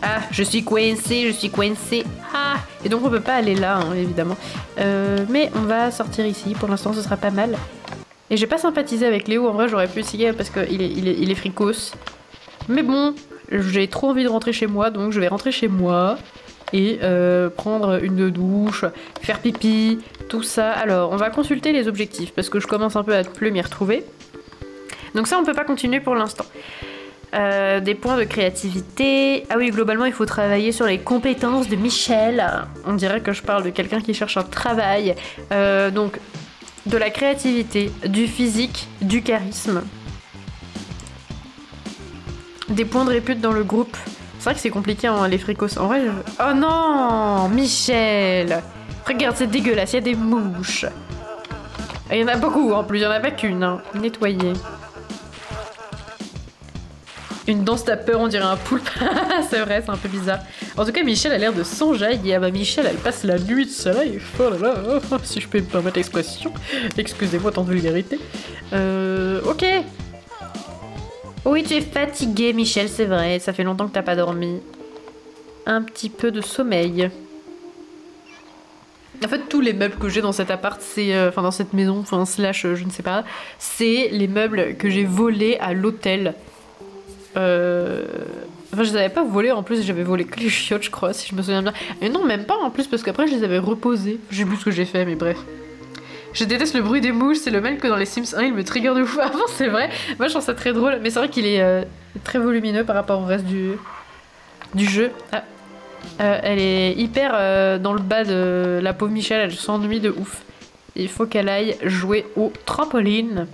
Ah, je suis coincée. Ah, et donc on peut pas aller là, hein, évidemment. Mais on va sortir ici, pour l'instant ce sera pas mal. Et j'ai pas sympathisé avec Léo, en vrai j'aurais pu essayer parce qu'il est fricos. Mais bon, j'ai trop envie de rentrer chez moi, donc je vais rentrer chez moi. Et prendre une douche, faire pipi, tout ça. Alors, on va consulter les objectifs, parce que je commence un peu à plus m'y retrouver. Donc ça, on peut pas continuer pour l'instant. Des points de créativité. Ah oui, globalement, il faut travailler sur les compétences de Michel. On dirait que je parle de quelqu'un qui cherche un travail. Donc, de la créativité, du physique, du charisme. Des points de répute dans le groupe. C'est vrai que c'est compliqué, hein, les fricos. En vrai, oh non, Michel! Regarde, c'est dégueulasse, il y a des mouches. Et il y en a beaucoup, en plus, il y en a pas qu'une. Hein. Nettoyer. Une danse tapeur, on dirait un poulpe. C'est vrai, c'est un peu bizarre. En tout cas, Michel a l'air de s'enjailler. Ah bah Michel, elle passe la nuit de soleil. Oh là là, oh, si je peux me permettre l'expression. Excusez-moi tant de vulgarité. Ok. Oui, tu es fatigué, Michel, c'est vrai. Ça fait longtemps que t'as pas dormi. Un petit peu de sommeil. En fait, tous les meubles que j'ai dans cet appart, c'est... Enfin, dans cette maison, enfin, slash, je ne sais pas. C'est les meubles que j'ai volés à l'hôtel. Enfin, je les avais pas volés, en plus, j'avais volé que les chiottes, je crois, si je me souviens bien. Mais non, même pas, en plus, parce qu'après, je les avais reposés. Je sais plus ce que j'ai fait, mais bref. Je déteste le bruit des mouches, c'est le même que dans les Sims 1, il me trigger de fou. Ah bon, c'est vrai. Moi, je trouve ça très drôle, mais c'est vrai qu'il est très volumineux par rapport au reste du jeu. Ah. Elle est hyper dans le bas de la pauvre Michel, elle s'ennuie de ouf. Il faut qu'elle aille jouer au trampoline.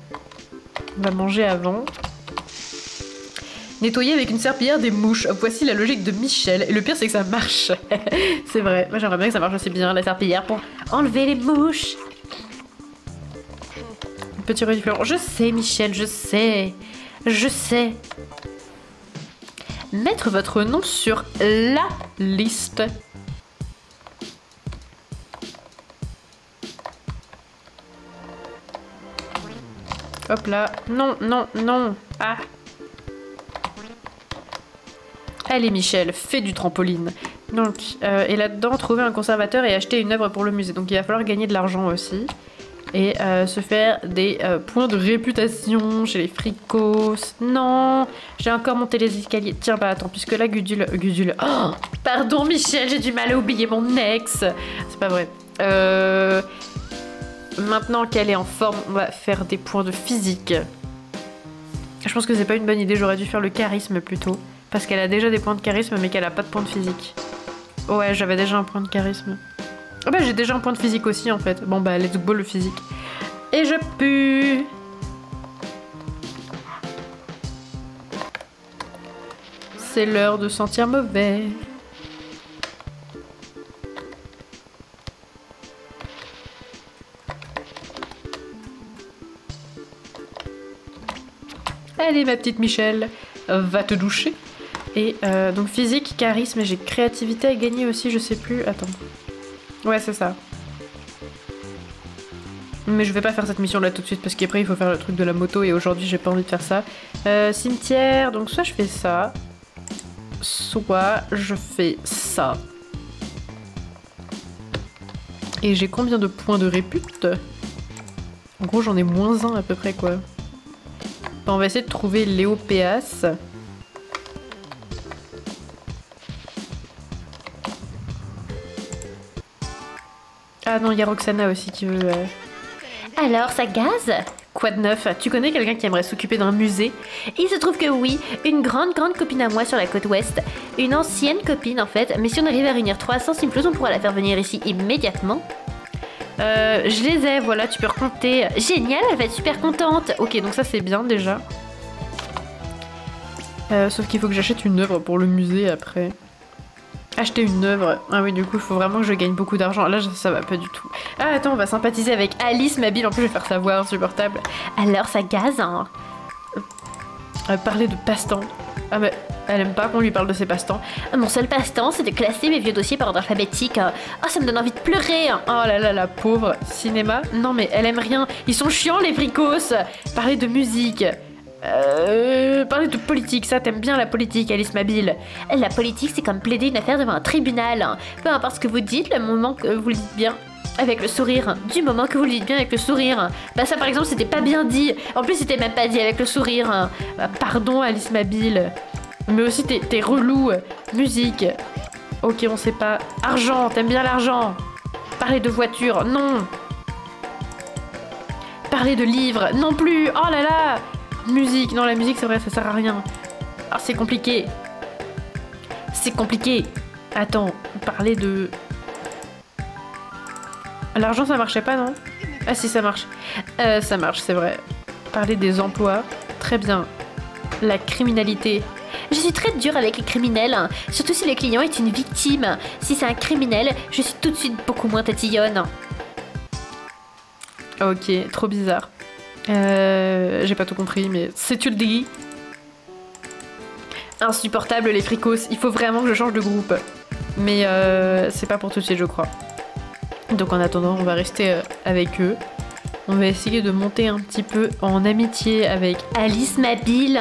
On va manger avant. Nettoyer avec une serpillière des mouches. Voici la logique de Michel. Et le pire, c'est que ça marche. C'est vrai. Moi, j'aimerais bien que ça marche aussi bien, la serpillière, pour enlever les mouches. Petit rediffusion. Je sais, Michel, je sais. Je sais. Mettre votre nom sur la liste. Hop là. Non, non, non. Ah. Allez, Michel, fais du trampoline. Donc, et là-dedans, trouver un conservateur et acheter une œuvre pour le musée. Donc, il va falloir gagner de l'argent aussi. Et se faire des points de réputation chez les fricos. Non, j'ai encore monté les escaliers. Tiens, bah attends, puisque là, Gudule... Oh, pardon, Michel, j'ai du mal à oublier mon ex. C'est pas vrai. Maintenant qu'elle est en forme, on va faire des points de physique. Je pense que c'est pas une bonne idée, j'aurais dû faire le charisme plutôt. Parce qu'elle a déjà des points de charisme, mais qu'elle a pas de points de physique. Ouais, j'avais déjà un point de charisme. Ah bah j'ai déjà un point de physique aussi en fait. Bon bah let's go le physique. Et je pue. C'est l'heure de sentir mauvais. Allez ma petite Michel, va te doucher. Et donc physique, charisme, et j'ai créativité à gagner aussi, je sais plus. Attends. Ouais, c'est ça. Mais je vais pas faire cette mission là tout de suite parce qu'après il faut faire le truc de la moto et aujourd'hui j'ai pas envie de faire ça. Cimetière, donc soit je fais ça, soit je fais ça. Et j'ai combien de points de répute? En gros j'en ai moins 1 à peu près quoi. On va essayer de trouver Léo Péas. Ah non, il y a Roxana aussi qui veut... Alors, ça gaze? Quoi de neuf? Tu connais quelqu'un qui aimerait s'occuper d'un musée? Il se trouve que oui, une grande copine à moi sur la côte ouest. Une ancienne copine en fait, mais si on arrive à réunir 300 simples, on pourra la faire venir ici immédiatement. Je les ai, voilà, tu peux recompter. Génial, elle va être super contente. Ok, donc ça c'est bien déjà. Sauf qu'il faut que j'achète une œuvre pour le musée après. Acheter une œuvre. Ah oui, du coup, il faut vraiment que je gagne beaucoup d'argent. Là, ça va pas du tout. Ah, attends, on va sympathiser avec Alice Mabile. En plus, je vais faire sa voix insupportable. Alors ça gaze, hein. Parler de passe-temps. Ah, mais elle aime pas qu'on lui parle de ses passe-temps. Mon seul passe-temps, c'est de classer mes vieux dossiers par ordre alphabétique. Oh, ça me donne envie de pleurer. Oh là là, la pauvre. Cinéma. Non, mais elle aime rien. Ils sont chiants, les fricos. Parler de musique. Parler de politique, ça t'aimes bien la politique, Alice Mabile. La politique, c'est comme plaider une affaire devant un tribunal. Peu importe ce que vous dites, le moment que vous le dites bien avec le sourire. Du moment que vous le dites bien avec le sourire. Bah ça par exemple, c'était pas bien dit. En plus, c'était même pas dit avec le sourire. Bah, pardon, Alice Mabile. Mais aussi, t'es relou. Musique. Ok, on sait pas. Argent, t'aimes bien l'argent. Parler de voiture, non. Parler de livres, non plus. Oh là là. Musique, non la musique c'est vrai ça sert à rien. Ah c'est compliqué. C'est compliqué. Attends, parler de... L'argent ça marchait pas non? Ah si ça marche. Ça marche c'est vrai. Parler des emplois, très bien. La criminalité. Je suis très dure avec les criminels, surtout si le client est une victime. Si c'est un criminel, je suis tout de suite beaucoup moins tatillonne. Ok, trop bizarre. J'ai pas tout compris, mais si tu le dis. Insupportable les fricos, il faut vraiment que je change de groupe. Mais c'est pas pour tout de suite, je crois. Donc en attendant, on va rester avec eux. On va essayer de monter un petit peu en amitié avec Alice Mabile.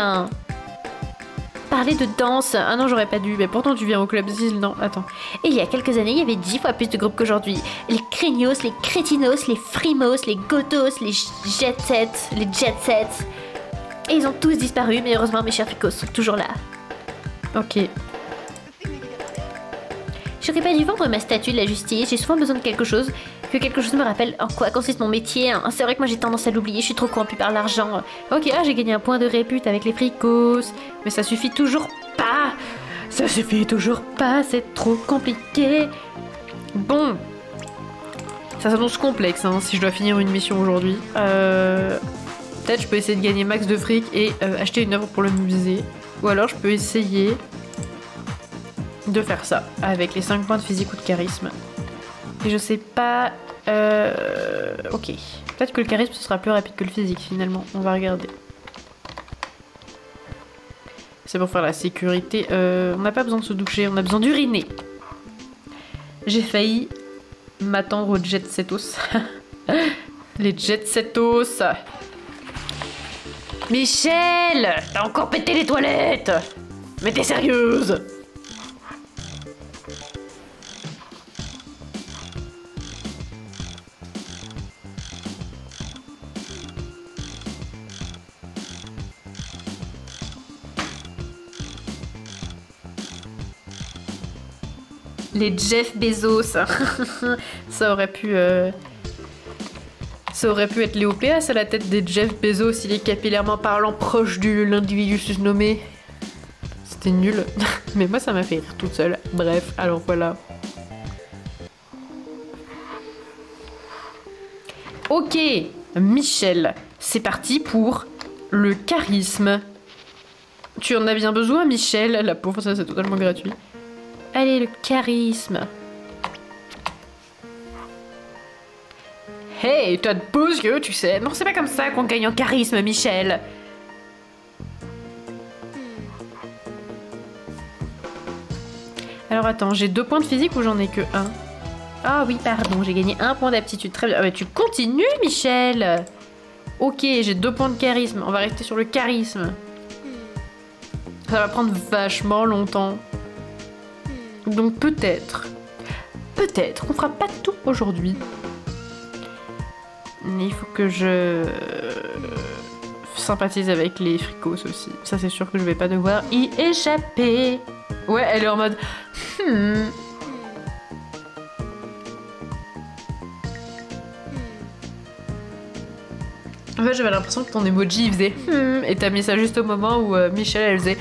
Parler de danse. Ah non, j'aurais pas dû, mais pourtant tu viens au club Zil, non, attends. Et il y a quelques années, il y avait 10 fois plus de groupes qu'aujourd'hui. Les craignos, les crétinos, les frimos, les gotos, les jet-sets, les jet-sets. Et ils ont tous disparu, mais heureusement mes chers fricos sont toujours là. Ok. J'aurais pas dû vendre ma statue de la justice, j'ai souvent besoin de quelque chose, que quelque chose me rappelle en quoi consiste mon métier. C'est vrai que moi j'ai tendance à l'oublier, je suis trop corrompue par l'argent. Ok, j'ai gagné un point de répute avec les fricos, mais ça suffit toujours pas. Ça suffit toujours pas, c'est trop compliqué. Bon. Ça s'annonce complexe, hein, si je dois finir une mission aujourd'hui. Peut-être je peux essayer de gagner max de fric et acheter une œuvre pour le musée. Ou alors je peux essayer de faire ça, avec les 5 points de physique ou de charisme. Et je sais pas... Ok. Peut-être que le charisme ce sera plus rapide que le physique finalement. On va regarder. C'est pour faire la sécurité. On n'a pas besoin de se doucher, on a besoin d'uriner. J'ai failli m'attendre aux jet setos. Les jet setos. Michel, t'as encore pété les toilettes. Mais t'es sérieuse? Les Jeff Bezos. Ça aurait pu être Léopéas à la tête des Jeff Bezos, il est capillairement parlant proche de l'individu susnommé. C'était nul. Mais moi ça m'a fait rire toute seule. Bref, alors voilà. Ok, Michel, c'est parti pour le charisme. Tu en as bien besoin, Michel? La pauvre, ça c'est totalement gratuit. Allez, le charisme. Hey, t'as de beaux yeux, tu sais. Non, c'est pas comme ça qu'on gagne en charisme, Michel. Alors attends, j'ai 2 points de physique ou j'en ai que 1? Ah oui, pardon, j'ai gagné 1 point d'aptitude. Très bien. Ah, mais tu continues, Michel. Ok, j'ai 2 points de charisme. On va rester sur le charisme. Ça va prendre vachement longtemps. Donc peut-être, on fera pas tout aujourd'hui. Mais il faut que je sympathise avec les fricos aussi. Ça c'est sûr que je vais pas devoir y échapper. Ouais, elle est en mode... En fait, j'avais l'impression que ton emoji il faisait et t'as mis ça juste au moment où Michel elle faisait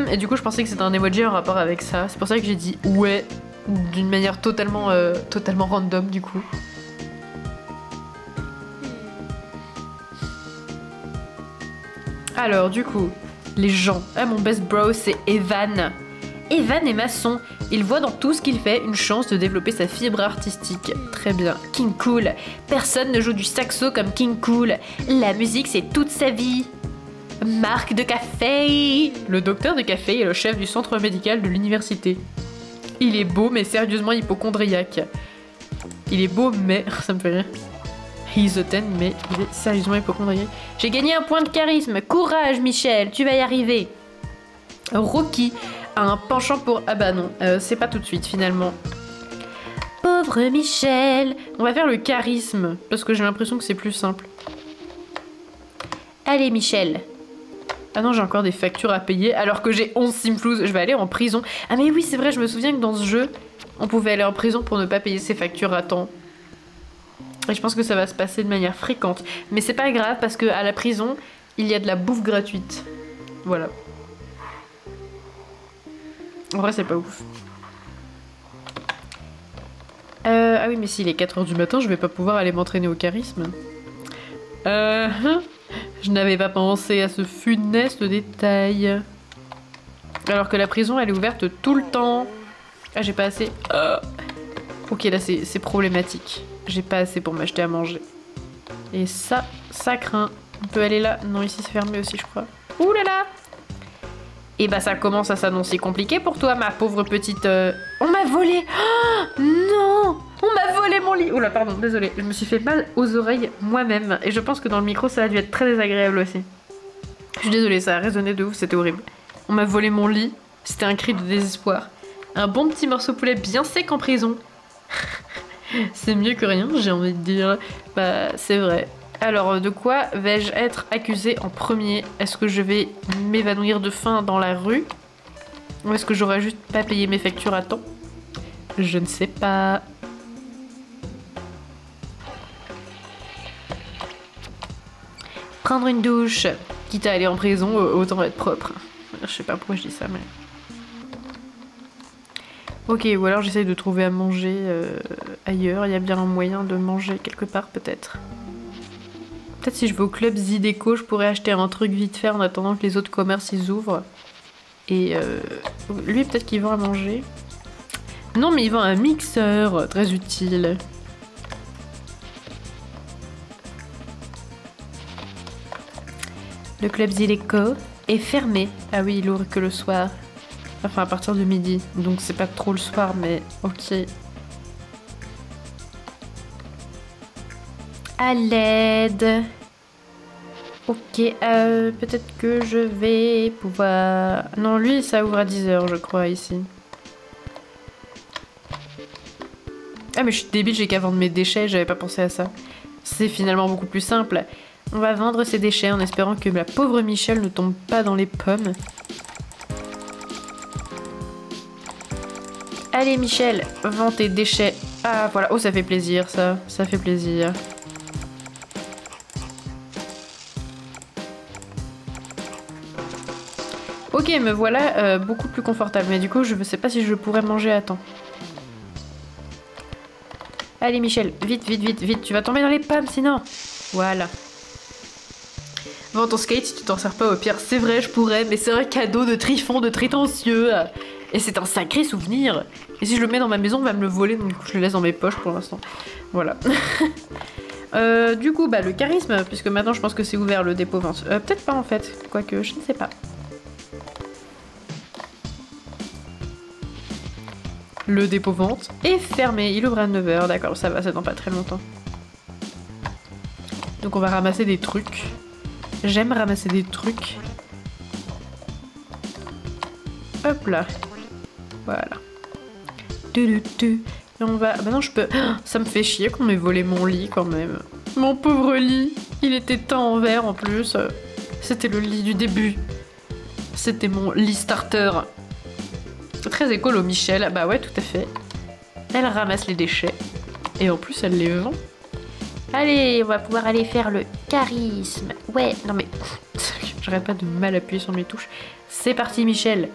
et du coup je pensais que c'était un emoji en rapport avec ça. C'est pour ça que j'ai dit ouais d'une manière totalement random du coup. Alors du coup, les gens. Ah mon best bro c'est Evan. Evan est maçon. Il voit dans tout ce qu'il fait une chance de développer sa fibre artistique. Très bien. King Cool. Personne ne joue du saxo comme King Cool. La musique, c'est toute sa vie. Marc de café. Le docteur de café est le chef du centre médical de l'université. Il est beau, mais sérieusement hypocondriaque. Il est beau, mais... ça me fait rire. He's a 10, mais il est sérieusement hypocondriaque. J'ai gagné un point de charisme. Courage, Michel, tu vas y arriver. Rocky a un penchant pour... Ah bah non, c'est pas tout de suite, finalement. Pauvre Michel. On va faire le charisme, parce que j'ai l'impression que c'est plus simple. Allez, Michel. Ah non, j'ai encore des factures à payer, alors que j'ai 11 simflouz. Je vais aller en prison. Ah mais oui, c'est vrai, je me souviens que dans ce jeu, on pouvait aller en prison pour ne pas payer ses factures à temps. Et je pense que ça va se passer de manière fréquente. Mais c'est pas grave, parce qu'à la prison, il y a de la bouffe gratuite. Voilà. En vrai, c'est pas ouf. Ah oui, mais s'il est 4h du matin, je vais pas pouvoir aller m'entraîner au charisme. Je n'avais pas pensé à ce funeste détail. Alors que la prison, elle est ouverte tout le temps. Ah, j'ai pas assez... Ok, là, c'est problématique. J'ai pas assez pour m'acheter à manger. Et ça craint. On peut aller là. Non, ici, c'est fermé aussi, je crois. Ouh là là. Et bah, ça commence à s'annoncer compliqué pour toi, ma pauvre petite... On m'a volé. Oh, non. On m'a volé mon lit. Oula, pardon, désolée. Je me suis fait mal aux oreilles moi-même. Et je pense que dans le micro, ça a dû être très désagréable aussi. Je suis désolée, ça a résonné de ouf, c'était horrible. On m'a volé mon lit. C'était un cri de désespoir. Un bon petit morceau de poulet bien sec en prison. C'est mieux que rien, j'ai envie de dire. Bah, c'est vrai. Alors, de quoi vais-je être accusée en premier? Est-ce que je vais m'évanouir de faim dans la rue? Ou est-ce que j'aurais juste pas payé mes factures à temps? Je ne sais pas. Prendre une douche, quitte à aller en prison, autant être propre. Je sais pas pourquoi je dis ça, mais... Ok, ou alors j'essaye de trouver à manger ailleurs. Il y a bien un moyen de manger quelque part, peut-être. Peut-être si je vais au club Zydeco, je pourrais acheter un truc vite fait en attendant que les autres commerces ils ouvrent. Et lui, peut-être qu'il vend à manger. Non, mais il vend un mixeur, très utile. Le club Zydeco est fermé. Ah oui, il ouvre que le soir. Enfin, à partir de midi. Donc c'est pas trop le soir, mais ok. À l'aide. Ok, peut-être que je vais pouvoir... Non, lui, ça ouvre à 10h, je crois, ici. Ah, mais je suis débile, j'ai qu'à vendre mes déchets, j'avais pas pensé à ça. C'est finalement beaucoup plus simple. On va vendre ces déchets en espérant que la pauvre Michel ne tombe pas dans les pommes. Allez, Michel, vends tes déchets. Ah, voilà. Oh, ça fait plaisir, ça. Ça fait plaisir. Ok, me voilà beaucoup plus confortable. Mais du coup, je ne sais pas si je pourrais manger à temps. Allez, Michel, vite, vite, vite, vite. Tu vas tomber dans les pommes, sinon. Voilà. Vends ton skate si tu t'en sers pas, au pire. C'est vrai, je pourrais, mais c'est un cadeau de Trifon, de Trétencieux. Et c'est un sacré souvenir. Et si je le mets dans ma maison, on va me le voler, donc du coup, je le laisse dans mes poches pour l'instant. Voilà. Du coup, bah, le charisme, puisque maintenant, je pense que c'est ouvert, le dépôt-vente. Peut-être pas, en fait. Quoique, je ne sais pas. Le dépôt-vente est fermé. Il ouvre à 9h. D'accord, ça va, ça dans pas très longtemps. Donc, on va ramasser des trucs. J'aime ramasser des trucs. Hop là. Voilà. Et on va... Bah non, je peux... Ça me fait chier qu'on m'ait volé mon lit, quand même. Mon pauvre lit. Il était teint en vert, en plus. C'était le lit du début. C'était mon lit starter. Très écolo, Michel. Bah ouais, tout à fait. Elle ramasse les déchets. Et en plus, elle les vend. Allez, on va pouvoir aller faire le charisme. Ouais, non mais... J'arrête pas de mal appuyer sur mes touches. C'est parti, Michel.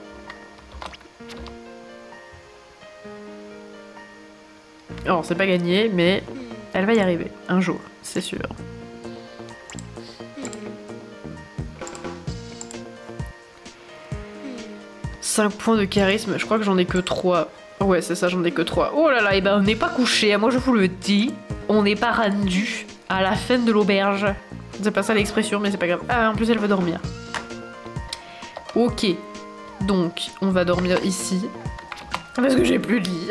Oh, c'est pas gagné, mais elle va y arriver. Un jour, c'est sûr. 5 points de charisme, je crois que j'en ai que 3. Ouais, c'est ça, j'en ai que 3. Oh là là, et ben on n'est pas couché, moi je vous le dis. On n'est pas rendu à la fin de l'auberge. C'est pas ça l'expression, mais c'est pas grave. Ah, en plus elle va dormir. Ok, donc on va dormir ici. Parce que j'ai plus de lit.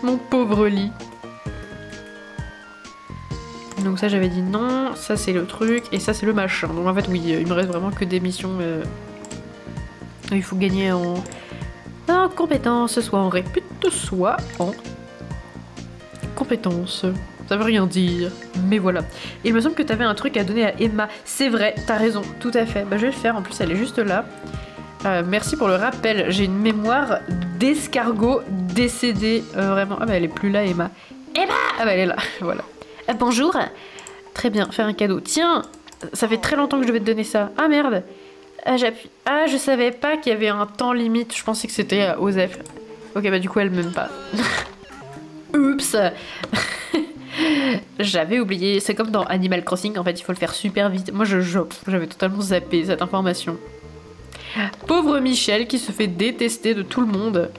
Mon pauvre lit. Donc ça j'avais dit non, ça c'est le truc, et ça c'est le machin. Donc en fait oui, il me reste vraiment que des missions... Il faut gagner en compétences, soit en répute, soit en compétences. Ça veut rien dire, mais voilà. Il me semble que t'avais un truc à donner à Emma. C'est vrai, t'as raison, tout à fait. Bah je vais le faire, en plus elle est juste là. Merci pour le rappel, j'ai une mémoire d'escargot décédé. Vraiment, ah bah elle est plus là Emma. Emma! Ah bah elle est là, voilà. Bonjour. Très bien, faire un cadeau. Tiens, ça fait très longtemps que je devais te donner ça. Ah merde! J'appuie. Ah, je savais pas qu'il y avait un temps limite. Je pensais que c'était Osef. Ok, bah du coup, elle m'aime pas. Oups. J'avais oublié. C'est comme dans Animal Crossing, en fait, il faut le faire super vite. Moi, j'avais totalement zappé cette information. Pauvre Michel qui se fait détester de tout le monde.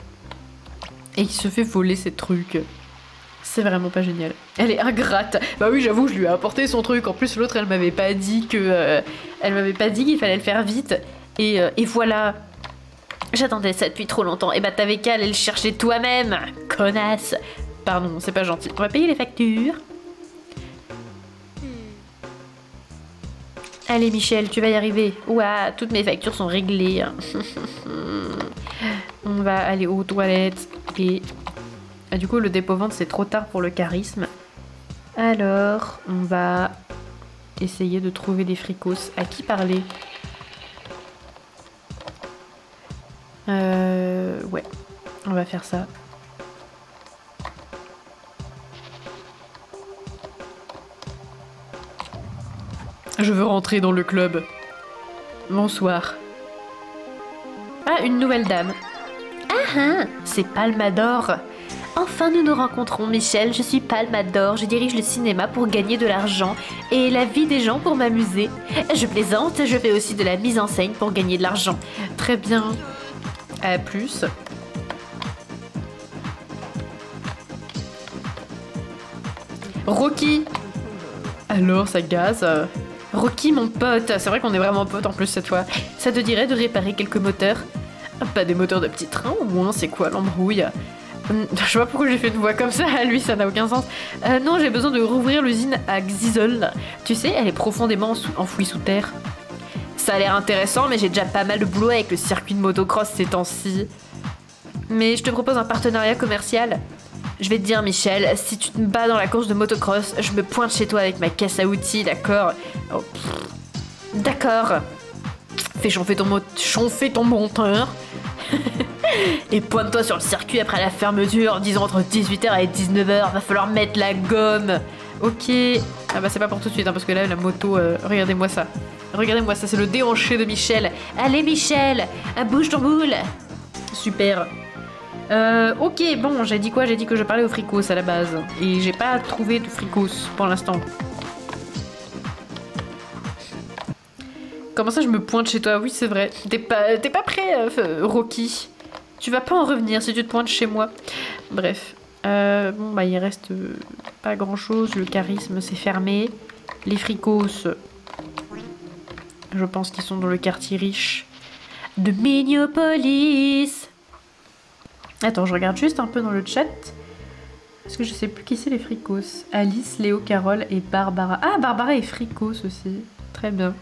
Et qui se fait voler ses trucs. C'est vraiment pas génial. Elle est ingrate. Bah oui, j'avoue, je lui ai apporté son truc. En plus, l'autre, elle m'avait pas dit que... elle m'avait pas dit qu'il fallait le faire vite. Et voilà. J'attendais ça depuis trop longtemps. Et bah t'avais qu'à aller le chercher toi-même, connasse. Pardon, c'est pas gentil. On va payer les factures. Allez, Michel, tu vas y arriver. Ouah, toutes mes factures sont réglées. On va aller aux toilettes et... Ah, du coup, le dépôt-vente, c'est trop tard pour le charisme. Alors, on va essayer de trouver des fricos. À qui parler? Ouais, on va faire ça. Je veux rentrer dans le club. Bonsoir. Ah, une nouvelle dame. Ah, c'est Palmador. Enfin, nous nous rencontrons, Michel. Je suis Palmador. Je dirige le cinéma pour gagner de l'argent et la vie des gens pour m'amuser. Je plaisante, je fais aussi de la mise en scène pour gagner de l'argent. Très bien. À plus. Rocky. Alors, ça gaze. Rocky, mon pote. C'est vrai qu'on est vraiment potes en plus cette fois. Ça te dirait de réparer quelques moteurs? Pas des moteurs de petits trains au moins, c'est quoi l'embrouille? Je sais pas pourquoi j'ai fait une voix comme ça, à lui ça n'a aucun sens. Non, j'ai besoin de rouvrir l'usine à Xizol. Tu sais, elle est profondément enfouie sous terre. Ça a l'air intéressant, mais j'ai déjà pas mal de boulot avec le circuit de motocross ces temps-ci. Mais je te propose un partenariat commercial. Je vais te dire, Michel, si tu te bats dans la course de motocross, je me pointe chez toi avec ma caisse à outils, d'accord? Oh, d'accord. Fais chauffer ton monteur. Et pointe-toi sur le circuit après la fermeture, disons entre 18h et 19h, va falloir mettre la gomme. Ok. Ah bah c'est pas pour tout de suite, hein, parce que là la moto, regardez-moi ça. Regardez-moi ça, c'est le déhanché de Michel. Allez Michel, bouge ton boule. Super. Ok, bon, j'ai dit quoi? J'ai dit que je parlais aux fricos à la base. Et j'ai pas trouvé de fricos pour l'instant. Comment ça je me pointe chez toi? Oui, c'est vrai. T'es pas prêt, Rocky. Tu vas pas en revenir si tu te pointes chez moi. Bref. Bon, bah, il reste pas grand chose. Le charisme, c'est fermé. Les fricos, je pense qu'ils sont dans le quartier riche de Miniopolis. Attends, je regarde juste un peu dans le chat. Parce que je sais plus qui c'est les fricos. Alice, Léo, Carole et Barbara. Ah, Barbara est fricos aussi. Très bien.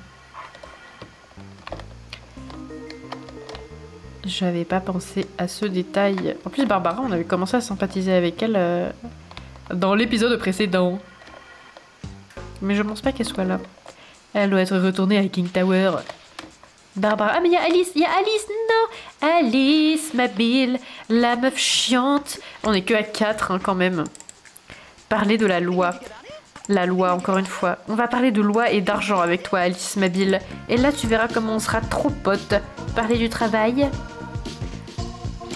J'avais pas pensé à ce détail. En plus, Barbara, on avait commencé à sympathiser avec elle dans l'épisode précédent. Mais je pense pas qu'elle soit là. Elle doit être retournée à King Tower. Barbara. Ah, mais il y a Alice, non! Alice, ma bille, la meuf chiante. On est que à 4 hein, quand même. Parler de la loi. La loi, encore une fois. On va parler de loi et d'argent avec toi, Alice, ma bille. Et là, tu verras comment on sera trop potes. Parler du travail.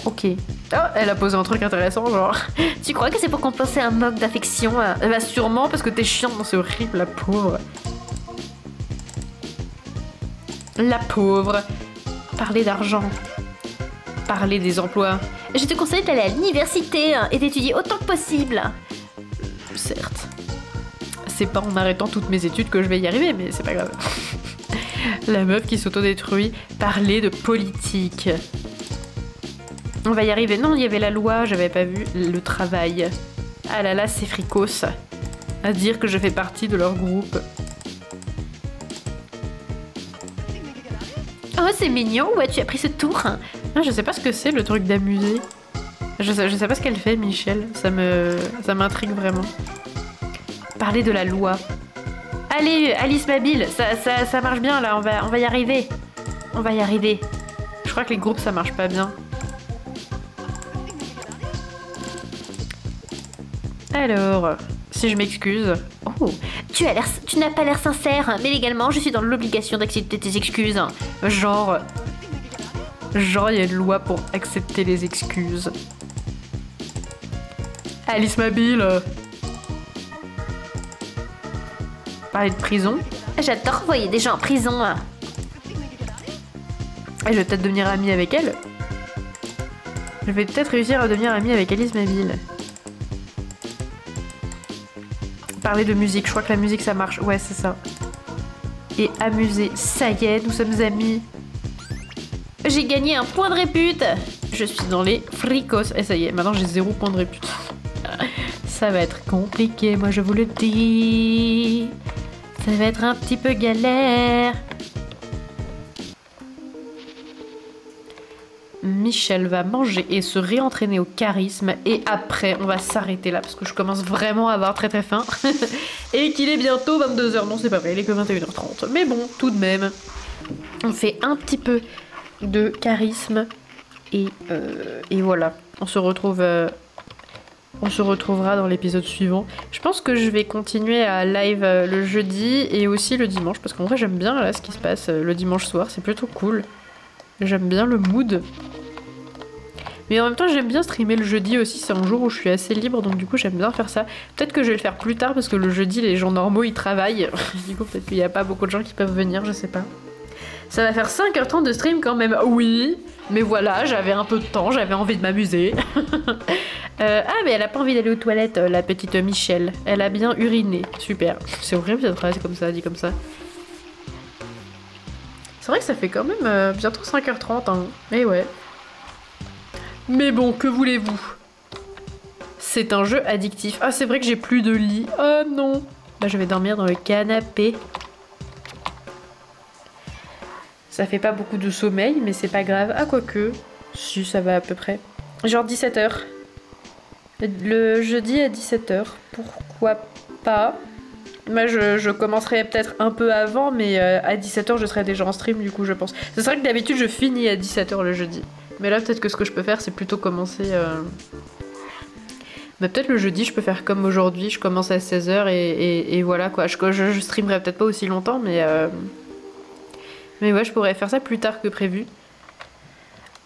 Ok. Oh, elle a posé un truc intéressant, genre. Tu crois que c'est pour compenser un manque d'affection? Bah sûrement, parce que t'es chiante, c'est horrible, la pauvre. La pauvre. Parler d'argent. Parler des emplois. Je te conseille d'aller à l'université et d'étudier autant que possible. Certes. C'est pas en arrêtant toutes mes études que je vais y arriver, mais c'est pas grave. La meuf qui s'autodétruit. Parler de politique. On va y arriver. Non, il y avait la loi, j'avais pas vu. Le travail. Ah là là, c'est fricos. À dire que je fais partie de leur groupe. Oh, c'est mignon. Où as-tu appris ce tour? Ah, je sais pas ce que c'est, le truc d'amuser. Je sais pas ce qu'elle fait, Michel. Ça m'intrigue vraiment. Parler de la loi. Allez, Alice Mabile, ça marche bien là, on va y arriver. On va y arriver. Je crois que les groupes ça marche pas bien. Alors, si je m'excuse. Oh, tu n'as pas l'air sincère, mais légalement je suis dans l'obligation d'accepter tes excuses. Genre, il y a une loi pour accepter les excuses. Alice Mabile. Parler de prison. J'adore envoyer des gens en prison. Et je vais peut-être devenir amie avec elle. Je vais peut-être réussir à devenir amie avec Alice Mabile. Parler de musique, je crois que la musique ça marche. Ouais, c'est ça. Et amuser. Ça y est, nous sommes amis. J'ai gagné un point de répute. Je suis dans les fricos. Et ça y est, maintenant j'ai 0 point de répute. Ça va être compliqué, moi je vous le dis. Ça va être un petit peu galère. Michel va manger et se réentraîner au charisme. Et après, on va s'arrêter là parce que je commence vraiment à avoir très très faim. Et qu'il est bientôt 22h. Non, c'est pas vrai, il est que 21h30. Mais bon, tout de même, on fait un petit peu de charisme. Et voilà, on se retrouvera dans l'épisode suivant. Je pense que je vais continuer à live le jeudi et aussi le dimanche. Parce qu'en vrai, j'aime bien là ce qui se passe le dimanche soir. C'est plutôt cool. J'aime bien le mood. Mais en même temps, j'aime bien streamer le jeudi aussi. C'est un jour où je suis assez libre. Donc du coup, j'aime bien faire ça. Peut-être que je vais le faire plus tard parce que le jeudi, les gens normaux, ils travaillent. Du coup, peut-être qu'il n'y a pas beaucoup de gens qui peuvent venir. Je sais pas. Ça va faire 5h30 de stream quand même. Oui. Mais voilà, j'avais un peu de temps. J'avais envie de m'amuser. Ah, mais elle a pas envie d'aller aux toilettes, la petite Michel. Elle a bien uriné. Super. C'est horrible cette phrase comme ça, dit comme ça. C'est vrai que ça fait quand même bientôt 5h30, hein. Mais ouais. Mais bon, que voulez-vous? C'est un jeu addictif. Ah, c'est vrai que j'ai plus de lit. Oh non. Bah, je vais dormir dans le canapé. Ça fait pas beaucoup de sommeil, mais c'est pas grave. Ah, quoique. Si, ça va à peu près. Genre 17h. Le jeudi à 17h. Pourquoi pas? Moi, je commencerai peut-être un peu avant, mais à 17h, je serai déjà en stream, du coup, je pense. C'est vrai que d'habitude, je finis à 17h le jeudi. Mais là, peut-être que ce que je peux faire, c'est plutôt commencer... Mais peut-être le jeudi, je peux faire comme aujourd'hui, je commence à 16h et voilà, quoi. Je streamerai peut-être pas aussi longtemps, mais ouais, je pourrais faire ça plus tard que prévu.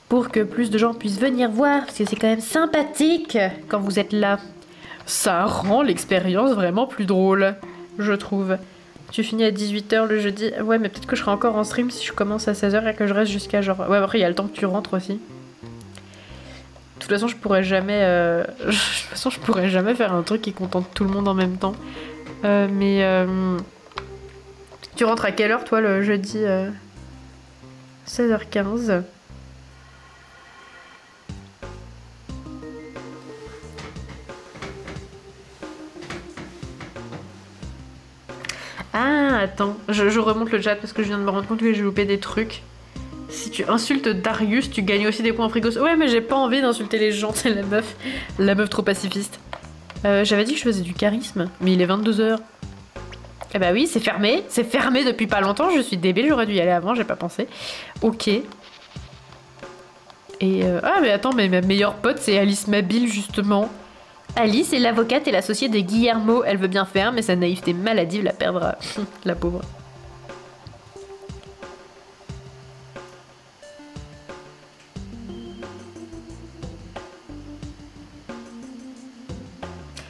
Pour que plus de gens puissent venir voir, parce que c'est quand même sympathique quand vous êtes là. Ça rend l'expérience vraiment plus drôle, je trouve. Tu finis à 18h le jeudi. Ouais, mais peut-être que je serai encore en stream si je commence à 16h et que je reste jusqu'à genre... Ouais, après, il y a le temps que tu rentres aussi. De toute façon, je pourrais jamais... je pourrais jamais faire un truc qui contente tout le monde en même temps. Tu rentres à quelle heure, toi, le jeudi 16h15. Ah, attends, je remonte le chat parce que je viens de me rendre compte que j'ai loupé des trucs. Si tu insultes Darius, tu gagnes aussi des points en frigos. Ouais, mais j'ai pas envie d'insulter les gens, c'est la meuf trop pacifiste. J'avais dit que je faisais du charisme, mais il est 22h. Eh bah oui, c'est fermé depuis pas longtemps, je suis débile, j'aurais dû y aller avant, j'ai pas pensé. Ok. Et ah, mais attends, mais ma meilleure pote, c'est Alice Mabile, justement. Alice est l'avocate et l'associée de Guillermo. Elle veut bien faire, mais sa naïveté maladive la perdra. La pauvre.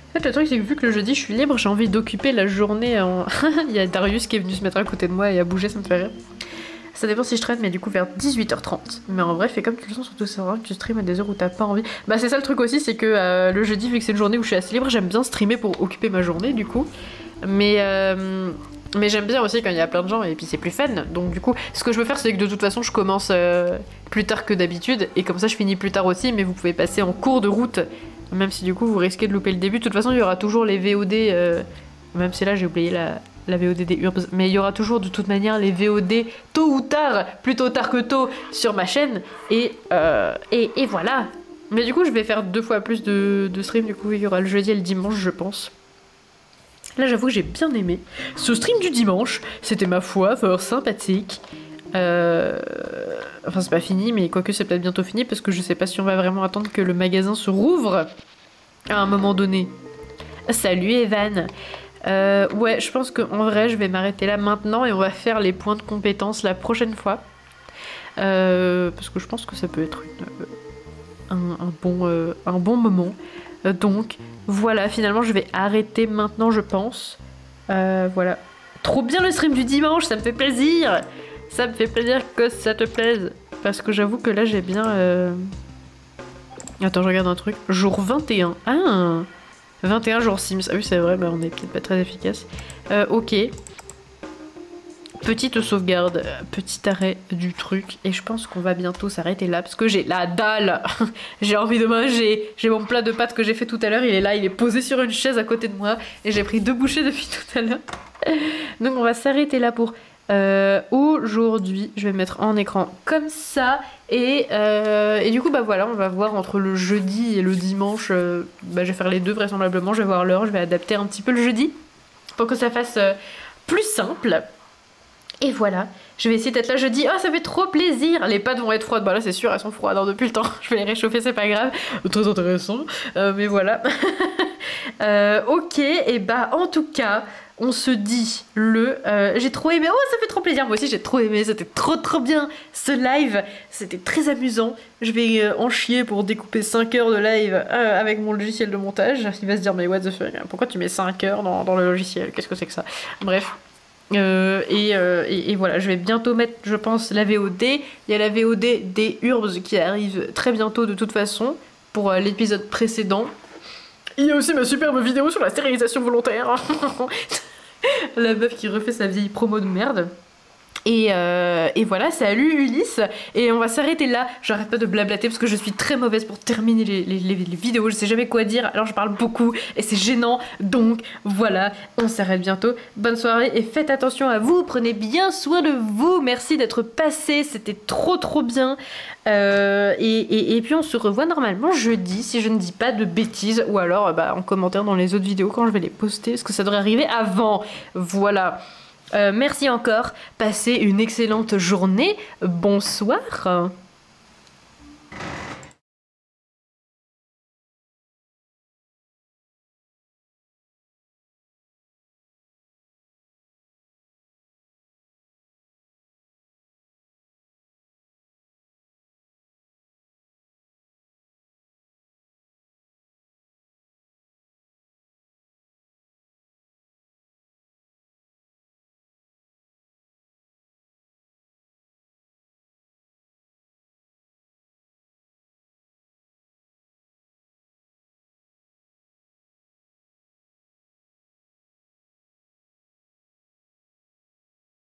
En fait, le truc, c'est que vu que le jeudi, je suis libre, j'ai envie d'occuper la journée en... Il y a Darius qui est venu se mettre à côté de moi et à bouger, ça me fait rire. Ça dépend si je traîne, mais du coup vers 18h30. Mais en vrai, fais comme tu le sens, surtout savoir que tu streams à des heures où t'as pas envie. Bah c'est ça le truc aussi, c'est que le jeudi, vu que c'est une journée où je suis assez libre, j'aime bien streamer pour occuper ma journée du coup. Mais j'aime bien aussi quand il y a plein de gens et puis c'est plus fun. Donc du coup, ce que je veux faire, c'est que de toute façon, je commence plus tard que d'habitude. Et comme ça, je finis plus tard aussi, mais vous pouvez passer en cours de route. Même si du coup, vous risquez de louper le début. De toute façon, il y aura toujours les VOD... même si là, j'ai oublié la VOD des Urbs, mais il y aura toujours de toute manière les VOD tôt ou tard, plutôt tard que tôt, sur ma chaîne, et voilà. Mais du coup, je vais faire 2 fois plus de stream, du coup, il y aura le jeudi et le dimanche, je pense. Là, j'avoue que j'ai bien aimé. Ce stream du dimanche, c'était ma foi, fort sympathique. Enfin, c'est pas fini, mais quoique c'est peut-être bientôt fini, parce que je sais pas si on va vraiment attendre que le magasin se rouvre à un moment donné. Salut Evan. Ouais, je pense qu'en vrai, je vais m'arrêter là maintenant et on va faire les points de compétences la prochaine fois. Parce que je pense que ça peut être un bon moment. Donc, voilà, finalement, je vais arrêter maintenant, je pense. Voilà. Trop bien le stream du dimanche, ça me fait plaisir. Ça me fait plaisir que ça te plaise. Parce que j'avoue que là, j'ai bien... Attends, je regarde un truc. Jour 21. Ah 21 jours Sims. Ah oui, c'est vrai, bah on est peut-être pas très efficace. Ok. Petite sauvegarde, petit arrêt du truc. Et je pense qu'on va bientôt s'arrêter là parce que j'ai la dalle. J'ai envie de manger. J'ai mon plat de pâtes que j'ai fait tout à l'heure. Il est là, il est posé sur une chaise à côté de moi. Et j'ai pris 2 bouchées depuis tout à l'heure. Donc on va s'arrêter là pour aujourd'hui. Je vais mettre en écran comme ça. Et du coup, bah voilà, on va voir entre le jeudi et le dimanche. Bah, je vais faire les deux vraisemblablement. Je vais voir l'heure. Je vais adapter un petit peu le jeudi pour que ça fasse plus simple. Et voilà, je vais essayer d'être là jeudi. Oh, ça fait trop plaisir. Les pâtes vont être froides. Bah là, c'est sûr, elles sont froides hein, depuis le temps. Je vais les réchauffer, c'est pas grave. Très intéressant. Mais voilà. Ok, et bah en tout cas... On se dit j'ai trop aimé. Oh, ça fait trop plaisir. Moi aussi, j'ai trop aimé. C'était trop bien ce live. C'était très amusant. Je vais en chier pour découper 5 heures de live avec mon logiciel de montage. Il va se dire, mais what the fuck, pourquoi tu mets 5 heures dans le logiciel? Qu'est-ce que c'est que ça? Bref. Et voilà, je vais bientôt mettre, je pense, la VOD. Il y a la VOD des Urbs qui arrive très bientôt de toute façon pour l'épisode précédent. Il y a aussi ma superbe vidéo sur la stérilisation volontaire. La meuf qui refait sa vieille promo de merde. Et voilà, salut Ulysse. Et on va s'arrêter là. J'arrête pas de blablater parce que je suis très mauvaise pour terminer les vidéos. Je sais jamais quoi dire, alors je parle beaucoup et c'est gênant. Donc voilà, on s'arrête bientôt. Bonne soirée et faites attention à vous. Prenez bien soin de vous. Merci d'être passé, c'était trop bien. Et puis on se revoit normalement jeudi si je ne dis pas de bêtises. Ou alors en commentaire dans les autres vidéos quand je vais les poster. Parce que ça devrait arriver avant. Voilà. Merci encore, passez une excellente journée, bonsoir.